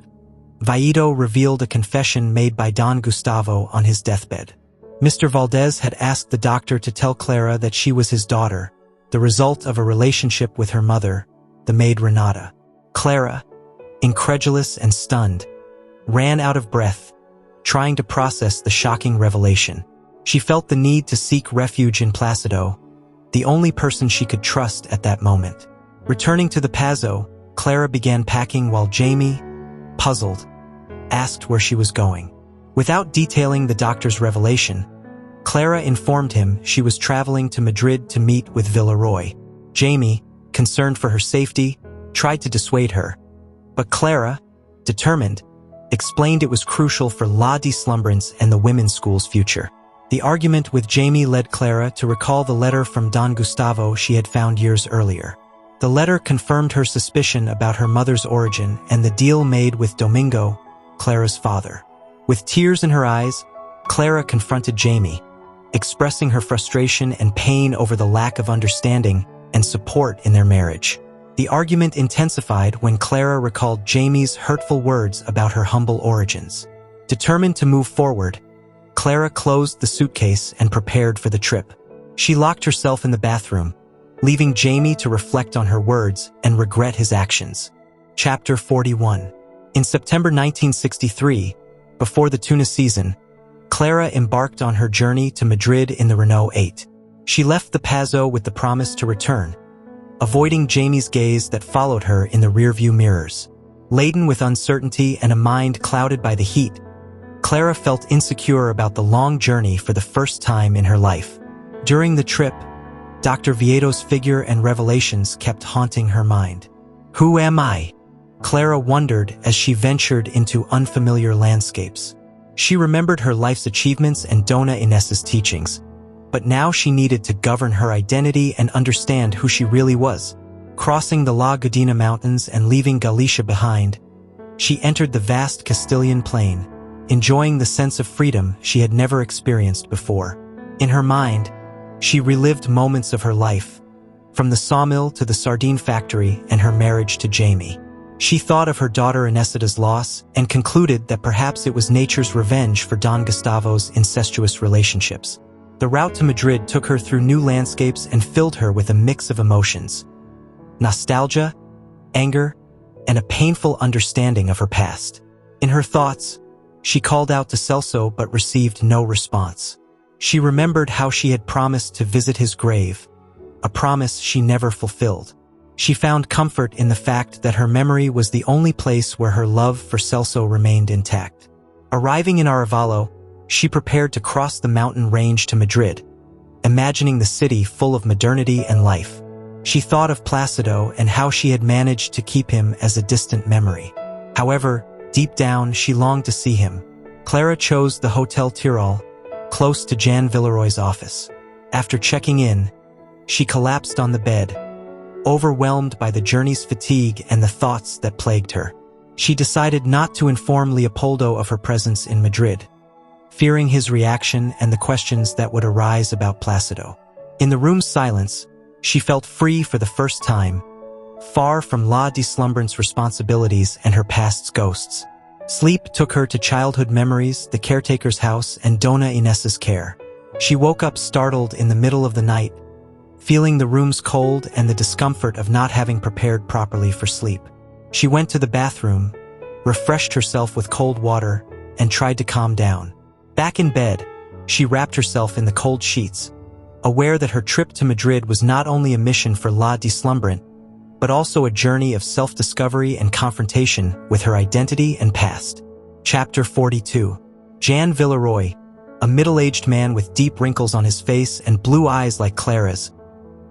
Vieito revealed a confession made by Don Gustavo on his deathbed. Mr. Valdés had asked the doctor to tell Clara that she was his daughter, the result of a relationship with her mother, the maid Renata. Clara, incredulous and stunned, ran out of breath, trying to process the shocking revelation. She felt the need to seek refuge in Placido, the only person she could trust at that moment. Returning to the Pazo, Clara began packing while Jamie, puzzled, asked where she was going. Without detailing the doctor's revelation, Clara informed him she was traveling to Madrid to meet with Villeroy. Jamie, concerned for her safety, tried to dissuade her, but Clara, determined, explained it was crucial for La Deslumbrance and the women's school's future. The argument with Jamie led Clara to recall the letter from Don Gustavo she had found years earlier. The letter confirmed her suspicion about her mother's origin and the deal made with Domingo, Clara's father. With tears in her eyes, Clara confronted Jamie, expressing her frustration and pain over the lack of understanding and support in their marriage. The argument intensified when Clara recalled Jamie's hurtful words about her humble origins. Determined to move forward, Clara closed the suitcase and prepared for the trip. She locked herself in the bathroom, leaving Jamie to reflect on her words and regret his actions. Chapter 41. In September 1963, before the tuna season, Clara embarked on her journey to Madrid in the Renault 8. She left the Pazo with the promise to return, avoiding Jamie's gaze that followed her in the rearview mirrors. Laden with uncertainty and a mind clouded by the heat, Clara felt insecure about the long journey for the first time in her life. During the trip, Dr. Viedo's figure and revelations kept haunting her mind. Who am I? Clara wondered as she ventured into unfamiliar landscapes. She remembered her life's achievements and Doña Inés's teachings, but now she needed to govern her identity and understand who she really was. Crossing the La Gudina Mountains and leaving Galicia behind, she entered the vast Castilian plain, enjoying the sense of freedom she had never experienced before. In her mind, she relived moments of her life, from the sawmill to the sardine factory and her marriage to Jamie. She thought of her daughter Inésita's loss and concluded that perhaps it was nature's revenge for Don Gustavo's incestuous relationships. The route to Madrid took her through new landscapes and filled her with a mix of emotions: nostalgia, anger, and a painful understanding of her past. In her thoughts, she called out to Celso but received no response. She remembered how she had promised to visit his grave, a promise she never fulfilled. She found comfort in the fact that her memory was the only place where her love for Celso remained intact. Arriving in Arevalo, she prepared to cross the mountain range to Madrid, imagining the city full of modernity and life. She thought of Placido and how she had managed to keep him as a distant memory. However, deep down, she longed to see him. Clara chose the Hotel Tirol, close to Jan Villeroy's office. After checking in, she collapsed on the bed, overwhelmed by the journey's fatigue and the thoughts that plagued her. She decided not to inform Leopoldo of her presence in Madrid, fearing his reaction and the questions that would arise about Placido. In the room's silence, she felt free for the first time, far from La Deslumbrance responsibilities and her past's ghosts. Sleep took her to childhood memories, the caretaker's house, and Doña Inés's care. She woke up startled in the middle of the night, feeling the room's cold and the discomfort of not having prepared properly for sleep. She went to the bathroom, refreshed herself with cold water, and tried to calm down. Back in bed, she wrapped herself in the cold sheets, aware that her trip to Madrid was not only a mission for La Deslumbrance, but also a journey of self-discovery and confrontation with her identity and past. Chapter 42. Jan Villeroy, a middle-aged man with deep wrinkles on his face and blue eyes like Clara's,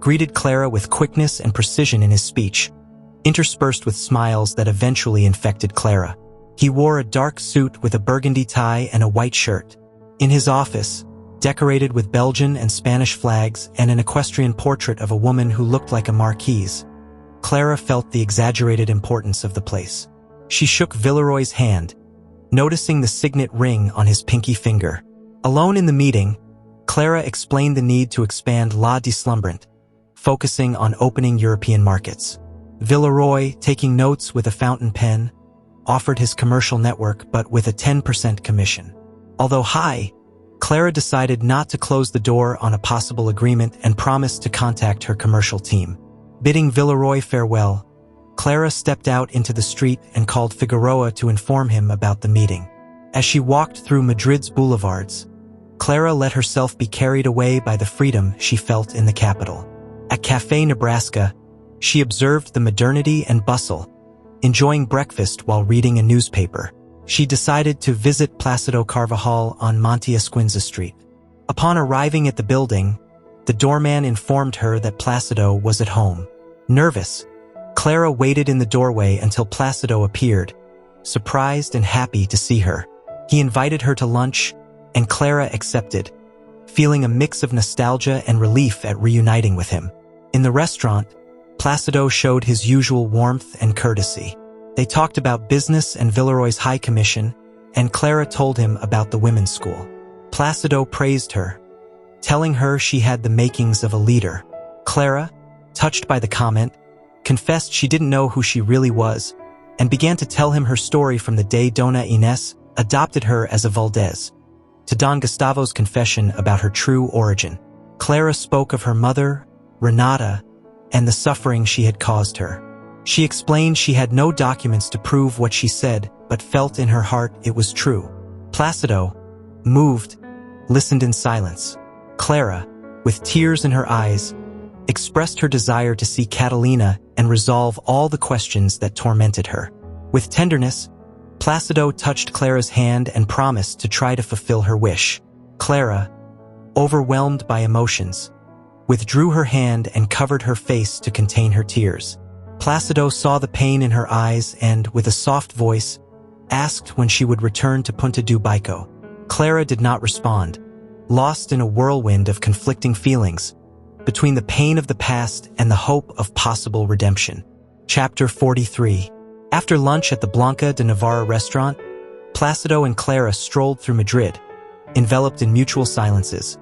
greeted Clara with quickness and precision in his speech, interspersed with smiles that eventually infected Clara. He wore a dark suit with a burgundy tie and a white shirt. In his office, decorated with Belgian and Spanish flags and an equestrian portrait of a woman who looked like a marquise, Clara felt the exaggerated importance of the place. She shook Villeroy's hand, noticing the signet ring on his pinky finger. Alone in the meeting, Clara explained the need to expand La Deslumbrance, focusing on opening European markets. Villeroy, taking notes with a fountain pen, offered his commercial network but with a 10% commission. Although high, Clara decided not to close the door on a possible agreement and promised to contact her commercial team. Bidding Villeroy farewell, Clara stepped out into the street and called Figueroa to inform him about the meeting. As she walked through Madrid's boulevards, Clara let herself be carried away by the freedom she felt in the capital. At Café Nebraska, she observed the modernity and bustle, enjoying breakfast while reading a newspaper. She decided to visit Plácido Carvajal on Monte Esquinza Street. Upon arriving at the building, the doorman informed her that Plácido was at home. Nervous, Clara waited in the doorway until Plácido appeared, surprised and happy to see her. He invited her to lunch, and Clara accepted, feeling a mix of nostalgia and relief at reuniting with him. In the restaurant, Plácido showed his usual warmth and courtesy. They talked about business and Villeroy's high commission, and Clara told him about the women's school. Plácido praised her, telling her she had the makings of a leader. Clara, touched by the comment, confessed she didn't know who she really was, and began to tell him her story from the day Doña Inés adopted her as a Valdés, to Don Gustavo's confession about her true origin. Clara spoke of her mother, Renata, and the suffering she had caused her. She explained she had no documents to prove what she said, but felt in her heart it was true. Plácido, moved, listened in silence. Clara, with tears in her eyes, expressed her desire to see Catalina and resolve all the questions that tormented her. With tenderness, Plácido touched Clara's hand and promised to try to fulfill her wish. Clara, overwhelmed by emotions, withdrew her hand and covered her face to contain her tears. Plácido saw the pain in her eyes and, with a soft voice, asked when she would return to Punta do Bico. Clara did not respond, lost in a whirlwind of conflicting feelings, between the pain of the past and the hope of possible redemption. Chapter 43. After lunch at the Blanca de Navarra restaurant, Plácido and Clara strolled through Madrid, enveloped in mutual silences,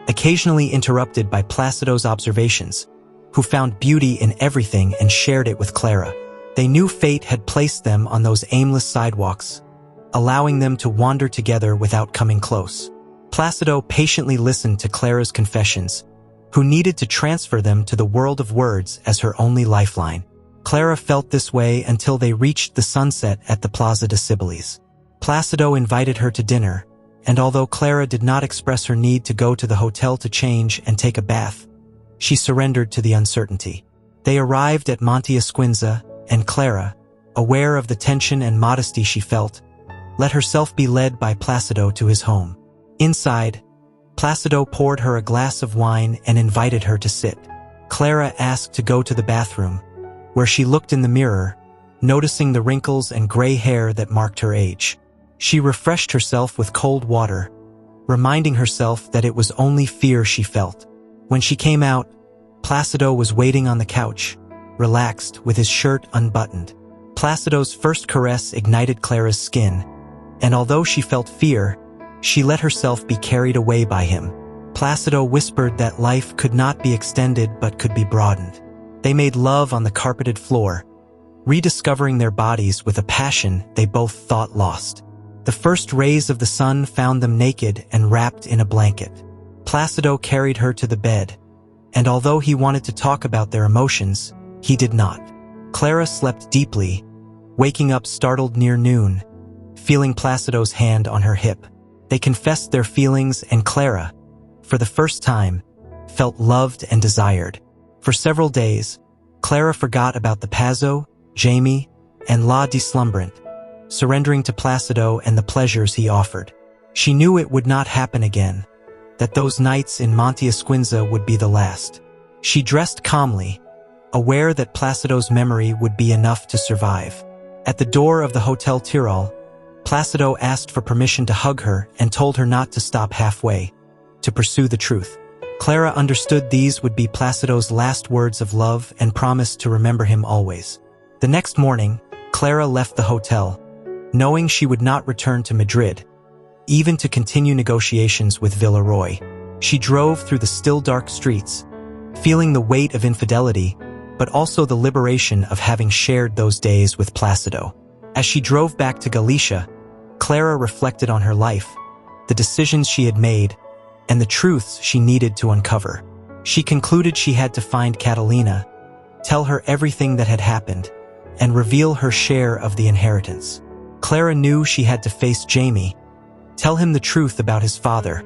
occasionally interrupted by Plácido's observations, who found beauty in everything and shared it with Clara. They knew fate had placed them on those aimless sidewalks, allowing them to wander together without coming close. Plácido patiently listened to Clara's confessions, who needed to transfer them to the world of words as her only lifeline. Clara felt this way until they reached the sunset at the Plaza de Cibeles. Plácido invited her to dinner, and although Clara did not express her need to go to the hotel to change and take a bath, she surrendered to the uncertainty. They arrived at Monte Esquinza, and Clara, aware of the tension and modesty she felt, let herself be led by Plácido to his home. Inside, Plácido poured her a glass of wine and invited her to sit. Clara asked to go to the bathroom, where she looked in the mirror, noticing the wrinkles and gray hair that marked her age. She refreshed herself with cold water, reminding herself that it was only fear she felt. When she came out, Plácido was waiting on the couch, relaxed, with his shirt unbuttoned. Plácido's first caress ignited Clara's skin, and although she felt fear, she let herself be carried away by him. Plácido whispered that life could not be extended but could be broadened. They made love on the carpeted floor, rediscovering their bodies with a passion they both thought lost. The first rays of the sun found them naked and wrapped in a blanket. Plácido carried her to the bed, and although he wanted to talk about their emotions, he did not. Clara slept deeply, waking up startled near noon, feeling Plácido's hand on her hip. They confessed their feelings, and Clara, for the first time, felt loved and desired. For several days, Clara forgot about the Pazo, Jamie, and La Deslumbrant, surrendering to Plácido and the pleasures he offered. She knew it would not happen again, that those nights in Monte Esquinza would be the last. She dressed calmly, aware that Plácido's memory would be enough to survive. At the door of the Hotel Tirol, Plácido asked for permission to hug her and told her not to stop halfway, to pursue the truth. Clara understood these would be Plácido's last words of love and promised to remember him always. The next morning, Clara left the hotel, knowing she would not return to Madrid, even to continue negotiations with Villeroy. She drove through the still dark streets, feeling the weight of infidelity, but also the liberation of having shared those days with Plácido. As she drove back to Galicia, Clara reflected on her life, the decisions she had made, and the truths she needed to uncover. She concluded she had to find Catalina, tell her everything that had happened, and reveal her share of the inheritance. Clara knew she had to face Jamie, tell him the truth about his father,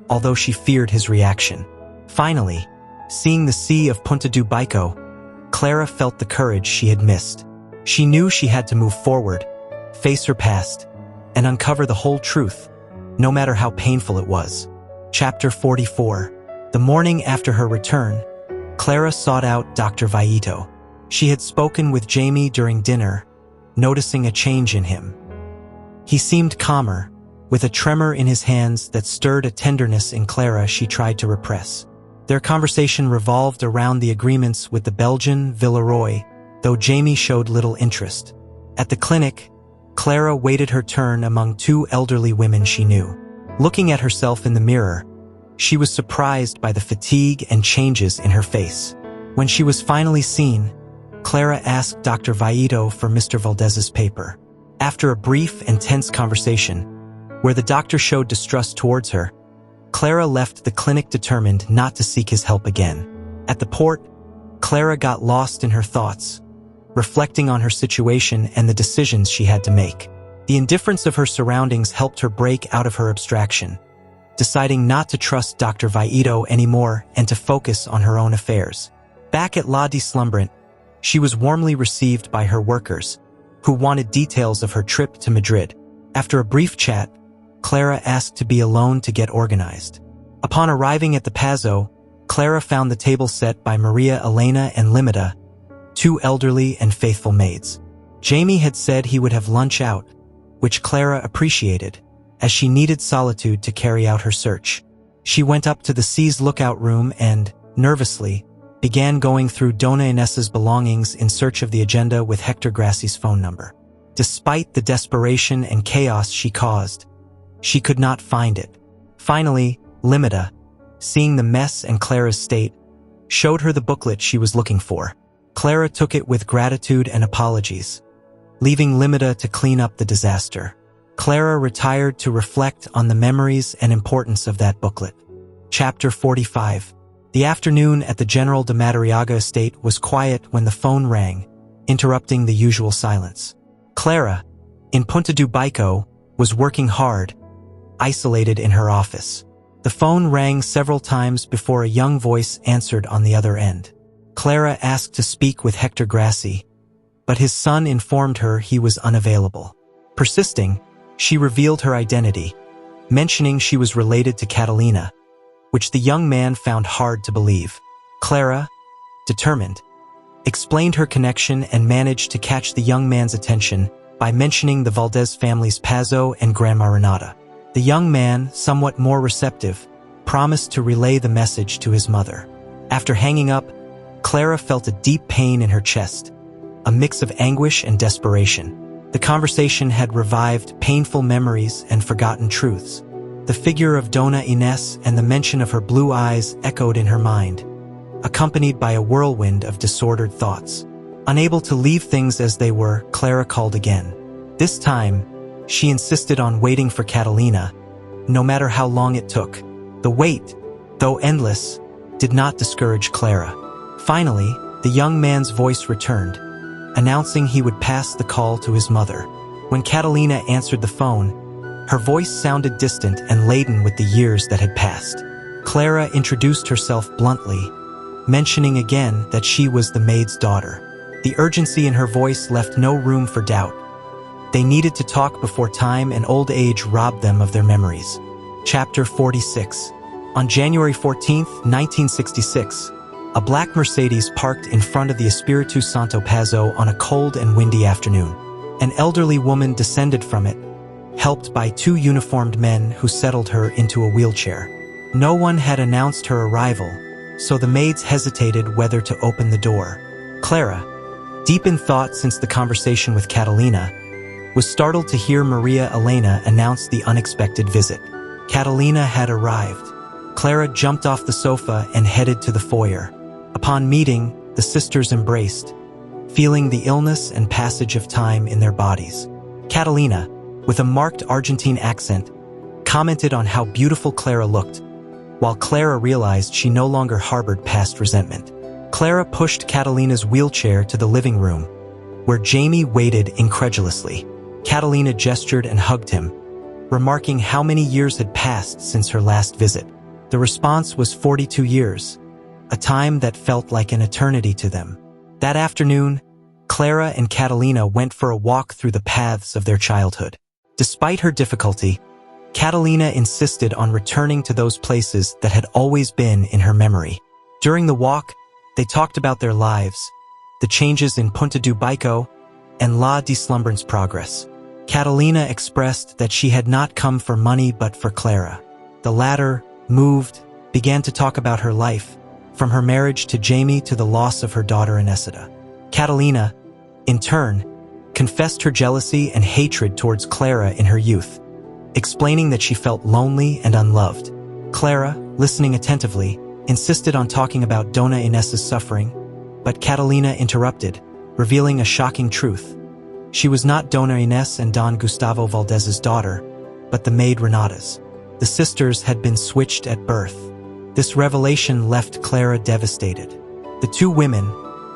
although she feared his reaction. Finally, seeing the sea of Punta do Bico, Clara felt the courage she had missed. She knew she had to move forward, face her past, and uncover the whole truth, no matter how painful it was. Chapter 44. The morning after her return, Clara sought out Dr. Vieito. She had spoken with Jamie during dinner, noticing a change in him. He seemed calmer, with a tremor in his hands that stirred a tenderness in Clara she tried to repress. Their conversation revolved around the agreements with the Belgian Villeroy, though Jamie showed little interest. At the clinic, Clara waited her turn among two elderly women she knew. Looking at herself in the mirror, she was surprised by the fatigue and changes in her face. When she was finally seen, Clara asked Dr. Vieito for Mr. Valdés's paper. After a brief and tense conversation, where the doctor showed distrust towards her, Clara left the clinic determined not to seek his help again. At the port, Clara got lost in her thoughts, reflecting on her situation and the decisions she had to make. The indifference of her surroundings helped her break out of her abstraction, deciding not to trust Dr. Vieito anymore and to focus on her own affairs. Back at La Deslumbrant, she was warmly received by her workers, who wanted details of her trip to Madrid. After a brief chat, Clara asked to be alone to get organized. Upon arriving at the Pazo, Clara found the table set by Maria Elena and Limita, two elderly and faithful maids. Jamie had said he would have lunch out, which Clara appreciated, as she needed solitude to carry out her search. She went up to the C's lookout room and, nervously, began going through Doña Inés's belongings in search of the agenda with Hector Graci's phone number. Despite the desperation and chaos she caused, she could not find it. Finally, Limita, seeing the mess and Clara's state, showed her the booklet she was looking for. Clara took it with gratitude and apologies, leaving Limita to clean up the disaster. Clara retired to reflect on the memories and importance of that booklet. Chapter 45. The afternoon at the General de Madariaga estate was quiet when the phone rang, interrupting the usual silence. Clara, in Punta do Bico, was working hard, isolated in her office. The phone rang several times before a young voice answered on the other end. Clara asked to speak with Hector Graci, but his son informed her he was unavailable. Persisting, she revealed her identity, mentioning she was related to Catalina, which the young man found hard to believe. Clara, determined, explained her connection and managed to catch the young man's attention by mentioning the Valdés family's Pazo and Grandma Renata. The young man, somewhat more receptive, promised to relay the message to his mother. After hanging up, Clara felt a deep pain in her chest, a mix of anguish and desperation. The conversation had revived painful memories and forgotten truths. The figure of Doña Inés and the mention of her blue eyes echoed in her mind, accompanied by a whirlwind of disordered thoughts. Unable to leave things as they were, Clara called again. This time, she insisted on waiting for Catalina, no matter how long it took. The wait, though endless, did not discourage Clara. Finally, the young man's voice returned, announcing he would pass the call to his mother. When Catalina answered the phone, her voice sounded distant and laden with the years that had passed. Clara introduced herself bluntly, mentioning again that she was the maid's daughter. The urgency in her voice left no room for doubt. They needed to talk before time and old age robbed them of their memories. Chapter 46. On January 14, 1966, a black Mercedes parked in front of the Espíritu Santo Pazo on a cold and windy afternoon. An elderly woman descended from it, helped by two uniformed men who settled her into a wheelchair. No one had announced her arrival, so the maids hesitated whether to open the door. Clara, deep in thought since the conversation with Catalina, was startled to hear Maria Elena announce the unexpected visit. Catalina had arrived. Clara jumped off the sofa and headed to the foyer. Upon meeting, the sisters embraced, feeling the illness and passage of time in their bodies. Catalina, with a marked Argentine accent, commented on how beautiful Clara looked, while Clara realized she no longer harbored past resentment. Clara pushed Catalina's wheelchair to the living room, where Jamie waited incredulously. Catalina gestured and hugged him, remarking how many years had passed since her last visit. The response was 42 years, a time that felt like an eternity to them. That afternoon, Clara and Catalina went for a walk through the paths of their childhood. Despite her difficulty, Catalina insisted on returning to those places that had always been in her memory. During the walk, they talked about their lives, the changes in Punta do Baico, and La Deslumbrance progress. Catalina expressed that she had not come for money but for Clara. The latter, moved, began to talk about her life, from her marriage to Jamie to the loss of her daughter Inesita. Catalina, in turn, confessed her jealousy and hatred towards Clara in her youth, explaining that she felt lonely and unloved. Clara, listening attentively, insisted on talking about Doña Inés's suffering, but Catalina interrupted, revealing a shocking truth. She was not Doña Inés and Don Gustavo Valdés's daughter, but the maid Renata's. The sisters had been switched at birth. This revelation left Clara devastated. The two women,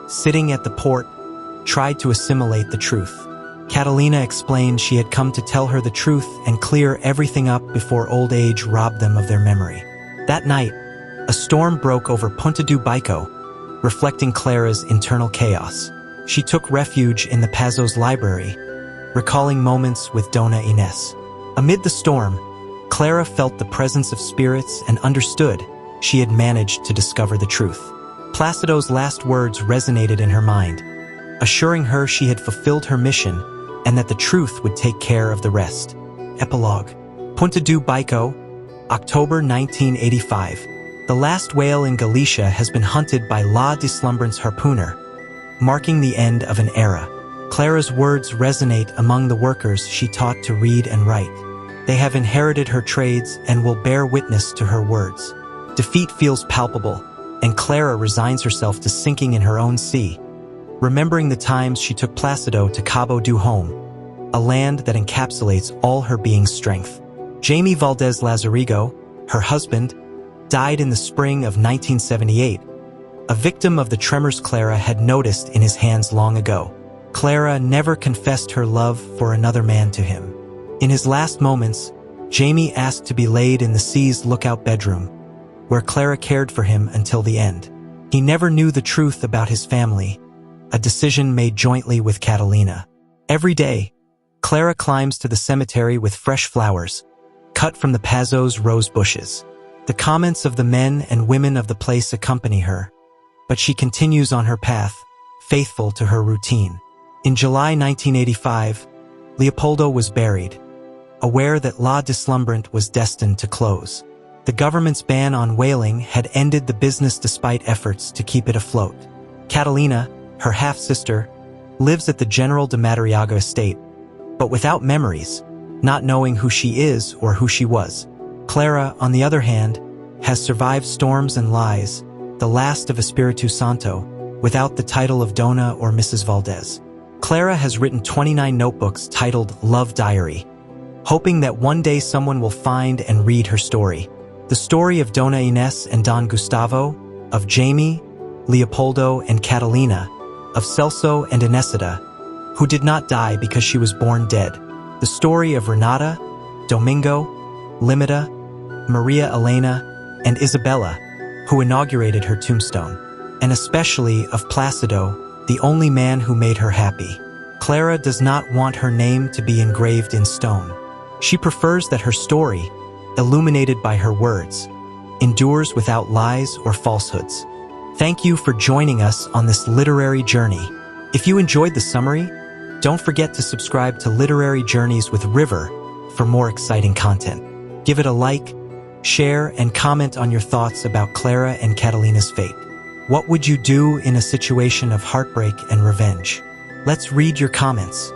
sitting at the port, tried to assimilate the truth. Catalina explained she had come to tell her the truth and clear everything up before old age robbed them of their memory. That night, a storm broke over Punta do Baico, reflecting Clara's internal chaos. She took refuge in the Pazos library, recalling moments with Doña Inés. Amid the storm, Clara felt the presence of spirits and understood she had managed to discover the truth. Placido's last words resonated in her mind, assuring her she had fulfilled her mission and that the truth would take care of the rest. Epilogue. Punta do Baico, October 1985. The last whale in Galicia has been hunted by La Deslumbrance harpooner, marking the end of an era. Clara's words resonate among the workers she taught to read and write. They have inherited her trades and will bear witness to her words. Defeat feels palpable, and Clara resigns herself to sinking in her own sea, remembering the times she took Placido to Cabo do Home, a land that encapsulates all her being's strength. Jamie Valdés Lazarigo, her husband, died in the spring of 1978, a victim of the tremors Clara had noticed in his hands long ago. Clara never confessed her love for another man to him. In his last moments, Jamie asked to be laid in the sea's lookout bedroom, where Clara cared for him until the end. He never knew the truth about his family, a decision made jointly with Catalina. Every day, Clara climbs to the cemetery with fresh flowers, cut from the Pazos rose bushes. The comments of the men and women of the place accompany her, but she continues on her path, faithful to her routine. In July 1985, Leopoldo was buried, aware that La Deslumbrant was destined to close. The government's ban on whaling had ended the business despite efforts to keep it afloat. Catalina, her half-sister, lives at the General de Madariaga estate, but without memories, not knowing who she is or who she was. Clara, on the other hand, has survived storms and lies, the last of Espíritu Santo, without the title of Dona or Mrs. Valdés. Clara has written 29 notebooks titled Love Diary, hoping that one day someone will find and read her story. The story of Doña Inés and Don Gustavo, of Jamie, Leopoldo, and Catalina, of Celso and Inesita, who did not die because she was born dead. The story of Renata, Domingo, Limita, Maria Elena, and Isabella, who inaugurated her tombstone, and especially of Placido, the only man who made her happy. Clara does not want her name to be engraved in stone. She prefers that her story, illuminated by her words, endures without lies or falsehoods. Thank you for joining us on this literary journey. If you enjoyed the summary, don't forget to subscribe to Literary Journeys with River for more exciting content. Give it a like, share, and comment on your thoughts about Clara and Catalina's fate. What would you do in a situation of heartbreak and revenge? Let's read your comments.